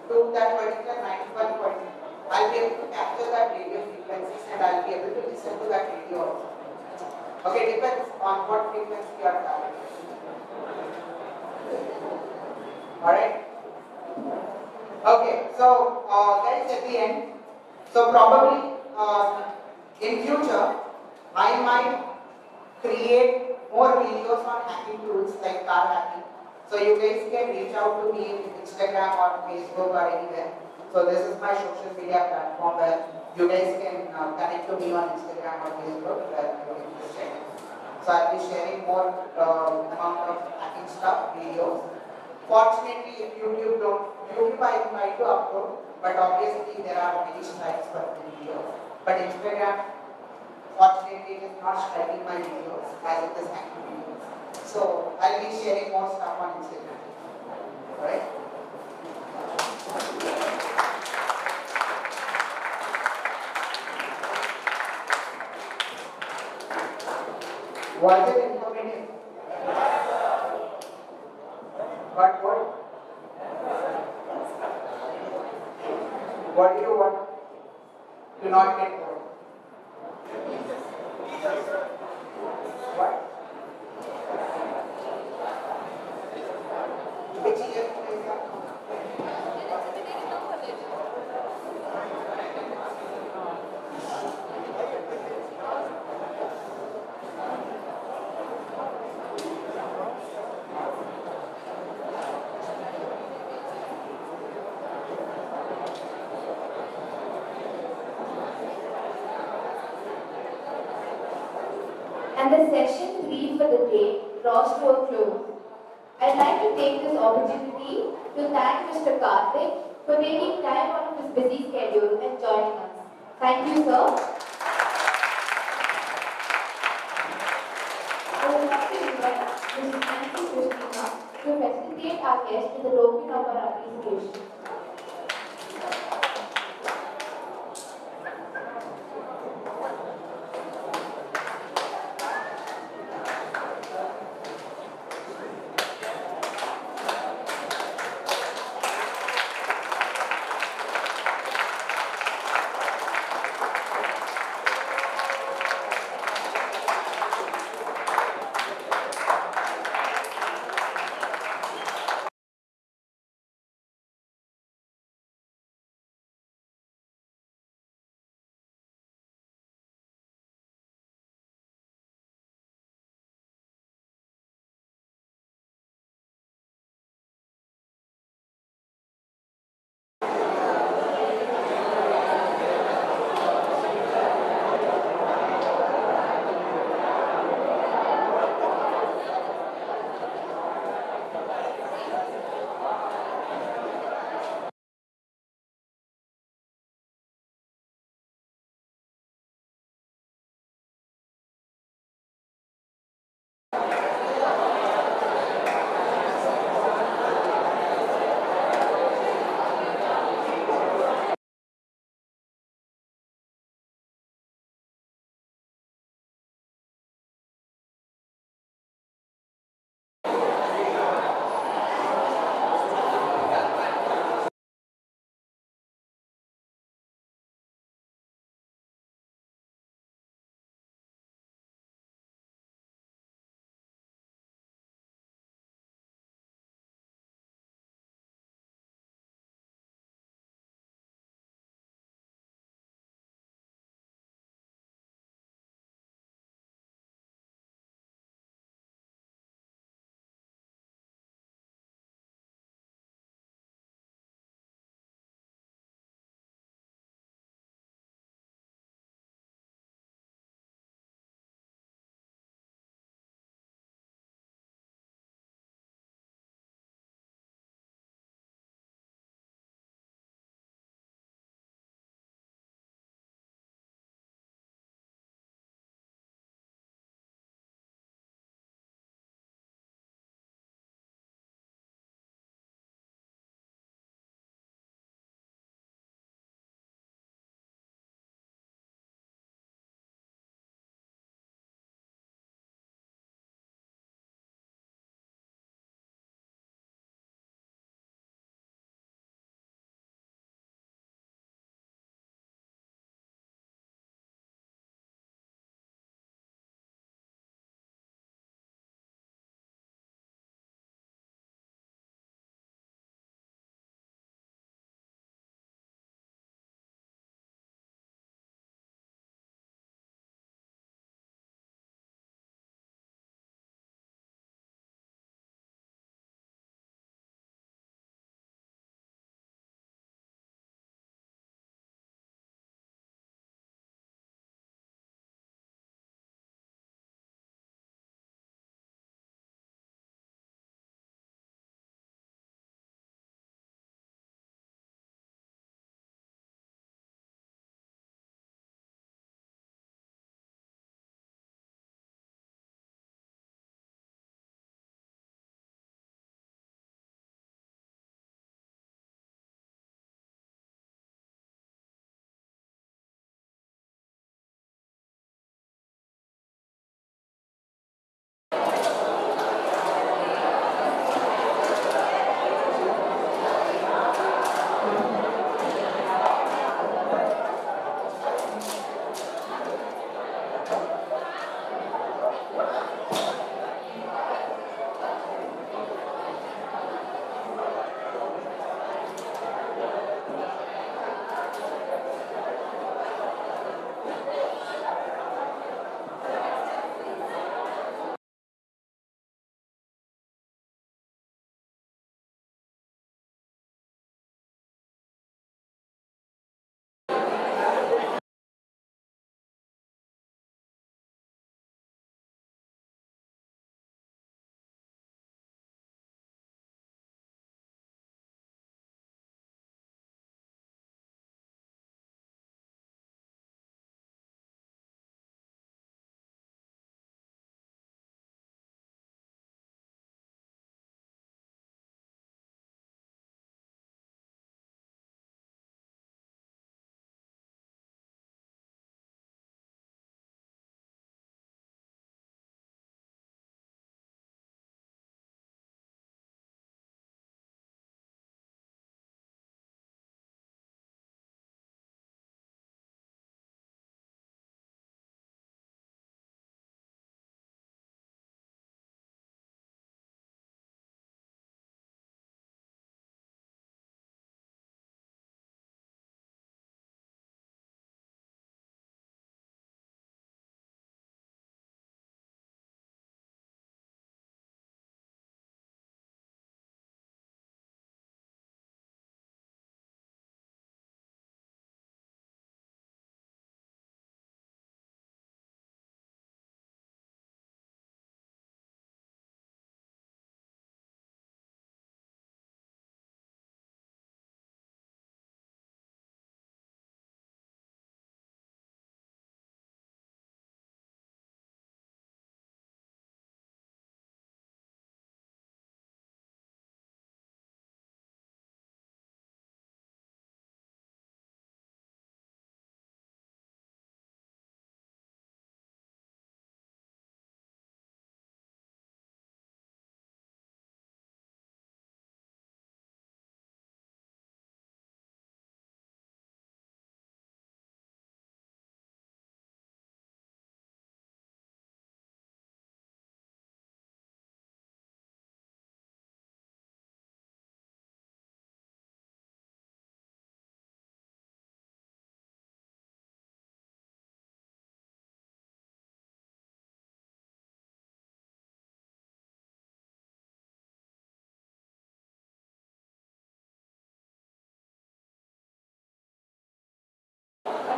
to that particular 91.2, I'll be able to capture that radio frequencies and I'll be able to listen to that radio also. Okay, depends on what frequency you are targeting. Alright? Okay, so guys, at the end, so probably in future, I might create more videos on hacking tools like car hacking. So you guys can reach out to me in Instagram or Facebook or anywhere. So this is my social media platform where you guys can connect to me on Instagram or Facebook where you're interested. So I'll be sharing more amount of hacking stuff, videos. Fortunately, YouTube I try to upload, but obviously there are many strikes for the videos. But Instagram, fortunately, it is not striking my videos as it is hacking videos. So I'll be sharing more stuff on Instagram. Alright? Was it informative? But what do you want to not get bored? What? Which year is that? And the session 3 for the day draws to a close. I'd like to take this opportunity to thank Mr. Karthik for taking time out of his busy schedule and joining us. Thank you, sir. I would like to invite Mrs. Nancy Christina to facilitate our guests with a token of our appreciation.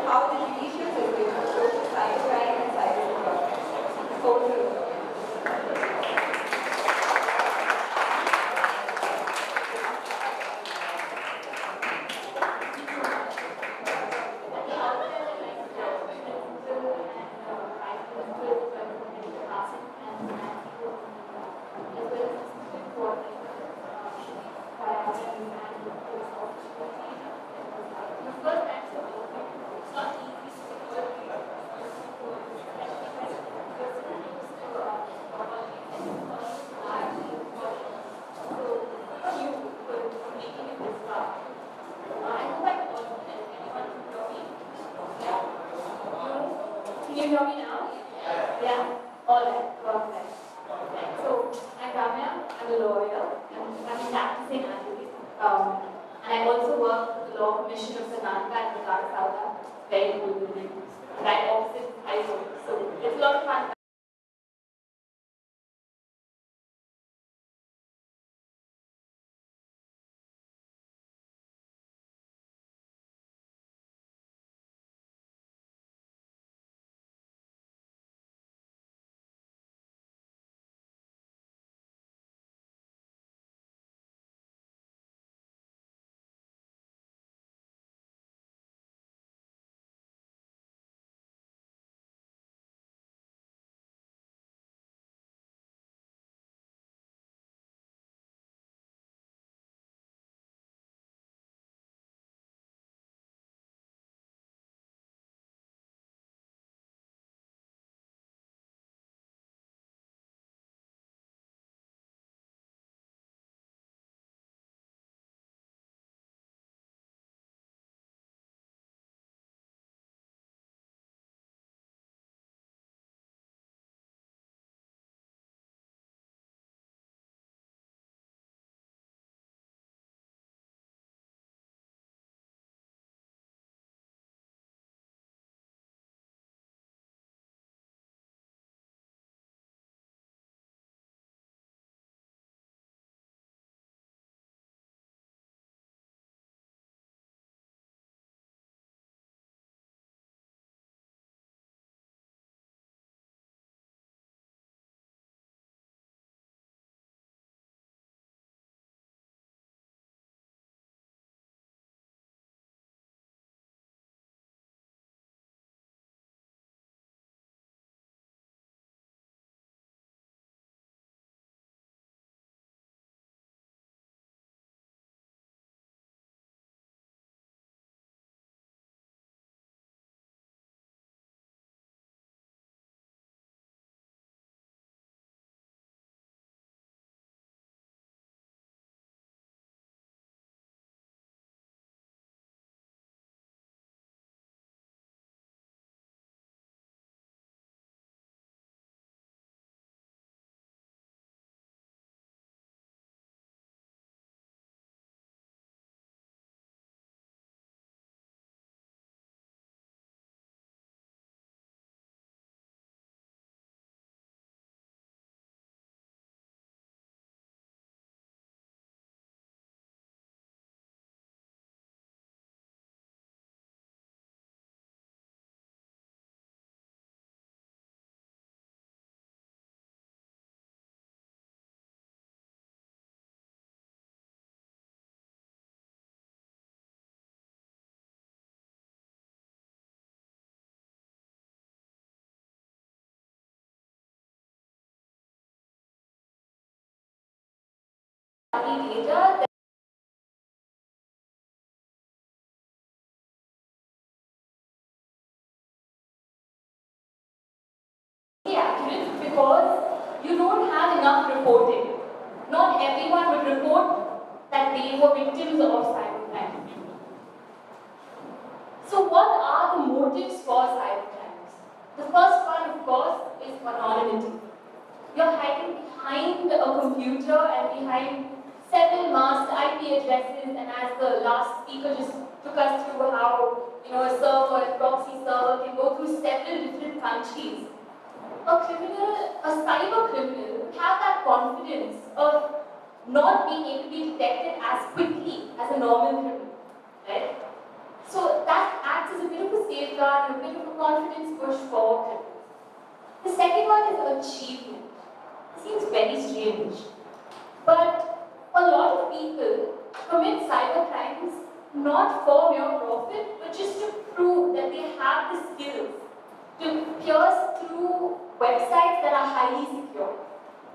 how the judicial system approaches cybercrime and cybersecurity. Over to you. Can you hear me now? Yeah? Alright, perfect. So, I'm Ramya, I'm a lawyer, and I'm a practicing advocate. And I also work with the Law Commission of Karnataka and Saga. Very good building. Right opposite high school. So, it's a lot of fun. Data accurate because you don't have enough reporting. Not everyone would report that they were victims of cybercrime. So what are the motives for cybercrimes? The first one, of course, is anonymity. You're hiding behind a computer and behind several masked IP addresses, and as the last speaker just took us through how a server, a proxy server can go through several different countries. A cyber criminal have that confidence of not being able to be detected as quickly as a normal criminal, right? So that acts as a bit of a safeguard and a bit of a confidence push for criminals. The second one is achievement. It seems very strange, but a lot of people commit cyber crimes not for mere profit, but just to prove that they have the skills to pierce through websites that are highly secure.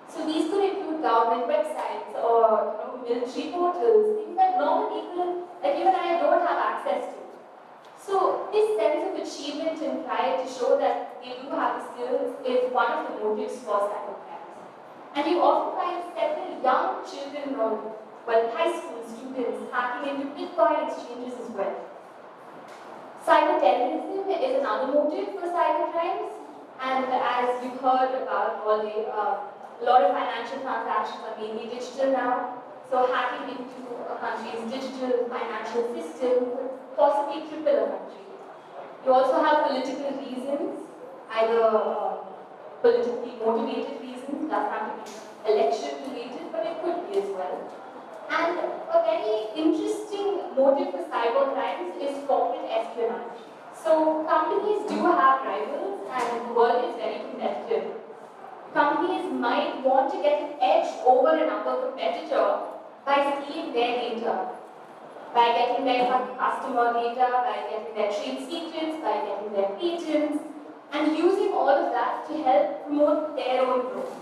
So these could include government websites or military portals, things that normal people like you and I don't have access to. So this sense of achievement and pride to show that they do have the skills is one of the motives for cybercrimes. And you often find several young children or high school students hacking into Bitcoin exchanges as well. Cyber-terrorism is another motive for cybercrimes, and as you've heard about all the a lot of financial transactions are mainly digital now, so hacking into a country's digital financial system could possibly cripple a country. You also have political reasons, either politically motivated reasons, doesn't have to be election related, but it could be as well. And a very interesting motive for cyber crimes is corporate espionage. So companies do have rivals and the world is very competitive. Companies might want to get an edge over another competitor by stealing their data, by getting their customer data, by getting their trade secrets, by getting their patents, and using all of that to help promote their own growth.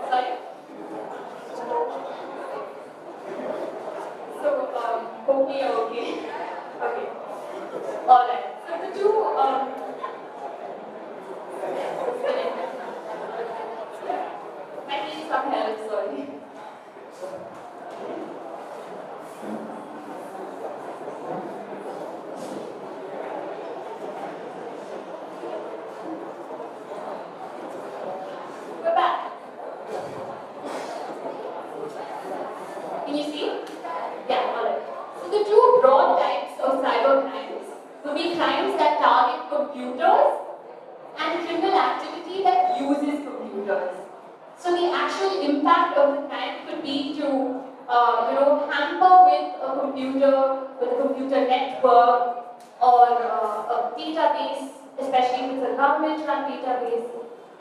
Sorry? Okay. Alright. So the two, I need some help, sorry. We're back. Can you see? Yeah, alright. So the two broad types of cyber crimes would be crimes that target computers and criminal activity that uses computers. So the actual impact of the crime could be to, hamper with a computer network or a database, especially if it's a government-run database.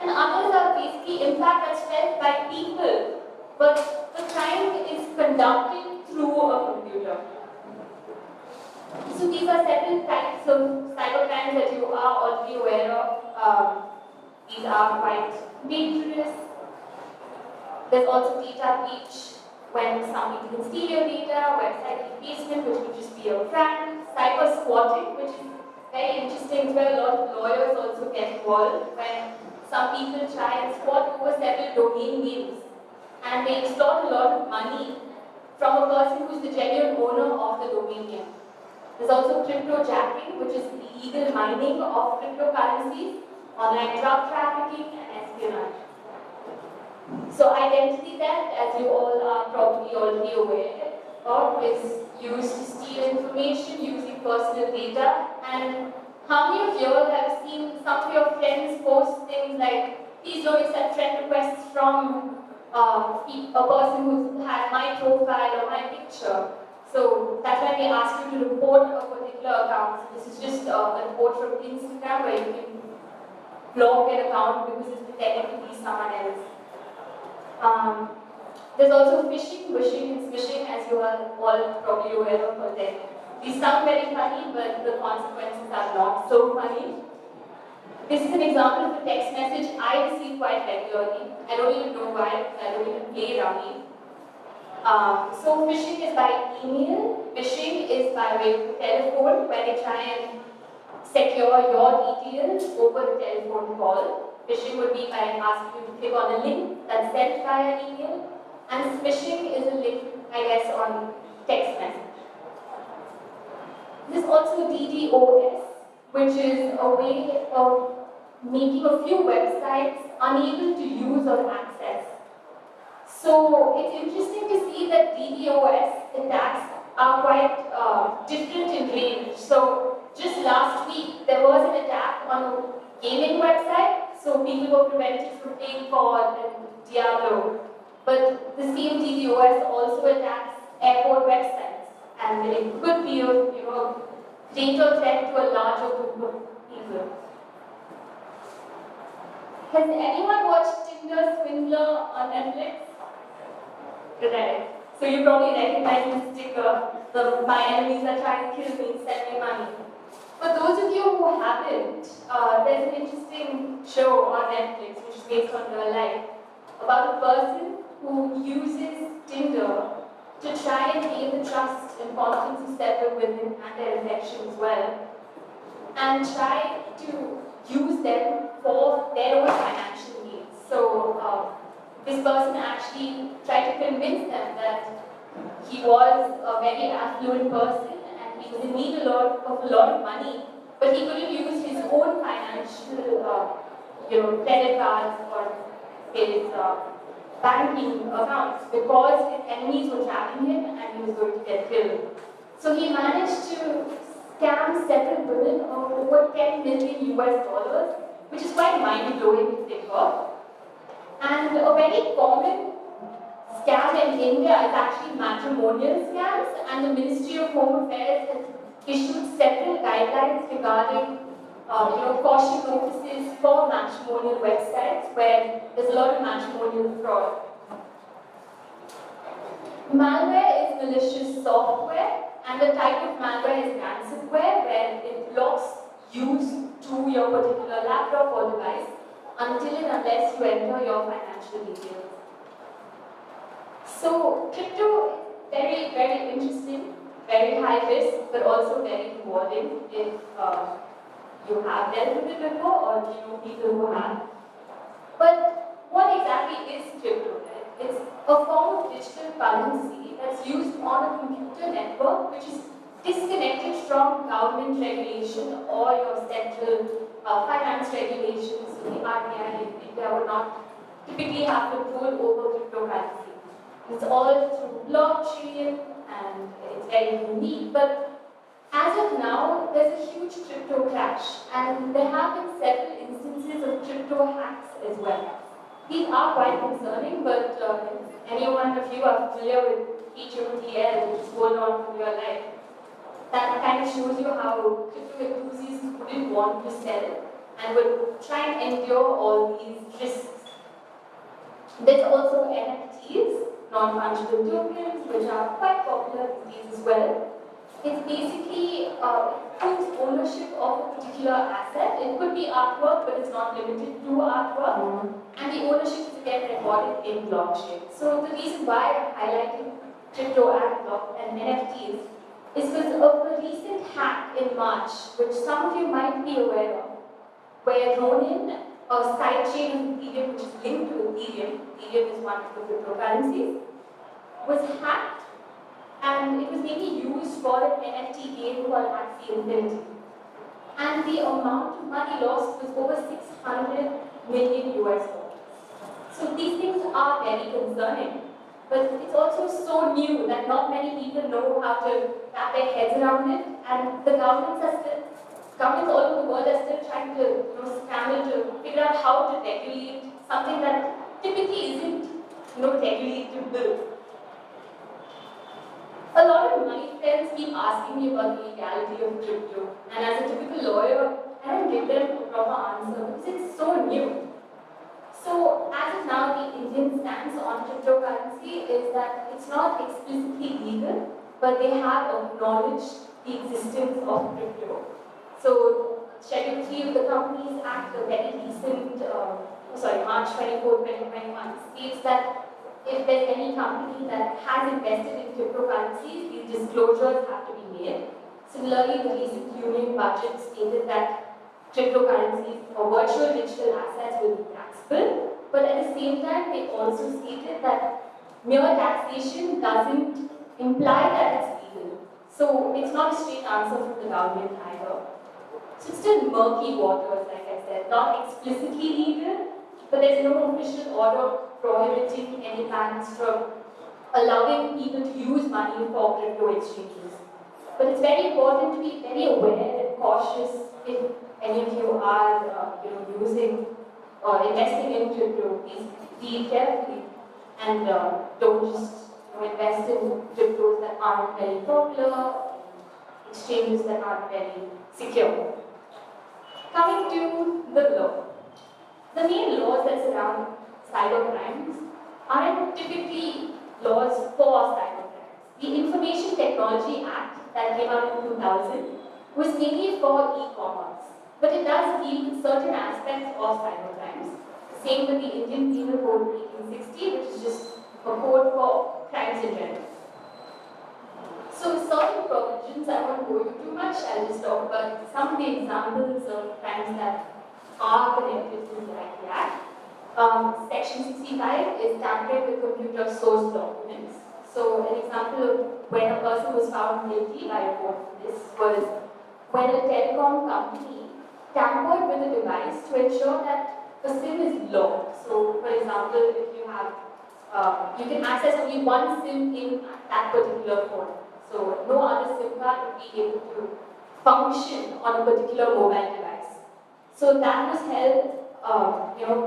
And others are basically impact that's felt by people, but the crime is conducted through a computer. So these are several types of cybercrimes that you are already aware of. These are quite dangerous. There's also data breach, when some people can steal your data, website defacement, which could just be a prank, cyber squatting, which is very interesting, where a lot of lawyers also get involved, when some people try and squat over several domain names, and they extort a lot of money from a person who's the genuine owner of the domain name. There's also cryptojacking, which is illegal mining of cryptocurrencies, online drug trafficking, and espionage. So identity theft, as you all are probably already aware of, is used to steal information using personal data. And how many of you all have seen some of your friends post things like, please don't accept friend requests from a person who had my profile or my picture. So that's why they ask you to report a particular account. So this is just a report from Instagram where you can block an account because it's pretending to be someone else. There's also phishing, wishing and smishing, as you are all probably aware of. But these sound very funny, but the consequences are not so funny. This is an example of a text message I receive quite regularly. I don't even know why, because I don't even play Rummy. So phishing is by email, phishing is by way of telephone, where they try and secure your details over a telephone call. Phishing would be by asking you to click on a link that's sent via email, and smishing is a link, I guess, on text message. There's also DDoS, which is a way of making a few websites unable to use or access. So it's interesting to see that DDoS attacks are quite different in range. So just last week, there was an attack on a gaming website. So So people were prevented from playing COD and Diablo. But the same DDoS also attacks airport websites, and it could be a greater threat to a larger group of people. Has anyone watched Tinder Swindler on Netflix? Right. So you probably recognize the sticker, my enemies are trying to kill me, send me money. For those of you who haven't, there's an interesting show on Netflix which is based on real life about a person who uses Tinder to try and gain the trust and confidence of several women and their affection as well, and try to use them for their own financial needs. So this person actually tried to convince them that he was a very affluent person and he was in need of a lot of money, but he couldn't use his own financial, credit cards or his banking accounts because his enemies were trapping him and he was going to get killed. So he managed to scam several women of over $10 million US, which is quite mind-blowing to think of. And a very common scam in India is actually matrimonial scams, and the Ministry of Home Affairs has issued several guidelines regarding caution notices for matrimonial websites where there's a lot of matrimonial fraud. Malware is malicious software, and the type of malware is ransomware, where it blocks use to your particular laptop or device until and unless you enter your financial details. So crypto, very, very interesting, very high risk, but also very rewarding if you have dealt with it before or you know people who have. But what exactly is crypto? It's a form of digital currency that's used on a computer network which is disconnected from government regulation or your central finance regulations. So the RBI in India would not typically have control over cryptocurrency. It's all through blockchain and it's very unique. But as of now, there's a huge crypto crash, and there have been several instances of crypto hacks as well. These are quite concerning, but if any one of you are familiar with HMTL, which is going on in your life, that kind of shows you how crypto enthusiasts wouldn't want to sell and would try and endure all these risks. There's also NFTs, non-fungible tokens, which are quite popular these days as well. It's basically whose ownership of a particular asset. It could be artwork, but it's not limited to artwork. And the ownership is again recorded in blockchain. So the reason why I'm highlighting crypto and NFTs is because of a recent hack in March, which some of you might be aware of, where Ronin, a sidechain of Ethereum, which is linked to Ethereum is one of the cryptocurrencies, was hacked, and it was mainly used for an NFT game called Axie Infinity. And the amount of money lost was over 600 million US dollars. So these things are very concerning. But it's also so new that not many people know how to wrap their heads around it, and the governments all over the world are still trying to scramble to figure out how to regulate something that typically isn't regulatable. A lot of my friends keep asking me about the legality of crypto, and as a typical lawyer, I don't give them a proper answer because it's so new. So, as of now, the Indian stance on cryptocurrency is that it's not explicitly legal, but they have acknowledged the existence of crypto. So, Schedule 3 of the Companies Act, a very recent, March 24, 2021, states that if there's any company that has invested in cryptocurrencies, these disclosures have to be made. Similarly, the recent union budget stated that cryptocurrencies or virtual digital assets will be taxable, but at the same time, they also stated that mere taxation doesn't imply that it's legal. So it's not a straight answer from the government either. So it's still murky waters, like I said, not explicitly legal, but there's no official order prohibiting any banks from allowing people to use money for crypto exchanges. But it's very important to be very aware and cautious if any of you are using investing in crypto, please read carefully and don't just invest in cryptos that aren't very popular, exchanges that aren't very secure. Coming to the law. The main laws that surround cyber crimes aren't typically laws for cyber crimes. The Information Technology Act that came out in 2000 was mainly for e-commerce, but it does deal with certain aspects of cyber crimes. Same with the Indian Penal Code 1860, which is just a code for crimes in general. So certain provisions, I won't go into too much, I'll just talk about some of the examples of crimes that are connected to the IT Act. Section 65 is tampered with computer source documents. So an example of when a person was found guilty by a court for this was when a telecom company tampered with a device to ensure that a SIM is locked. So for example, if you have, you can access only one SIM in that particular phone. So no other SIM card would be able to function on a particular mobile device. So that was held,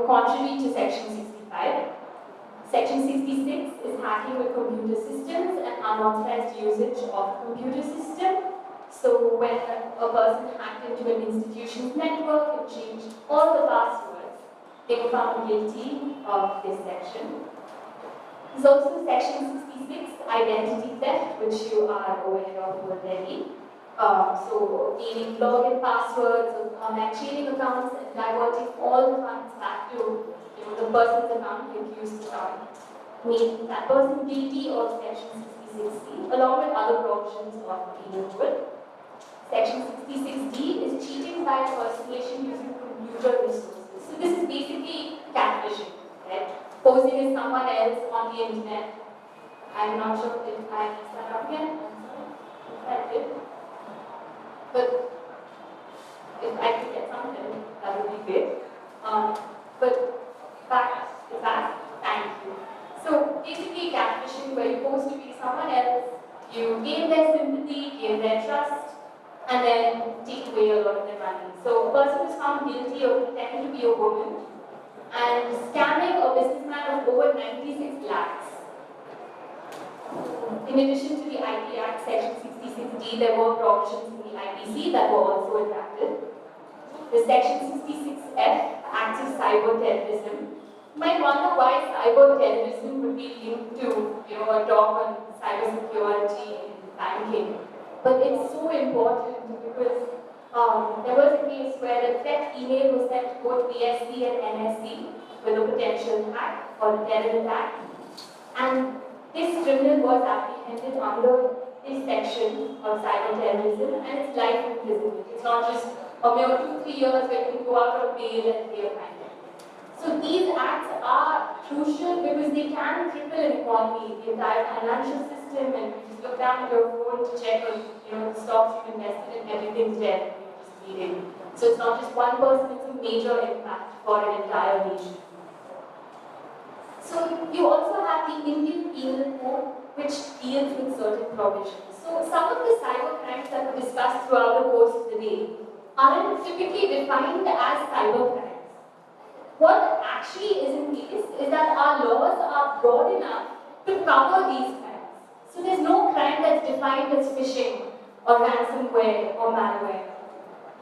contrary to Section 65. Section 66 is hacking with computer systems and unauthorized usage of computer system. So when a person hacked into an institution's network and changed all the passwords, they were found guilty of this section. There's also Section 66, identity theft, which you are aware of already. So obtaining login passwords, cheating accounts, and diverting all the funds back to the person's account the accused made that person guilty of Section 66C, along with other provisions of the penal code. Section 66D is cheating by impersonation using computer resources. So this is basically catfishing, right? Posing as someone else on the internet. I'm not sure if I messed that up yet. I did. But if I could get something, that would be great. But back, thank you. So basically catfishing where you pose to be someone else, you gain their sympathy, gain their trust, and then take away a lot of their money. So a person is found guilty of pretending to be a woman and scamming a businessman of over 96 lakhs. In addition to the IT Act, Section 66D, there were provisions in the IPC that were also adapted. The Section 66F, Acts of Cyber Terrorism. You might wonder why cyber terrorism would be linked to, a talk on cyber security and banking. But it's so important because there was a case where a threat email was sent to both PSC and NSC with a potential hack or a terror attack. And this criminal was apprehended under this section of cyber terrorism and it's life imprisonment. It's not just a mere 2-3 years where you can go out on bail and pay a fine. So these acts are crucial because they can cripple an economy, the entire financial system, and you just look down at your phone to check on the stocks you've invested in, everything's dead, you're just bleeding. So it's not just one person, it's a major impact for an entire nation. So you also have the Indian Penal Code, which deals with certain provisions. So some of the cyber crimes that were discussed throughout the course of the day aren't typically defined as cyber crimes. What actually is in place is that our laws are broad enough to cover these crimes. So there's no crime that's defined as phishing or ransomware or malware.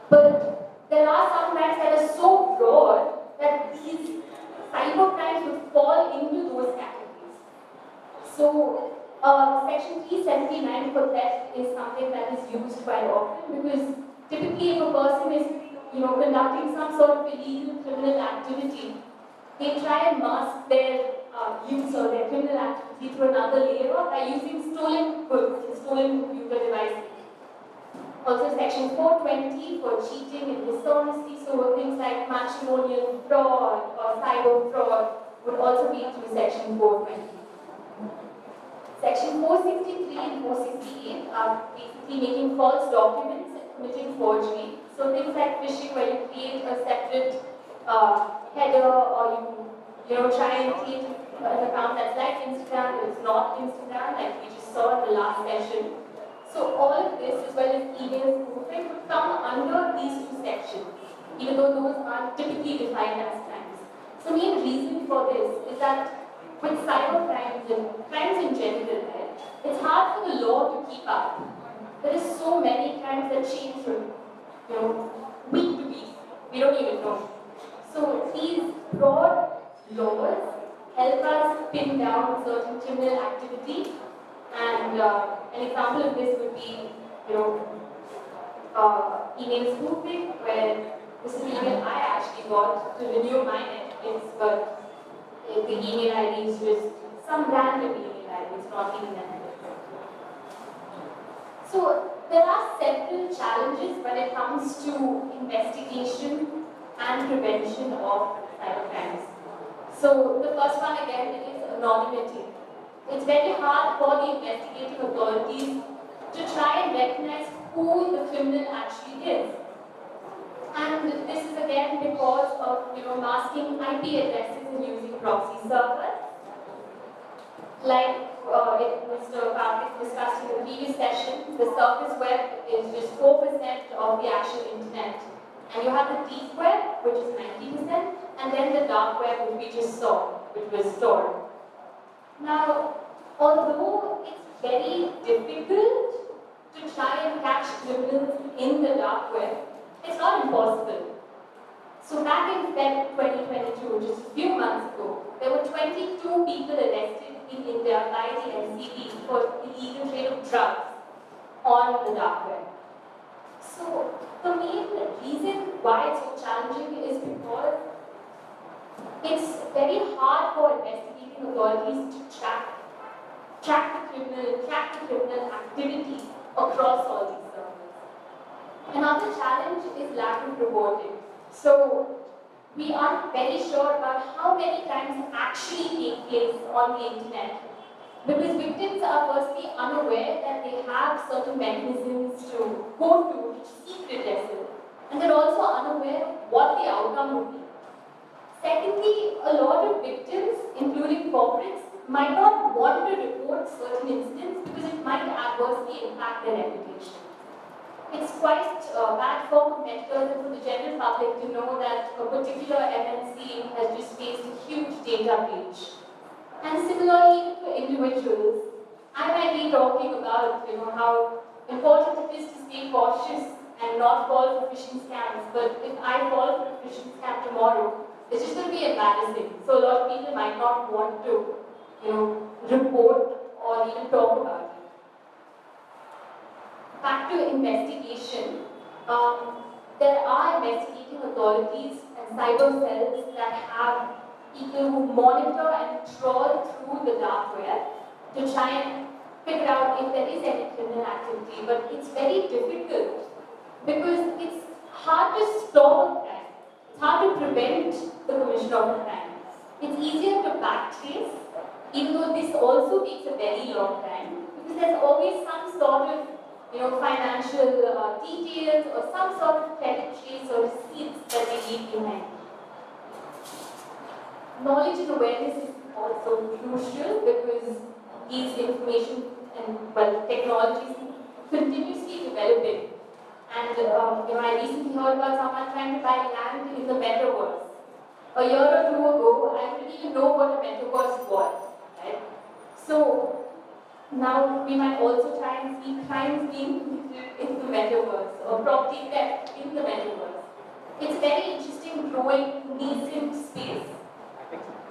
But there are some crimes that are so broad that these cyber crimes would fall into those categories. So Section 379 for theft is something that is used quite often because typically if a person is conducting some sort of illegal criminal activity, they try and mask their use or their criminal activity to another layer by using stolen goods, stolen computer devices. Also Section 420 for cheating and dishonesty, so things like matrimonial fraud or cyber fraud would also be through Section 420. Section 463 and 468 are basically making false documents and committing forgery. So things like phishing where you create a separate header or you try and create an account that's like Instagram but it's not Instagram like we just saw in the last session. So all of this as well as email spoofing would come under these two sections even though those aren't typically defined as crimes. So main reason for this is that with cyber crimes and crimes in general, right, it's hard for the law to keep up. There is so many crimes that change from, week to week. We don't even know. So these broad laws help us pin down certain criminal activity. And an example of this would be, email spoofing, where this is an email I actually got to renew my Netflix, but the email ID is just some random email ID, it's not even Netflix. So there are several challenges when it comes to investigation and prevention of cybercrimes. So the first one again is anonymity. It's very hard for the investigating authorities to try and recognize who the criminal actually is. And this is again because of masking IP addresses and using proxy servers. Like Mr. Karthik discussed in the previous session, the surface web is just 4% of the actual internet. And you have the deep web, which is 90%, and then the dark web, which we just saw, which was stored. Now, although it's very difficult to try and catch criminals in the dark web, it's not impossible. So back in Feb 2022, just a few months ago, there were 22 people arrested in India by the NCB for illegal trade of drugs on the dark web. So the main reason why it's so challenging is because it's very hard for investigating authorities to track the criminal activity across all these servers. Another challenge is lack of reporting. So we aren't very sure about how many crimes actually take place on the internet, because victims are firstly unaware that they have certain mechanisms to go to seek redressal, and they're also unaware of what the outcome would be. Secondly, a lot of victims, including corporates, might not want to report certain incidents because it might adversely impact their reputation. It's quite bad for competitors and for the general public to know that a particular MNC has just faced a huge data breach. And similarly, for individuals, I might be talking about how important it is to stay cautious and not fall for phishing scams. But if I fall for a phishing scam tomorrow, it's just going to be embarrassing. So a lot of people might not want to, report or even talk about it. Back to investigation, there are investigating authorities and cyber cells that have people who monitor and trawl through the dark web to try and figure out if there is any criminal activity. But it's very difficult because it's hard to stop a crime. It's hard to prevent the commission of a crime. It's easier to backtrace, even though this also takes a very long time, because there's always some sort of financial details or some sort of credit trace or receipts that they leave behind. Knowledge and awareness is also crucial because these information and technologies continuously developing. And I recently heard about someone trying to buy land in the metaverse. A year or two ago, I didn't even know what a metaverse was. Right? So now we might also try and see crimes being committed in the metaverse or property theft in the metaverse. It's a very interesting, growing, nascent space.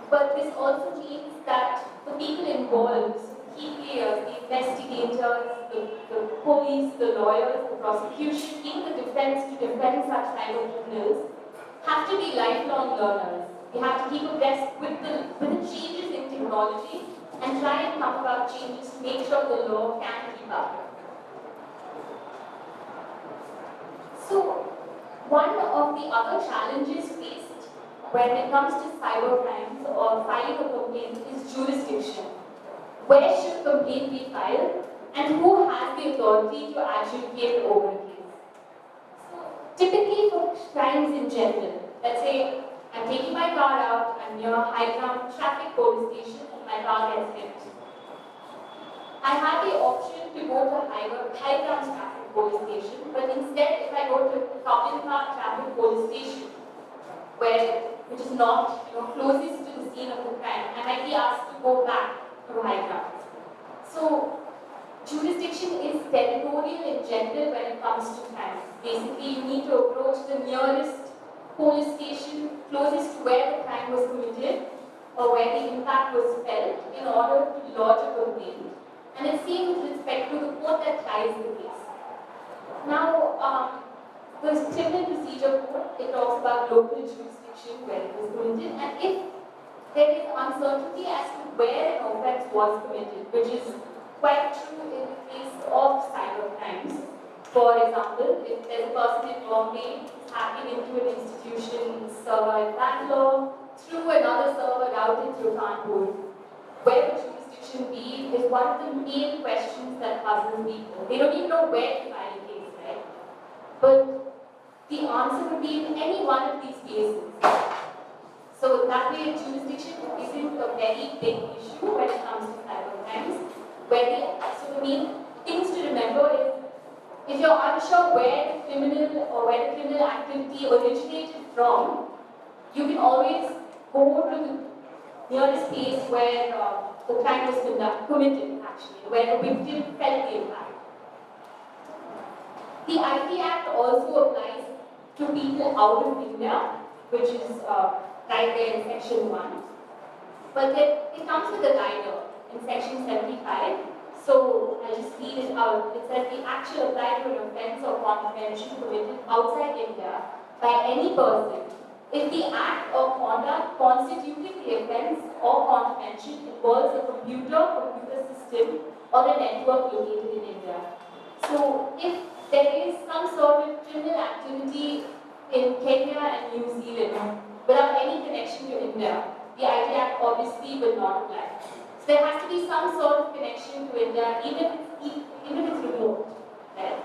But this also means that the people involved, key players, the investigators, the police, the lawyers, the prosecution, even the defense to defend such cyber criminals, have to be lifelong learners. They have to keep abreast with the changes in technology and try and come about changes to make sure the law can keep up. So, one of the other challenges faced when it comes to cyber crimes or filing a complaint is jurisdiction. Where should a complaint be filed and who has the authority to adjudicate over a case? So, typically for crimes in general, let's say I'm taking my car out, I'm near a high-ground traffic police station and my car gets hit. I have the option to go to high-ground traffic police station, but instead if I go to Common Park traffic police station, where which is not closest to the scene of the crime, I might be asked to go back to high ground. So jurisdiction is territorial in general when it comes to crime. Basically, you need to approach the nearest police station closest to where the crime was committed or where the impact was felt in order to lodge a complaint. And it's same with respect to the court that tries the case. Now, the Criminal Procedure Code, it talks about local jurisdiction where it was committed, and if there is uncertainty as to where an offense was committed, which is quite true in the case of cyber crimes. For example, if there's a person in Bombay who's hacking into an institution server in Bangalore through another server routed through Kanpur, where would jurisdiction be is one of the main questions that puzzles people. They don't even know where to file a case, right? But the answer would be in any one of these cases. So that way, jurisdiction isn't a very big issue when it comes to cyber crimes. So the main things to remember is, if you're unsure where the criminal activity originated from, you can always go to the nearest place where the crime was committed, actually, where the victim felt the impact. The IT Act also applies to people out of India, which is right there in Section 1. But then it comes with a rider in Section 75. So I'll just read it out. It says the act shall apply to an offence or contravention committed outside India by any person if the act or conduct constituting the offence or contravention involves a computer system, or a network located in India. So if there is some sort of criminal activity in Kenya and New Zealand without any connection to India, the IT Act obviously will not apply. So there has to be some sort of connection to India, even if it's remote. Right?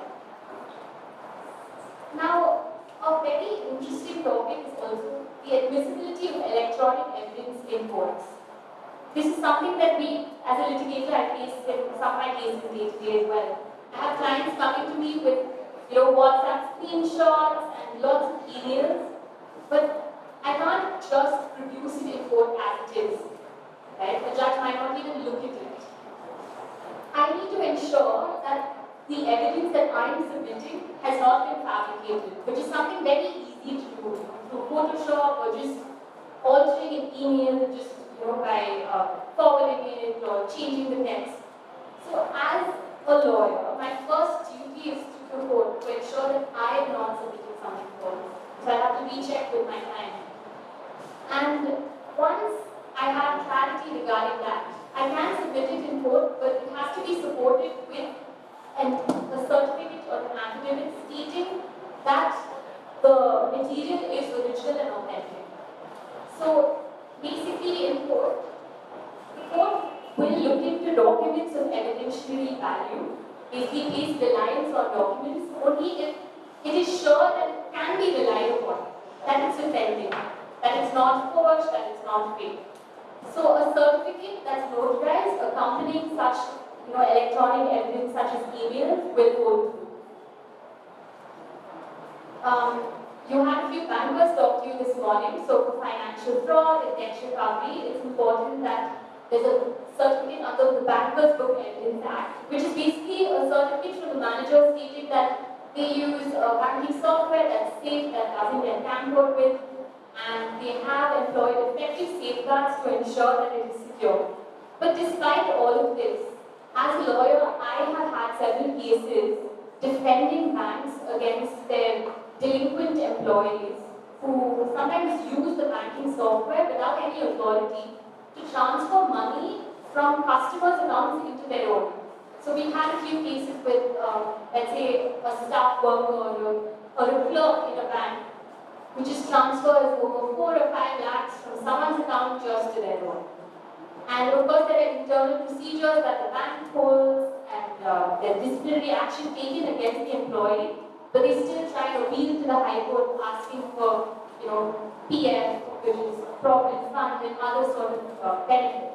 Now, a very interesting topic is also the admissibility of electronic evidence in courts. This is something that we, as a litigator, I face in some of my cases day-to-day as well. I have clients coming to me with, WhatsApp screenshots and lots of emails, but I can't just produce it in court as it is. Right? The judge might not even look at it. I need to ensure that the evidence that I am submitting has not been fabricated, which is something very easy to do through Photoshop or just altering an email just by forwarding it or changing the text. So as a lawyer, my first duty is to the court to ensure that I am not submitting something false. So I have to recheck with my client. And once I have clarity regarding that, I can submit it in court, but it has to be supported with a certificate or an affidavit stating that the material is original and authentic. So basically in court, the court will look into documents of evidentiary value, basically place reliance on documents only if it is sure that it can be relied upon, that it's authentic, that it's not forged, that it's not fake. So a certificate that's notarized accompanying such electronic evidence such as emails will hold through. You had a few bankers talk to you this morning. So for financial fraud and debt recovery, it's important that there's a certificate under the Bankers Book Evidence Act, which is basically a certificate from the manager stating that they use banking software that's safe, that doesn't get tampered with, and they have employed effective safeguards to ensure that it is secure. But despite all of this, as a lawyer, I have had several cases defending banks against their delinquent employees who sometimes use the banking software without any authority to transfer money from customers' accounts into their own. So we had a few cases with, let's say, a staff worker or a clerk in a bank who just transfers over 4 or 5 lakhs from someone's account just to their own. And of course, there are internal procedures that the bank holds and there's disciplinary action taken against the employee, but they still try to appeal to the High Court asking for, PF, which is Provident Fund, and other sort of benefits.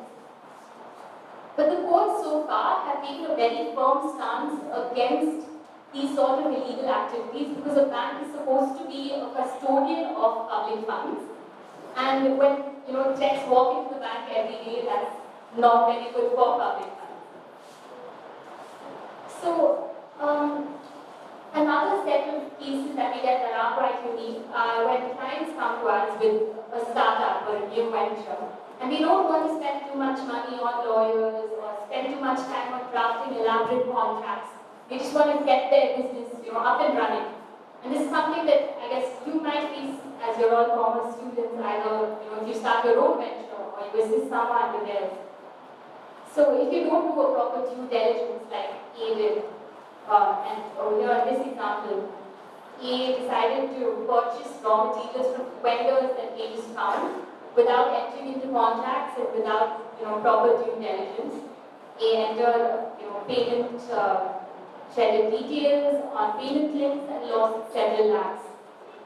But the courts so far have taken a very firm stance against these sort of illegal activities because a bank is supposed to be a custodian of public funds. And when checks walk into the bank every day, that's not very good for public funds. So another set of cases that we get that are quite unique are when clients come to us with a startup or a new venture, and we don't want to spend too much money on lawyers or spend too much time on drafting elaborate contracts. We just want to get their business, up and running. And this is something that I guess you might face as you're all commerce students, either if you start your own venture or you assist someone with theirs. So if you don't do a proper due diligence like A did, and over here in this example, A decided to purchase raw materials from vendors that A just found without entering into contracts and without proper due diligence. A entered payment schedule details on payment links and lost several lakhs.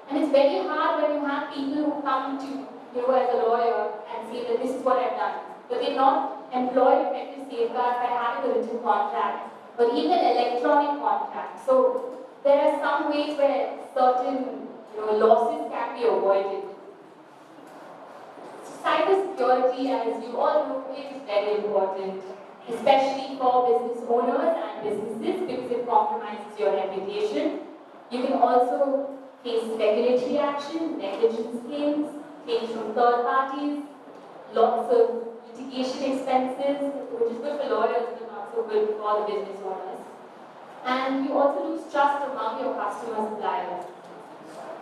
And it's very hard when you have people who come to you as a lawyer and say that this is what I've done, but they've not employed effective safeguards by having a written contract or even electronic contract. So there are some ways where certain losses can be avoided. Cybersecurity, as you all know, is very important, especially for business owners and businesses because it compromises your reputation. You can also face regulatory action, negligence claims, claims from third parties, lots of litigation expenses, which is good for lawyers but not so good for the business owners. And you also lose trust among your customer suppliers.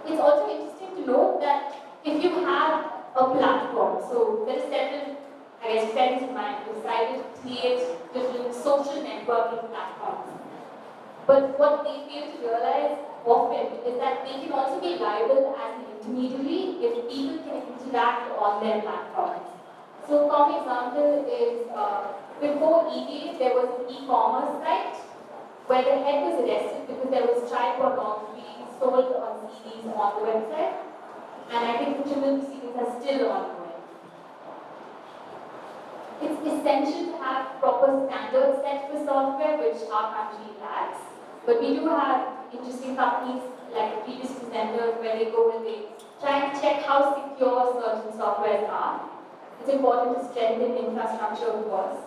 It's also interesting to note that if you have a platform, so there are several, friends of mine who decided to create different social networking platforms. But what they fail to realize often is that they can also be liable as an intermediary if people can interact on their platforms. So, a common example is before eBay, there was an e-commerce site where the head was arrested because there was child pornography sold on CDs on the website, and I think the criminal proceedings are still ongoing. It's essential to have proper standards set for software, which our country lacks. But we do have interesting companies like the previous presenters where they go and they try and check how secure certain softwares are. It's important to strengthen infrastructure, of course.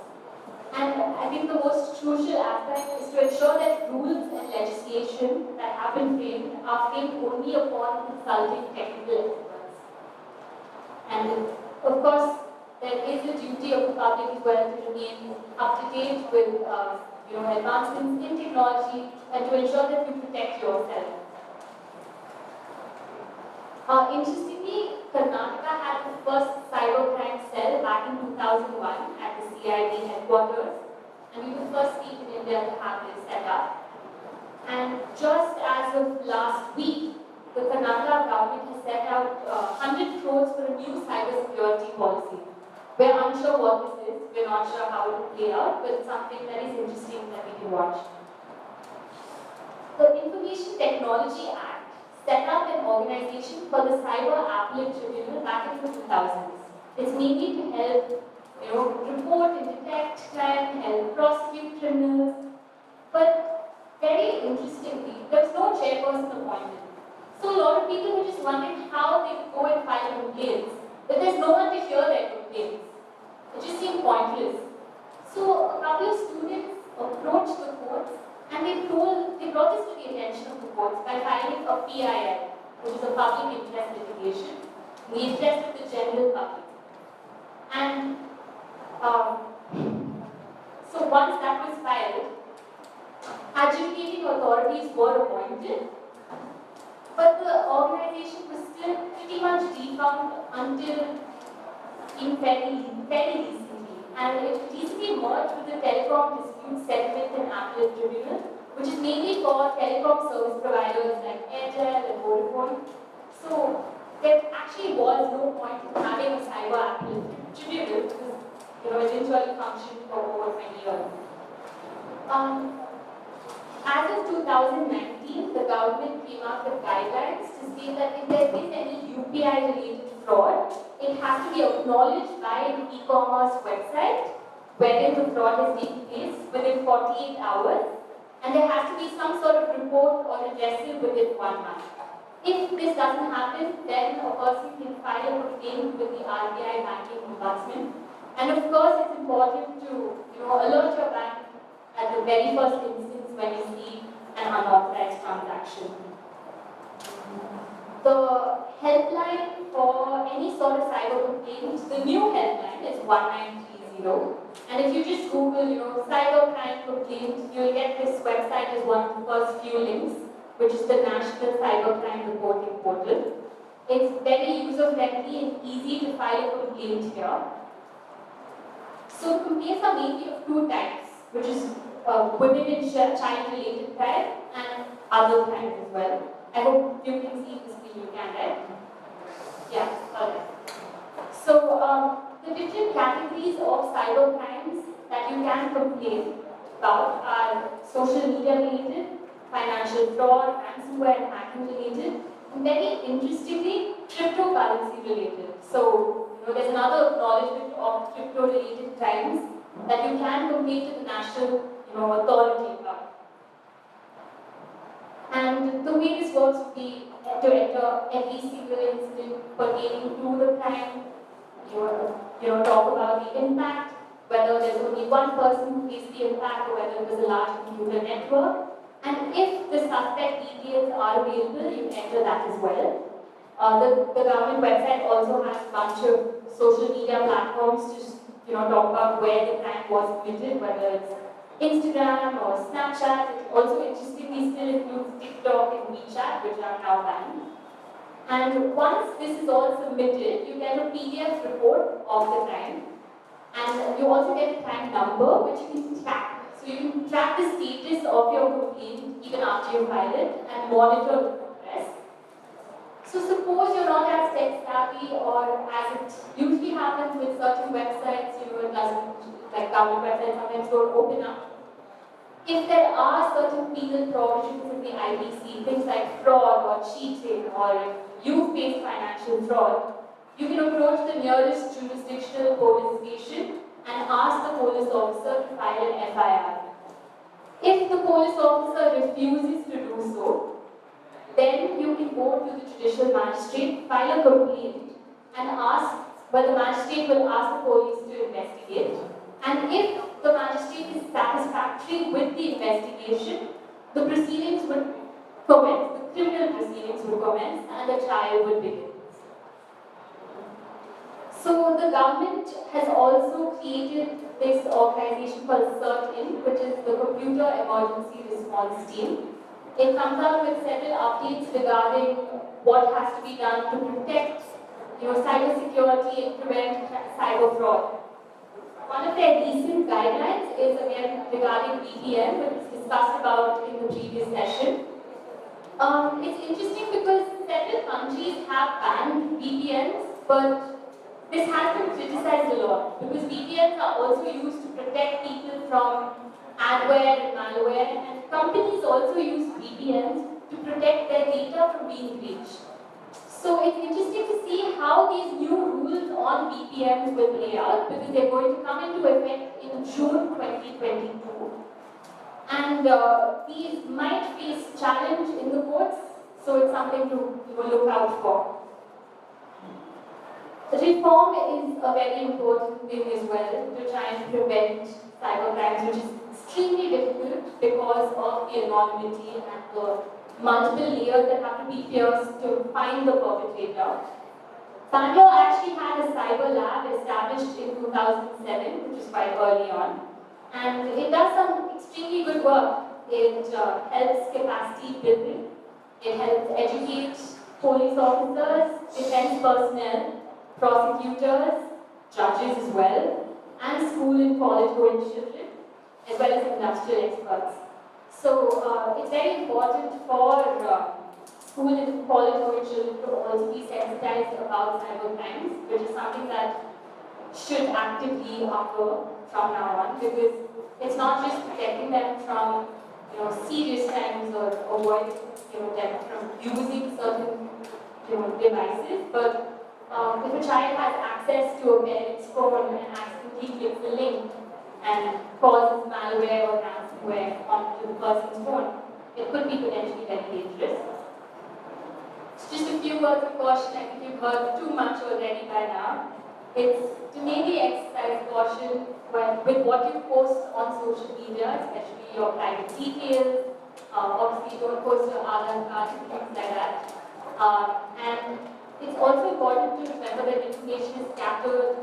And I think the most crucial aspect is to ensure that rules and legislation that have been framed are framed only upon consulting technical experts. And of course, there is a duty of the public as well to remain up to date with advancements in technology and to ensure that you protect yourself. Interestingly, Karnataka had the first cybercrime cell back in 2001 at the CID headquarters, and we were the first state in India to have this set up. And just as of last week, the Karnataka government has set out 100 crores for a new cybersecurity policy. We're unsure what this is, we're not sure how it will play out, but it's something that is interesting that we can watch. The Information Technology Act set up an organization called the Cyber Appellate Tribunal back in the 2000s. It's mainly to help, report and detect crime, help prosecute criminals. But very interestingly, there's no chairperson appointed. So a lot of people were just wondering how they could go and file complaints, but there's no one to hear their complaints. It just seemed pointless. So a couple of students approached the courts and they brought this to the attention of the courts by filing a PIL, which is a public interest litigation, in the interest of the general public. And so once that was filed, adjudicating authorities were appointed, but the organization was still pretty much defunct until very recently. And it recently merged with the Telecom Dispute Settlement and Appellate Tribunal, which is mainly for telecom service providers like Airtel and Vodafone. So there actually was no point in having a cyber appellate tribunal because it didn't really function for over 20 years. As of 2019, the government came up with guidelines to state that if there is any UPI-related fraud, it has to be acknowledged by an e-commerce website wherein the fraud has taken place within 48 hours, and there has to be some sort of report or redressal within 1 month. If this doesn't happen, then a person can file a complaint with the RBI banking ombudsman. And of course, it's important to alert your bank at the very first instance when you see an unauthorized transaction. The helpline for any sort of cyber complaint, the new helpline is 1930. And if you just Google, cybercrime complaint, you'll get this website as one of the first few links, which is the National Cybercrime Reporting Portal. It's very user-friendly and easy to file a complaint here. So complaints are mainly of two types, which is women and child-related crime and other crimes as well. I hope you can see this screen, you can, right? Yeah, alright. So the different categories of cyber crimes that you can complain about are social media related, financial fraud, ransomware and hacking related, and very interestingly, cryptocurrency related. So, there's another acknowledgement of crypto-related crimes that you can complain to the national, authority about. And the way this works would be to enter every single incident pertaining to the crime, talk about the impact, whether there's only one person who faced the impact or whether there's a large computer network. And if the suspect details are available, you enter that as well. The government website also has a bunch of social media platforms to talk about where the crime was committed, whether it's Instagram or Snapchat. It also interestingly still includes TikTok and WeChat, which are now banned. And once this is all submitted, you get a PDF report of the crime. And you also get a crime number, which you can track. So you can track the status of your complaint even after you file it and monitor the progress. So suppose you're not as tech savvy, or as it usually happens with certain websites, it doesn't, like government websites sometimes don't open up. If there are certain penal provisions in the IBC, things like fraud or cheating, or if you face financial fraud, you can approach the nearest jurisdictional police station and ask the police officer to file an FIR. If the police officer refuses to do so, then you can go to the judicial magistrate, file a complaint, and ask, well, the magistrate will ask the police to investigate. And if the magistrate is satisfactory with the investigation, the proceedings would commence, the criminal proceedings would commence, and the trial would begin. So the government has also created this organization called CERT-IN, which is the Computer Emergency Response Team. It comes out with several updates regarding what has to be done to protect, cybersecurity and prevent cyber fraud. One of their recent guidelines is again regarding VPN, which was discussed about in the previous session. It's interesting because several countries have banned VPNs, but this has been criticized a lot because VPNs are also used to protect people from adware and malware, and companies also use VPNs to protect their data from being breached. So it's interesting to see how these new rules on VPNs will play out because they're going to come into effect in June 2022. And these might face challenge in the courts, so it's something to look out for. Reform is a very important thing as well to try and prevent cybercrimes, which is extremely difficult because of the anonymity and the multiple layers that have to be pierced to find the perpetrator. Bangalore actually had a cyber lab established in 2007, which is quite early on, and it does some extremely good work. It helps capacity building, it helps educate police officers, defense personnel, prosecutors, judges as well, and school and college going children, as well as industrial experts. So it's very important for school and college going children to also be sensitized about cyber crimes, which is something that should actively occur from now on, because it's not just protecting them from serious crimes or avoid them from using certain devices, but if a child has access to a parent's phone and accidentally clicks a link and causes malware or ransomware onto the person's phone, it could be potentially very dangerous. Just a few words of caution. I think you've heard too much already by now. It's to mainly exercise caution with what you post on social media, especially your private details. Obviously, don't post your Aadhaar card and things like that. And it's also important to remember that information is scattered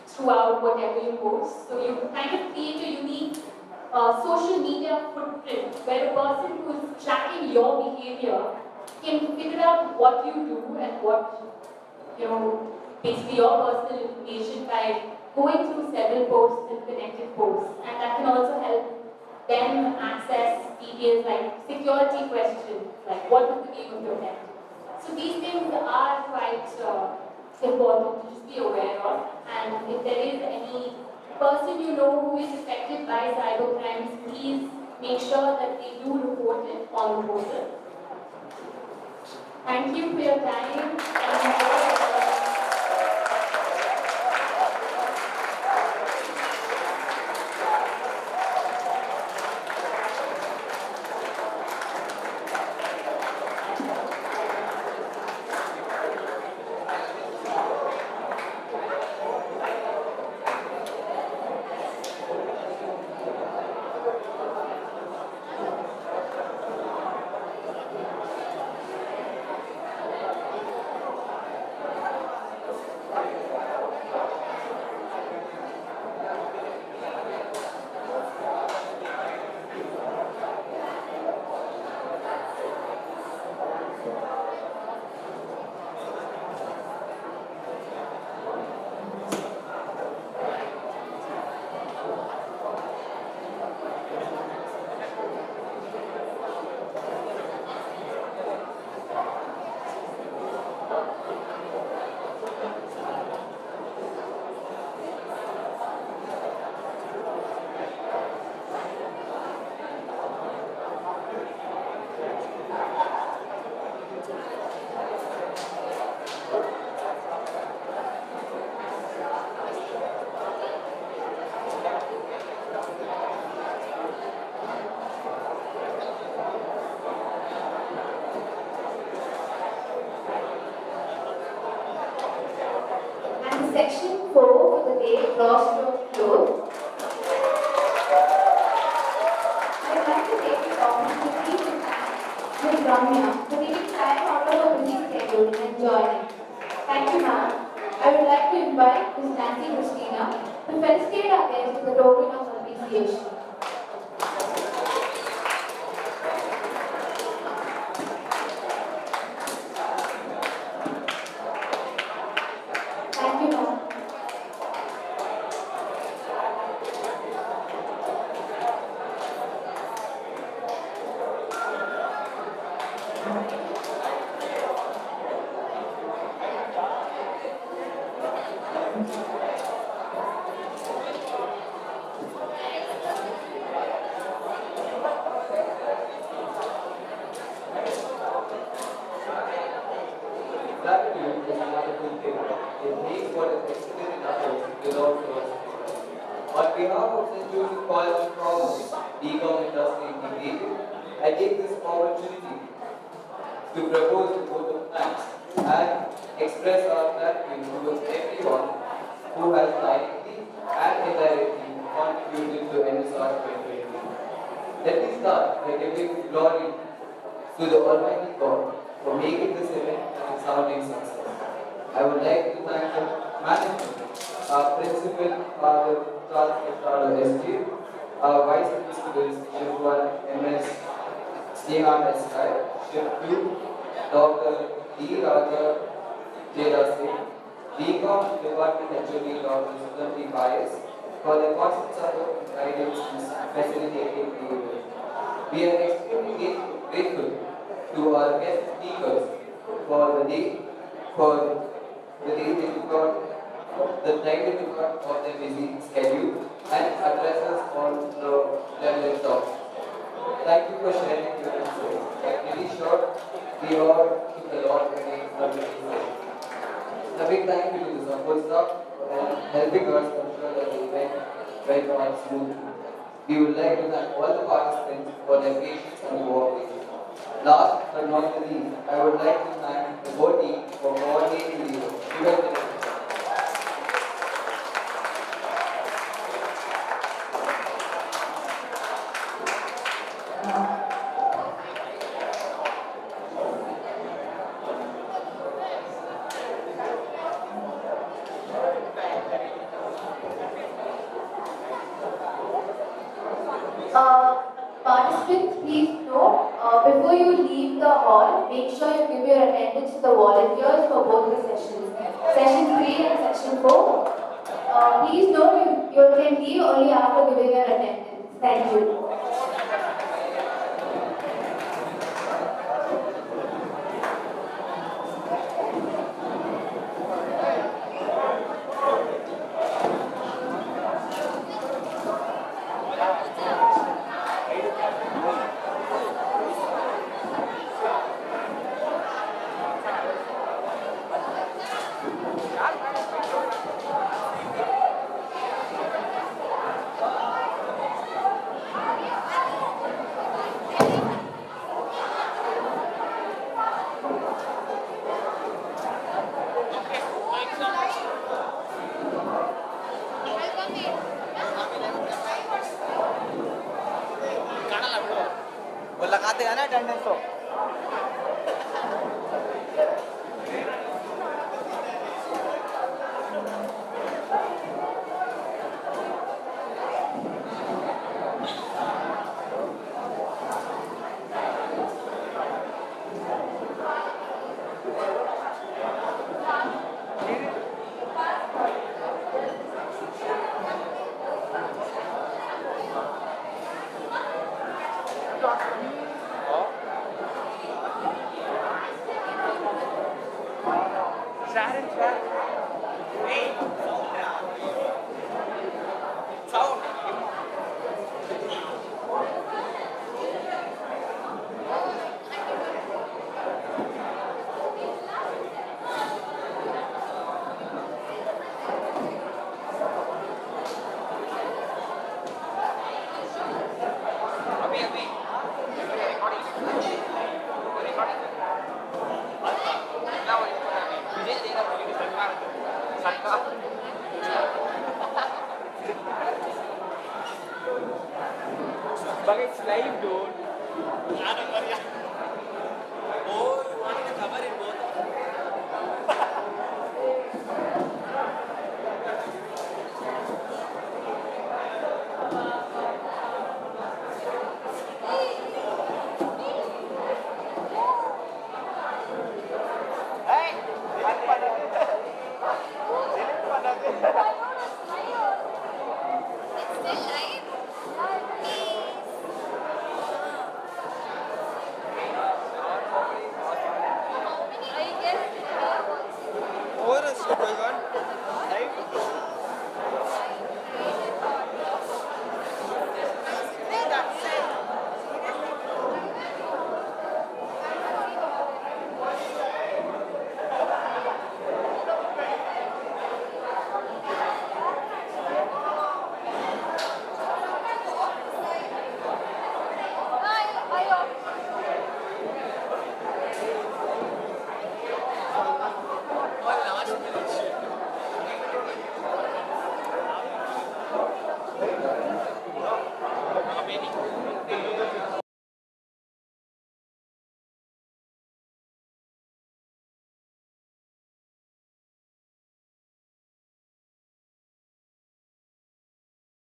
throughout whatever you post. So you kind of create a unique social media footprint where a person who is tracking your behavior can figure out what you do and what, basically your personal information by going through several posts and connected posts. And that can also help them access details like security questions, like what is the name of your pet. So these things are quite important to just be aware of. And if there is any person you know who is affected by cybercrimes, please make sure that they do report it on the portal. Thank you for your time. Section 4 for the day draws to a close. I'd like to take this opportunity to thank Ms. Ramya for taking time out of her busy schedule and joining. Thank you, ma'am. I would like to invite Ms. Nancy Christina to felicitate our guests with a token of appreciation. Thank you, ma'am. Gratitude is a wonderful thing. It makes what is existed in others belong to us. On behalf of St. Joseph College of Commerce, BCom Industry Integrated, I take this opportunity to propose a vote of thanks and express our gratitude towards everyone who has directly and indirectly contributed to Envisage 2020. Let me start by giving glory to the Almighty God for making this event a resounding success. I would like to thank the management, our principal, Father Charles Estrada SG, our vice principals, Shift 1 MS Snehan SI, Shift 2 Dr. D. Raja Jeda Singh, BCom Department HOD Dr. Sudanti Bias, for their constant support and guidance in facilitating the event. We are extremely grateful to our guest speakers for the day they took out the time they took out of their busy schedule and address us on the relevant topics. Thank you for sharing your insights. I'm pretty sure we all took a lot away from this session. A big thank you to the support staff and helping us ensure that the event went on smoothly. We would like to thank all the participants for their patience and cooperation. Last but not the least, I would like to thank the body for coordinating the event. Participants, please note, before you leave the hall, make sure you give your attendance to the volunteers for both the sessions, session 3 and session 4. Please note, you can leave only after giving your attendance. Thank you. वो लगाते हैं ना attendance तो Sharon.